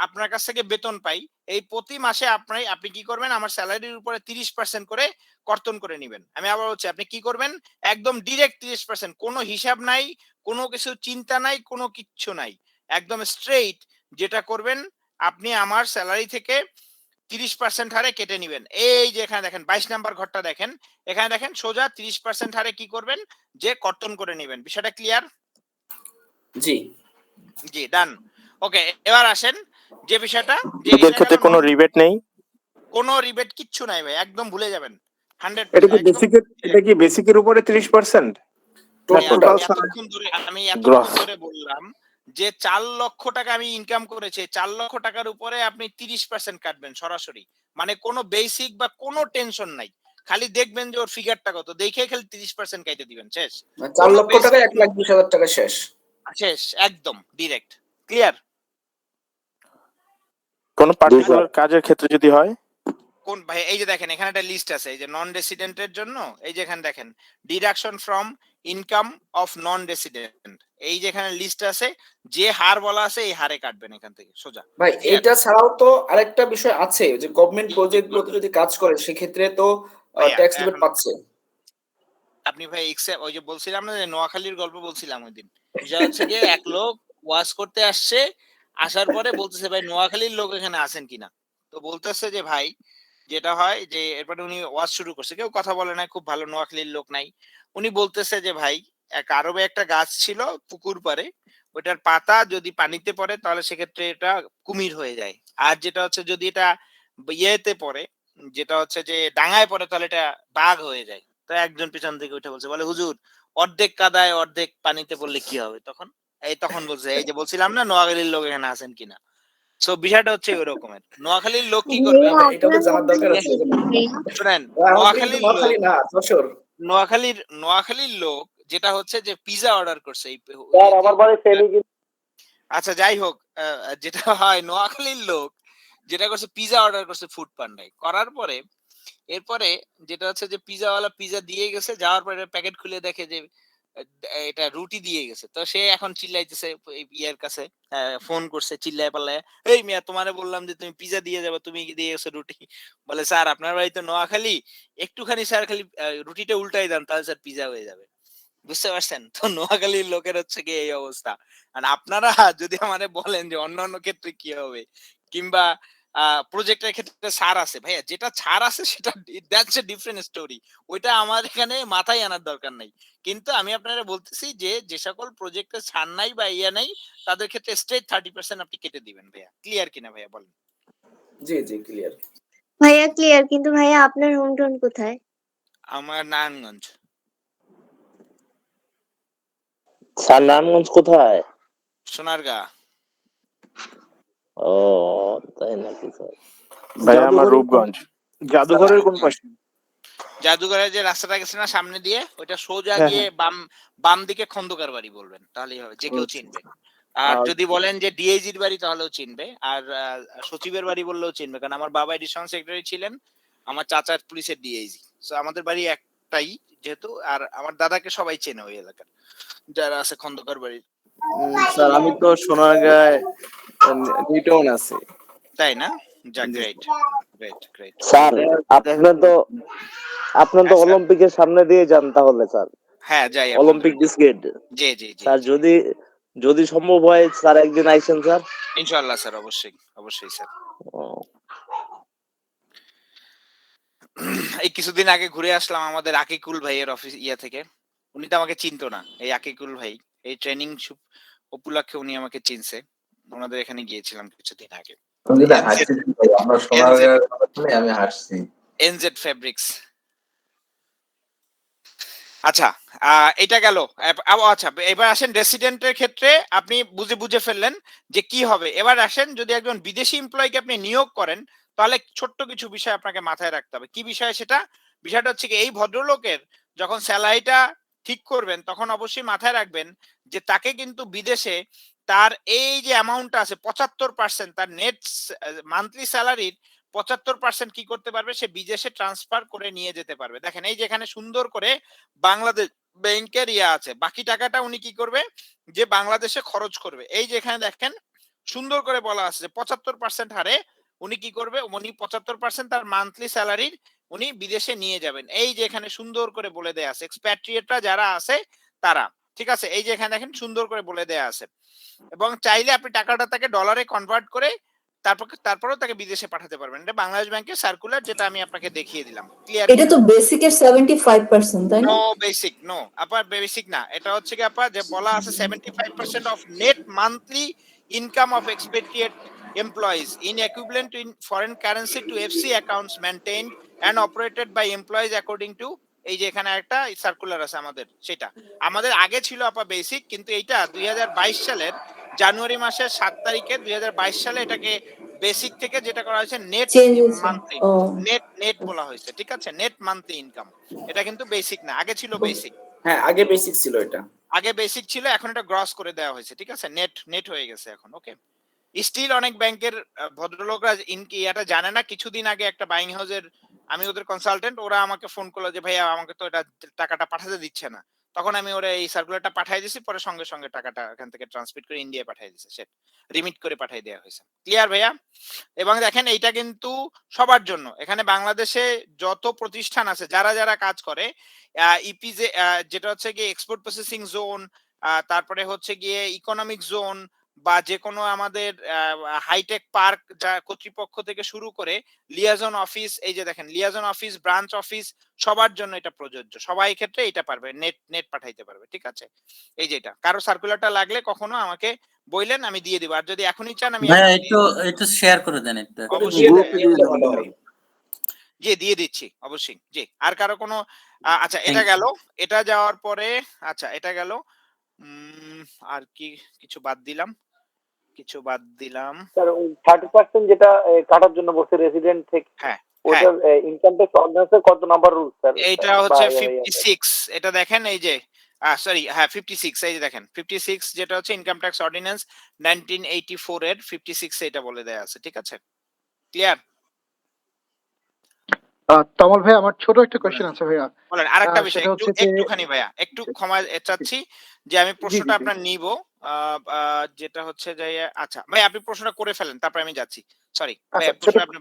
আপনার কাছ থেকে বেতন পাই, এই প্রতি মাসে আপনি কি করবেন, আমার স্যালারির উপরে 30% করে কর্তন করে নেবেন। আমি আবার বলছি, আপনি কি করবেন, একদম ডিরেক্ট 30%, কোনো হিসাব নাই, কোনো কিছু চিন্তা নাই, কোনো কিচ্ছু নাই, একদম স্ট্রেইট যেটা করবেন, আপনি আমার স্যালারি থেকে 30% হারে কেটে নেবেন। এই যে এখানে দেখেন 22 নাম্বার ঘরটা দেখেন, এখানে দেখেন সোজা 30% হারে কি করবেন, যে কর্তন করে নেবেন। বিষয়টা ক্লিয়ার? জি জি, ডান। ওকে, এবার আসেন যে বিষয়টা, যে এদের ক্ষেত্রে কোনো রিবেট নেই, কোনো রিবেট কিচ্ছু নাই ভাই, একদম ভুলে যাবেন। 100% এটা কি বেসিকের, এটা কি বেসিকের উপরে 30%? টোটাল আমি এতক্ষণ ধরে বললাম যে 4 লক্ষ টাকা আমি ইনকাম করেছি, 4 লক্ষ টাকার উপরে আপনি 30% কাটবেন সরাসরি, মানে কোনো বেসিক বা কোনো টেনশন নাই, খালি দেখবেন যে ওর ফিগারটা কত, দেখে খালি 30% কাটে দিবেন, শেষ। 4 লক্ষ টাকা 1,20,000 টাকা শেষ, শেষ, একদম ডিরেক্ট। ক্লিয়ার? কোন পার্টিকুলার কাজের ক্ষেত্রে যদি হয়, কোন ভাই, এই যে দেখেন এখানে একটা লিস্ট আছে, এই যে নন রেসিডেন্টের জন্য, এই যে এখানে দেখেন deduction from income of non resident, এই যে এখানে লিস্ট আছে, যে হার বলা আছে এই হারে কাটবেন এখান থেকে সোজা। ভাই এটা ছাড়াও তো আরেকটা বিষয় আছে, যে গভর্নমেন্ট প্রজেক্ট গুলোতে যদি কাজ করে সেক্ষেত্রে তো ট্যাক্স রিবেট পাচ্ছে। আপনি ভাই ওই যে বলছিলাম না, যে নোয়াখালীর গল্প বলছিলাম ওই দিন, যা হচ্ছে যে এক লোক ওয়াজ করতে আসছে, আসার পরে বলতেছে ভাই নোয়াখালীর লোক এখানে আছেন কিনা, তো বলতেছে যে ভাই যেটা হয় যে, এরপরে উনি ওয়াজ শুরু করছে, কেউ কথা বলে না, খুব ভালো নোয়াখালীর লোক নাই, উনি বলতেছে যে ভাই এক আরবে একটা গাছ ছিল পুকুর পাড়ে, ওইটার পাতা যদি পানিতে পড়ে তাহলে সেক্ষেত্রে এটা কুমির হয়ে যায়, আর যেটা হচ্ছে যদি এটা ইয়েতে পড়ে, যেটা হচ্ছে যে ডাঙায় পড়ে, তাহলে এটা বাঘ হয়ে যায়। তো একজন পিছন থেকে উঠে বলছে, বলে হুজুর অর্ধেক কাদায় অর্ধেক পানিতে পড়লে কি হবে তখন? তখন বলছে, এই যে বলছিলাম না নোয়াখালীর লোক এখানে আছেন কিনা। সো বিষয়টা হচ্ছে ওই রকমের, নোয়াখালীর লোক কি করবে, এটা তো জানার দরকার আছে। শুনেন, নোয়াখালীর লোক যেটা হচ্ছে যে পিজা অর্ডার করছে, আচ্ছা যাই হোক, যেটা হয় নোয়াখালীর লোক যেটা করছে, পিজা অর্ডার করছে ফুড পান্ডায়, করার পরে এরপরে যেটা হচ্ছে যে পিজাওয়ালা পিজা দিয়ে গেছে, যাওয়ার পরে প্যাকেট খুলে দেখে যে এটা রুটি দিয়ে গেছে, তো সে এখন চিল্লাইতেছে ইয়ের কাছে, ফোন করছে চিল্লায় পাল্লায়, এই মিয়া তোমারে বললাম যে তুমি পিজা দিয়ে যাবে, তুমি কি দিয়ে গেছো রুটি? বলে স্যার আপনার বাড়ি তো নোয়াখালী, একটুখানি স্যার খালি রুটিটা উল্টাই দেন, তাহলে স্যার পিজা হয়ে যাবে। বুঝতে পারছেন তো, নোয়াখালীর লোকের হচ্ছে কি এই অবস্থা। আর আপনারা যদি আমাদের বলেন যে অন্যান্য ক্ষেত্রে কি হবে, কিংবা প্রজেক্টের ক্ষেত্রে ছাড় আছে, ভাইয়া যেটা ছাড় আছে সেটা দ্যাটস এ ডিফারেন্ট স্টোরি, ওইটা আমার এখানে মাথায় আনার দরকার নাই। কিন্তু আমি আপনারা বলতেছি যে সকল প্রজেক্টে ছাড় নাই বা ইয়া নাই, তাদের ক্ষেত্রে স্ট্রেট 30% আপনি কেটে দিবেন। ভাইয়া ক্লিয়ার কিনা ভাইয়া বলেন? জি জি ক্লিয়ার। ভাইয়া ক্লিয়ার, কিন্তু ভাইয়া আপনার হোম টাউন কোথায়? আমার নারায়ণগঞ্জ। স্যার নারায়ণগঞ্জ কোথায়? সোনারগাঁ। ও তাই নাকি স্যার? ভাই আমার জাদুঘরের রূপগঞ্জ। জাদুঘরের কোন পাশে? জাদুঘরের যে রাস্তাটা গেছে না সামনে দিয়ে, ওইটা সোজা হ্যাঁ, গিয়ে বাম দিকে খন্দকার বাড়ি বলবেন, তাহলেই হবে, যে কেউ আচ্ছা। চিনবে। আর আর যদি বলেন যে ডিআইজির বাড়ি তাহলেও চিনবে, আর সচিবের বাড়ি বললেও চিনবে, কারণ আমার বাবা এডিশন সেক্রেটারি ছিলেন, আমার চাচা পুলিশের ডিআইজি। সো আমাদের বাড়ি একটাই যেহেতু, আর আমার দাদাকে সবাই চেনে ওই এলাকার যারা আছে খন্দকার বাড়ির। স্যার আমি তো সোনারগাঁয় নিউটাউন আছি। তাই না? যাক, জি, গ্রেট গ্রেট গ্রেট। স্যার আপনি তো অলিম্পিকের সামনে দিয়ে যান তাহলে স্যার, হ্যাঁ যাই। Olympic biscuit. জি জি জি স্যার যদি সম্ভব হয় স্যার একদিন আইসেন স্যার। ইনশাআল্লাহ স্যার, অবশ্যই অবশ্যই স্যার। এই কিছুদিন আগে ঘুরে আসলাম আমাদের আকিকুল ভাইয়ের অফিস থেকে। উনি তো আমাকে চিনতো না, এই আকিকুল ভাই এই ট্রেনিং উপলক্ষে উনি আমাকে চিনছে। ওনাদের এখানে গিয়েছিলাম কিছুদিন আগে। তুমি যদি হাসছি ভাই, আমরা সোনারগাঁয়ের কথা শুনে আমি হাসছি। NZ fabrics. আচ্ছা, এটা গেল। আচ্ছা, এবার আসেন রেসিডেন্টের ক্ষেত্রে আপনি বুঝে ফেললেন যে কি হবে। এবার আসেন, যদি একজন বিদেশি এমপ্লয়িকে আপনি নিয়োগ করেন, তাহলে ছোট্ট কিছু বিষয় আপনাকে মাথায় রাখতে হবে। কি বিষয় সেটা? বিষয়টা হচ্ছে কি, এই ভদ্রলোকের যখন স্যালারিটা ঠিক করবেন তখন অবশ্যই মাথায় রাখবেন যে তাকে কিন্তু বিদেশে তার এই যে অ্যামাউন্টটা আছে 75% তার নেট মান্থলি স্যালারির 75% কি করতে পারবে, সে বিদেশে ট্রান্সফার করে নিয়ে যেতে পারবে। দেখেন এই যে এখানে সুন্দর করে বাংলাদেশ ব্যাংকের আছে, বাকি টাকাটা উনি কি করবে, যে বাংলাদেশে খরচ করবে। এই যে এখানে দেখেন সুন্দর করে বলা আছে যে 75% হারে উনি কি করবে, উনি 75% তার মান্থলি স্যালারির উনি বিদেশে নিয়ে যাবেন। এই যে এখানে সুন্দর করে বলে দেয়া আছে, এক্সপ্যাট্রিয়েটরা যারা আছে তারা, ঠিক আছে, এই যে এখানে দেখেন সুন্দর করে বলে দেয়া আছে। এবং চাইলে আপনি টাকাটা তাকে ডলারে কনভার্ট করে তারপরেও তাকে বিদেশে পাঠাতে পারবেন। এটা বাংলাদেশ ব্যাংকের সার্কুলার, যেটা আমি আপনাকে দেখিয়ে দিলাম। ক্লিয়ার? এটা তো বেসিকের 75%, তাই না? নো বেসিক, নো আপা, বেসিক না। এটা হচ্ছে কি আপা, যে বলা আছে 75% of net monthly income of এক্সপেট্রিয়েট employees in equivalent in foreign currency to FC accounts maintained and operated by employees according to, এই যে এখানে একটা সার্কুলার আছে আমাদের, সেটা আমাদের আগে ছিল আপা বেসিক, কিন্তু এইটা 2022 সালের জানুয়ারি মাসের 7 তারিখে 2022 সালে এটাকে বেসিক থেকে যেটা করা হয়েছে নেট চেঞ্জ হয়েছে। মান্থলি, ও নেট বলা হয়েছে, ঠিক আছে, নেট মান্থলি ইনকাম। এটা কিন্তু বেসিক না, আগে ছিল বেসিক। হ্যাঁ, আগে বেসিক ছিল এটা। আগে বেসিক ছিল, এখন এটা গ্রস করে দেওয়া হয়েছে, ঠিক আছে, নেট হয়ে গেছে এখন। ওকে, স্টিল অনেক ব্যাংকের ভদ্রলোকরা এটা জানে না। কিছুদিন আগে একটা বাইং হাউসের, আমি ওদের কনসালটেন্ট, ওরা আমাকে ফোন করলো যে ভাইয়া আমাকে তো এটা টাকাটা পাঠাতে দিচ্ছে না। তখন আমি ওরা এই সার্কুলারটা পাঠিয়ে দিয়েছি, পরে সঙ্গে সঙ্গে টাকাটা এখান থেকে ট্রান্সমিট করে ইন্ডিয়ায় পাঠিয়ে দিয়েছে, সে রিমিট করে পাঠিয়ে দেওয়া হয়েছে। ক্লিয়ার ভাইয়া? এবং দেখেন এইটা কিন্তু সবার জন্য, এখানে বাংলাদেশে যত প্রতিষ্ঠান আছে যারা যারা কাজ করে, ইপিজে যেটা হচ্ছে গিয়ে এক্সপোর্ট প্রসেসিং জোন, তারপরে হচ্ছে গিয়ে ইকোনমিক জোন, বা যে কোনো আমাদের হাইটেক পার্ক যা কর্তৃপক্ষ থেকে শুরু করে লিয়াজন অফিস, এই যে দেখেন লিয়াজন অফিস, ব্রাঞ্চ অফিস, সবার জন্য এটা প্রযোজ্য। সবাই ক্ষেত্রে এটা পারবে, নেট পাঠাইতে পারবে, ঠিক আছে। এই যে এটা কারো সার্কুলারটা লাগলে কখনো আমাকে বললেন, আমি দিয়ে দিব। আর যদি এখনই চান আমি ভাইয়া একটু শেয়ার করে দেন একটু। অবশ্যই জি দিয়ে দিচ্ছি, অবশ্যই। জি, আর কারো কোনো আচ্ছা এটা গেল, এটা যাওয়ার পরে, আচ্ছা এটা গেল, আর কি কিছু বাদ দিলাম? স্যার ওই 30% যেটা কাটার জন্য বসে রেসিডেন্ট থেকে, হ্যাঁ ওটা ইনকাম ট্যাক্স অর্ডিন্যান্সের কত নাম্বার রুল স্যার? এইটা হচ্ছে 56। এটা দেখেন এই যে সরি, হ্যাঁ 56, এই যে দেখেন 56 যেটা হচ্ছে ইনকাম ট্যাক্স অর্ডিন্যান্স 1984 এর 56 এটা বলে দেয়া আছে, ঠিক আছে। ক্লিয়ার? তমাল ভাই, আমার ছোট একটা কোশ্চেন আছে ভাইয়া। বলেন। আরেকটা বিষয় একটুখানি ভাইয়া, একটু ক্ষমা চাচ্ছি যে আমি প্রশ্নটা আপনার নিব, যেটা হচ্ছে যে আচ্ছা ভাই আপনি প্রশ্নটা করে ফেলেন, তারপর আমি যাচ্ছি। সরি ভাইয়া, প্রশ্ন আপনি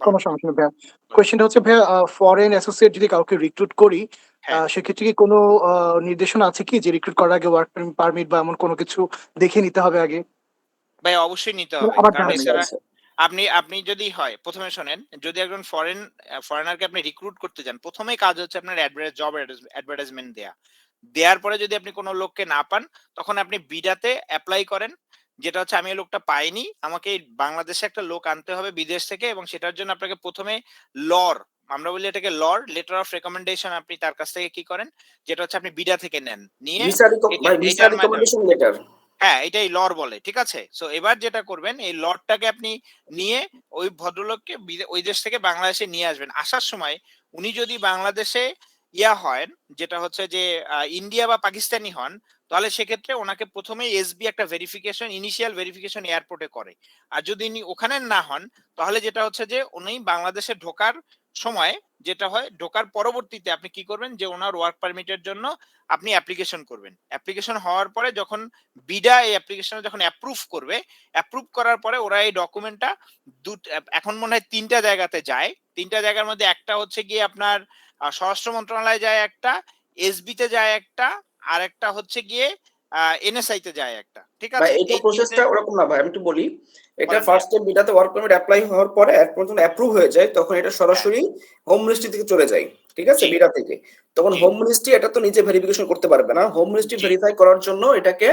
কোনো সমস্যা নেই ভাইয়া। কোশ্চেনটা হচ্ছে ভাইয়া, ফরেন অ্যাসোসিয়েট যদি কাউকে রিক্রুট করি, সেক্ষেত্রে কি কোনো নির্দেশনা আছে কি যে রিক্রুট করার আগে ওয়ার্ক পারমিট বা এমন কোনো কিছু দেখে নিতে হবে আগে? ভাই অবশ্যই নিতে হবে, কারণ এছাড়া আপনি যদি হয়, প্রথমে শোনেন, যদি একজন ফরেনারকে আপনি রিক্রুট করতে যান, প্রথমেই কাজ হচ্ছে আপনার জব অ্যাডভার্টাইজমেন্ট দেওয়ার পরে যদি আপনি কোনো লোককে না পান, তখন আপনি বিডাতে অ্যাপ্লাই করেন। যেটা হচ্ছে আমি এই লোকটা পাইনি, আমাকে এই বাংলাদেশে একটা লোক আনতে হবে বিদেশ থেকে, এবং সেটার জন্য আপনাকে প্রথমে লর, আমরা বলি এটাকে লর, লেটার অফ রেকমেন্ডেশন, আপনি তার কাছ থেকে কি করেন, যেটা হচ্ছে আপনি বিডা থেকে নেন, নিয়ে ভিসা রিকমেন্ডেশন লেটার, হ্যাঁ এটাই লর বলে, ঠিক আছে। সো এবার যেটা করবেন, এই লরটাকে আপনি নিয়ে ওই ভদ্রলোককে ওই দেশ থেকে বাংলাদেশে নিয়ে আসবেন। আসার সময় উনি যদি বাংলাদেশে হন, যেটা হচ্ছে যে ইন্ডিয়া বা পাকিস্তানি হন, তাহলে সেক্ষেত্রে ওনাকে প্রথমে এসবি একটা ভেরিফিকেশন, ইনিশিয়াল ভেরিফিকেশন এয়ারপোর্টে করে। আর যদি উনি ওখানে না হন, তাহলে যেটা হচ্ছে যে উনি বাংলাদেশে ঢোকার সময় যেটা হয়, ঢোকার পরবর্তীতে আপনি কি করবেন, যে ওনার ওয়ার্ক পারমিটের জন্য আপনি অ্যাপ্লিকেশন করবেন। অ্যাপ্লিকেশন হওয়ার পরে যখন বিডা এই অ্যাপ্লিকেশন যখন অ্যাপ্রুভ করবে, অ্যাপ্রুভ করার পরে ওরা এই ডকুমেন্টটা এখন মনে হয় 3টা জায়গাতে যায়। 3টা জায়গার মধ্যে একটা হচ্ছে গিয়ে আপনার স্বরাষ্ট্র মন্ত্রণালয়ে যায় একটা, এসবি তে যায় একটা, আর একটা হচ্ছে গিয়ে এনএসআই তে যায় একটা, ঠিক ভাই আছে। এটা এই প্রসেসটা ওরকম না ভাই, আমি একটু বলি। এটা বলেন ফার্স্ট স্টেপ, বিটাতে ওয়ার্ক পারমিট অ্যাপ্লাই হওয়ার পরে একবার যখন অ্যাপ্রুভ হয়ে যায়, তখন এটা সরাসরি হোম মিনিস্ট্রি থেকে চলে যায়, ঠিক আছে, বিটা থেকে। তখন হোম মিনিস্ট্রি এটা তো নিজে ভেরিফিকেশন করতে পারবে না, হোম মিনিস্ট্রি ভেরিফাই করার জন্য এটাকে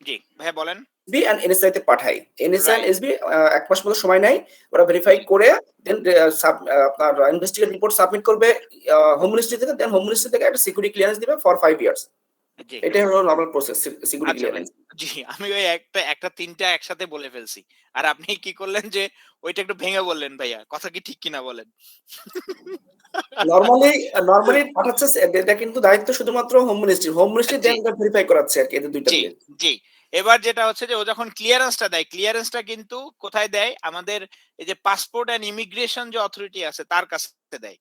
জি ভাই বলেন। এসবি এন্ড এনএসআই তে পাঠায়। এনএসআই এন্ড এসবি 1 মাস মতো সময় নেয়, ওরা ভেরিফাই করে দেন আপনার ইনভেস্টিগেট রিপোর্ট সাবমিট করবে হোম মিনিস্ট্রি থেকে, দেন হোম মিনিস্ট্রি থেকে একটা সিকিউরিটি ক্লিয়ারেন্স দিবে ফর 5 ইয়ার্স। এটাই হলো নরমাল প্রসেস সিকিউরিটি ক্লিয়ারেন্স। জি আমি ওই একটা 3টা একসাথে বলে ফেলছি, আর আপনি কি করলেন যে ওইটা একটু ভেঙে বললেন। ভাইয়া কথা কি ঠিক কিনা বলেন। নরমালি পাঠাচ্ছে, এটা কিন্তু দায়িত্ব শুধুমাত্র হোম মিনিস্ট্রি দেন ভেরিফাই করাচ্ছে আর কি, এদের দুইটা দিয়ে। জি এবার যেটা হচ্ছে যে ও যখন ক্লিয়ারেন্সটা দেয়, ক্লিয়ারেন্সটা কিন্তু কোথায় দেয়, আমাদের এই যে পাসপোর্ট এন্ড ইমিগ্রেশন যে অথরিটি আছে তার কাছে দেয়,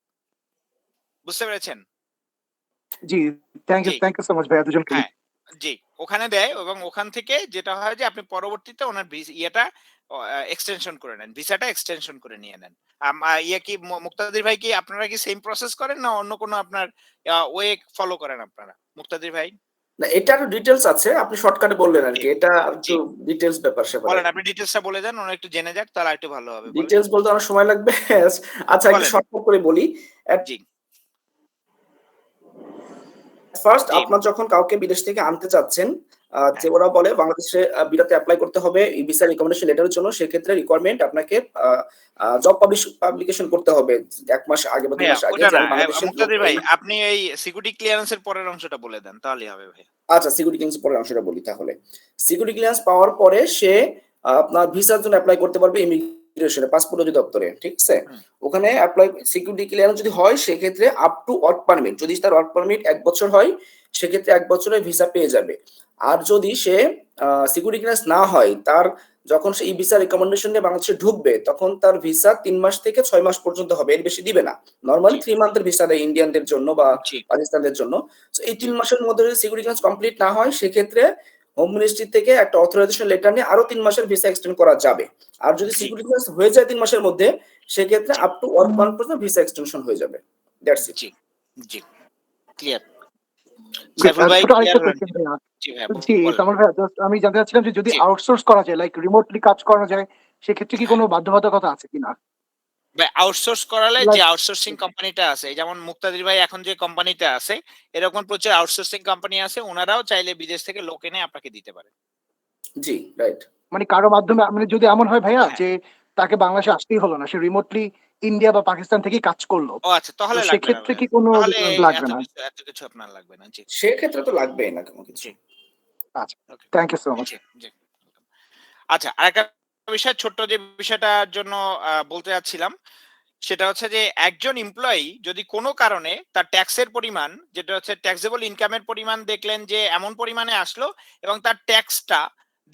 বুঝতে পেরেছেন? জি থ্যাংক ইউ সো মাচ ভাইয়া দুজনকে। হ্যাঁ জি ওখানে দেয়, এবং ওখান থেকে যেটা হয় যে আপনি পরবর্তীতে ওনার ইয়েটা এক্সটেনশন করে নেন, ভিসাটা এক্সটেনশন করে নিয়ে নেন। কি মুক্তাদির ভাই, কি আপনারা কি সেম প্রসেস করেন না অন্য কোনো আপনার ওয়ে ফলো করেন আপনারা, মুক্তাদির ভাই? না এটা আরো ডিটেইলস আছে, আপনি শর্টকাটে বললেন আর কি, এটা একটু ডিটেইলস ব্যাপার সেপার। বলেন, আপনি ডিটেইলসটা বলে দেন, ওরা একটু জেনে যাক, তাহলে একটু ভালো হবে। ডিটেইলস বলতে অনেক সময় লাগবে। আচ্ছা একটু শর্টকাট করে বলি। জি ফার্স্ট আপনার যখন কাউকে বিদেশ থেকে আনতে চাচ্ছেন, যে ওরা বলে বাংলাদেশে বিরাতে অ্যাপ্লাই করতে হবে এই ভিসা রিকমেন্ডেশন লেটারের জন্য, সেক্ষেত্রে রিকোয়ারমেন্ট আপনাকে জব পাবলিকেশন করতে হবে 1 মাস আগে বা 2 মাস আগে। মুক্তাদির ভাই আপনি এই সিকিউরিটি ক্লিয়ারেন্সের পরের অংশটা বলে দেন, তাহলেই হবে ভাই। আচ্ছা সিকিউরিটি ক্লিয়ারেন্স পরের অংশটা বলি তাহলে। সিকিউরিটি ক্লিয়ারেন্স পাওয়ার পরে সে আপনার ভিসার জন্য অ্যাপ্লাই করতে পারবে ইমিগ্রেশনে, পাসপোর্ট অধিদপ্তরে, ঠিক আছে। ওখানে অ্যাপ্লাই সিকিউরিটি ক্লিয়ারেন্স যদি হয় সেক্ষেত্রে আপ টু ওয়ার্ক পারমিট, যদি তার ওয়ার্ক পারমিট 1 বছর হয় সেক্ষেত্রে 1 বছরের ভিসা পেয়ে যাবে। আর যদি সে সিকিউরিটি ক্লিয়ারেন্স না হয়, তার যখন সে ই ভিসা রিকমেন্ডেশন নিয়ে বাংলাদেশে ঢুকবে, তখন তার ভিসা 3 মাস থেকে 6 মাস পর্যন্ত হবে, এর বেশি দিবে না। নরমালি 3 মান্থের ভিসা দেয় ইন্ডিয়ানদের জন্য বা পাকিস্তানদের জন্য। সো এই 3 মাসের মধ্যে যদি সিকিউরিটি ক্লিয়ারেন্স কমপ্লিট না হয়, সেক্ষেত্রে হোম মিনিস্ট্রি থেকে একটা অথরাইজেশন লেটার নিয়ে আরো 3 মাসের ভিসা এক্সটেন্ড করা যাবে। আর যদি সিকিউরিটি ক্লিয়ারেন্স হয়ে যায় 3 মাসের মধ্যে, সেক্ষেত্রে আপ টু ওয়ার্ক পারমিট পর্যন্ত ভিসা এক্সটেনশন হয়ে যাবে। That's it. G clear. আমি জানতে চাচ্ছিলাম যে যদি আউটসোর্স করা যায়, লাইক রিমোটলি কাজ করা যায়, সেক্ষেত্রে কি কোনো বাধ্যবাধকতা আছে কিনা? আউটসোর্স করালে যে আউটসোর্সিং কোম্পানিটা আছে, যেমন মুক্তাদির ভাই এখন যে কোম্পানিতে আছে, এরকম প্রচুর আউটসোর্সিং কোম্পানি আছে, ওনারাও চাইলে বিদেশ থেকে লোক এনে আপনাকে দিতে পারে। জি রাইট। মানে কারো মাধ্যমে, মানে যদি এমন হয় ভাইয়া যে তাকে বাংলাদেশে আসতেই হলো না, সে রিমোটলি ইন্ডিয়া বা পাকিস্তান থেকে কাজ করলো, ও আচ্ছা তাহলে লাগবে না, সেক্ষেত্রে কি কোনো লাগবে না? এত কিছু আপনার লাগবে না। জি সেক্ষেত্রে তো লাগবেই না কোনো কিছু। আচ্ছা থ্যাংক ইউ সো মাচ। জি আচ্ছা আরেকটা বিষয়, ছোট্ট যে বিষয়টার জন্য বলতে যাচ্ছিলাম, সেটা হচ্ছে যে একজন এমপ্লয়ি যদি কোনো কারণে তার ট্যাক্সের পরিমাণ, যেটা হচ্ছে ট্যাক্সেবল ইনকামের পরিমাণ, দেখলেন যে এমন পরিমাণে আসলো এবং তার ট্যাক্সটা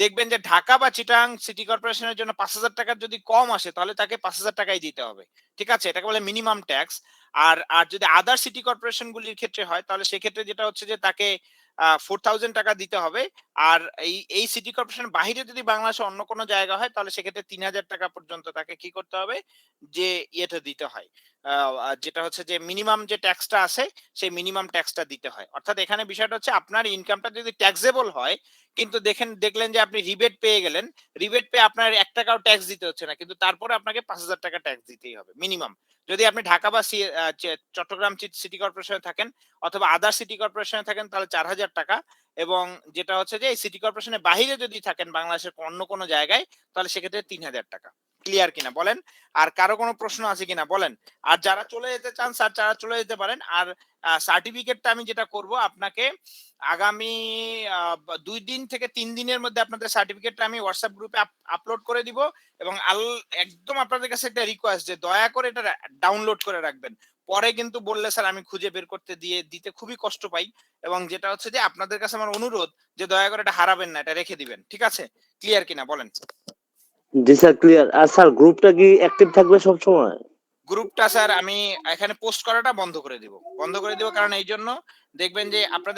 দেখবেন যে ঢাকা বা চিটাগাং সিটি কর্পোরেশনের জন্য 5,000 টাকার যদি কম আসে, তাহলে তাকে 5,000 টাকাই দিতে হবে, ঠিক আছে। এটাকে বলে মিনিমাম ট্যাক্স। আর যদি আদার সিটি কর্পোরেশন গুলির ক্ষেত্রে হয়, তাহলে সেক্ষেত্রে যেটা হচ্ছে যে তাকে 4,000 টাকা দিতে হবে। আর এই সিটি কর্পোরেশন বাহিরে যদি বাংলাদেশে অন্য কোনো জায়গা হয়, তাহলে সেক্ষেত্রে 3,000 টাকা পর্যন্ত তাকে কি করতে হবে, যে ইয়েটা দিতে হয়, যেটা হচ্ছে যে মিনিমাম যে ট্যাক্সটা আছে সেই মিনিমাম ট্যাক্সটা দিতে হয়। অর্থাৎ এখানে বিষয়টা হচ্ছে আপনার ইনকামটা যদি ট্যাক্সেবল হয়, কিন্তু দেখলেন যে আপনি রিবেট পেয়ে গেলেন, রিবেট পেয়ে আপনার 1 টাকাও ট্যাক্স দিতে হচ্ছে না, কিন্তু তারপরে আপনাকে 5,000 টাকা ট্যাক্স দিতেই হবে মিনিমাম। যদি আপনি ঢাকা বা চট্টগ্রাম সিটি কর্পোরেশনে থাকেন অথবা আদার সিটি কর্পোরেশনে থাকেন তাহলে 4,000 টাকা, এবং যেটা হচ্ছে যে এই সিটি কর্পোরেশনের বাইরে যদি থাকেন বাংলাদেশের অন্য কোনো জায়গায় তাহলে সেক্ষেত্রে 3,000 টাকা। ক্লিয়ার কিনা বলেন? আর কারো কোনো প্রশ্ন আছে কিনা বলেন? আর যারা চলে যেতে চান স্যার যারা চলে যেতে পারেন। আর সার্টিফিকেটটা আমি যেটা করব আপনাকে আগামী 2 দিন থেকে 3 দিনের মধ্যে আপনাদের সার্টিফিকেটটা আমি হোয়াটসঅ্যাপ গ্রুপে আপলোড করে দিব, এবং একদম আপনাদের কাছে একটা রিকোয়েস্ট যে দয়া করে এটা ডাউনলোড করে রাখবেন। পরে কিন্তু বললে স্যার আমি খুঁজে বের করতে দিতে খুবই কষ্ট পাই, এবং যেটা হচ্ছে যে আপনাদের কাছে আমার অনুরোধ যে দয়া করে এটা হারাবেন না, এটা রেখে দিবেন। ঠিক আছে? ক্লিয়ার কিনা বলেন? জি স্যার ক্লিয়ার। আর স্যার গ্রুপটা কি অ্যাক্টিভ থাকবে সব সময়? গ্রুপটা স্যার আমি এখানে পোস্ট করাটা বন্ধ করে দিব কারণ এই জন্য দেখবেন যে আপনাদের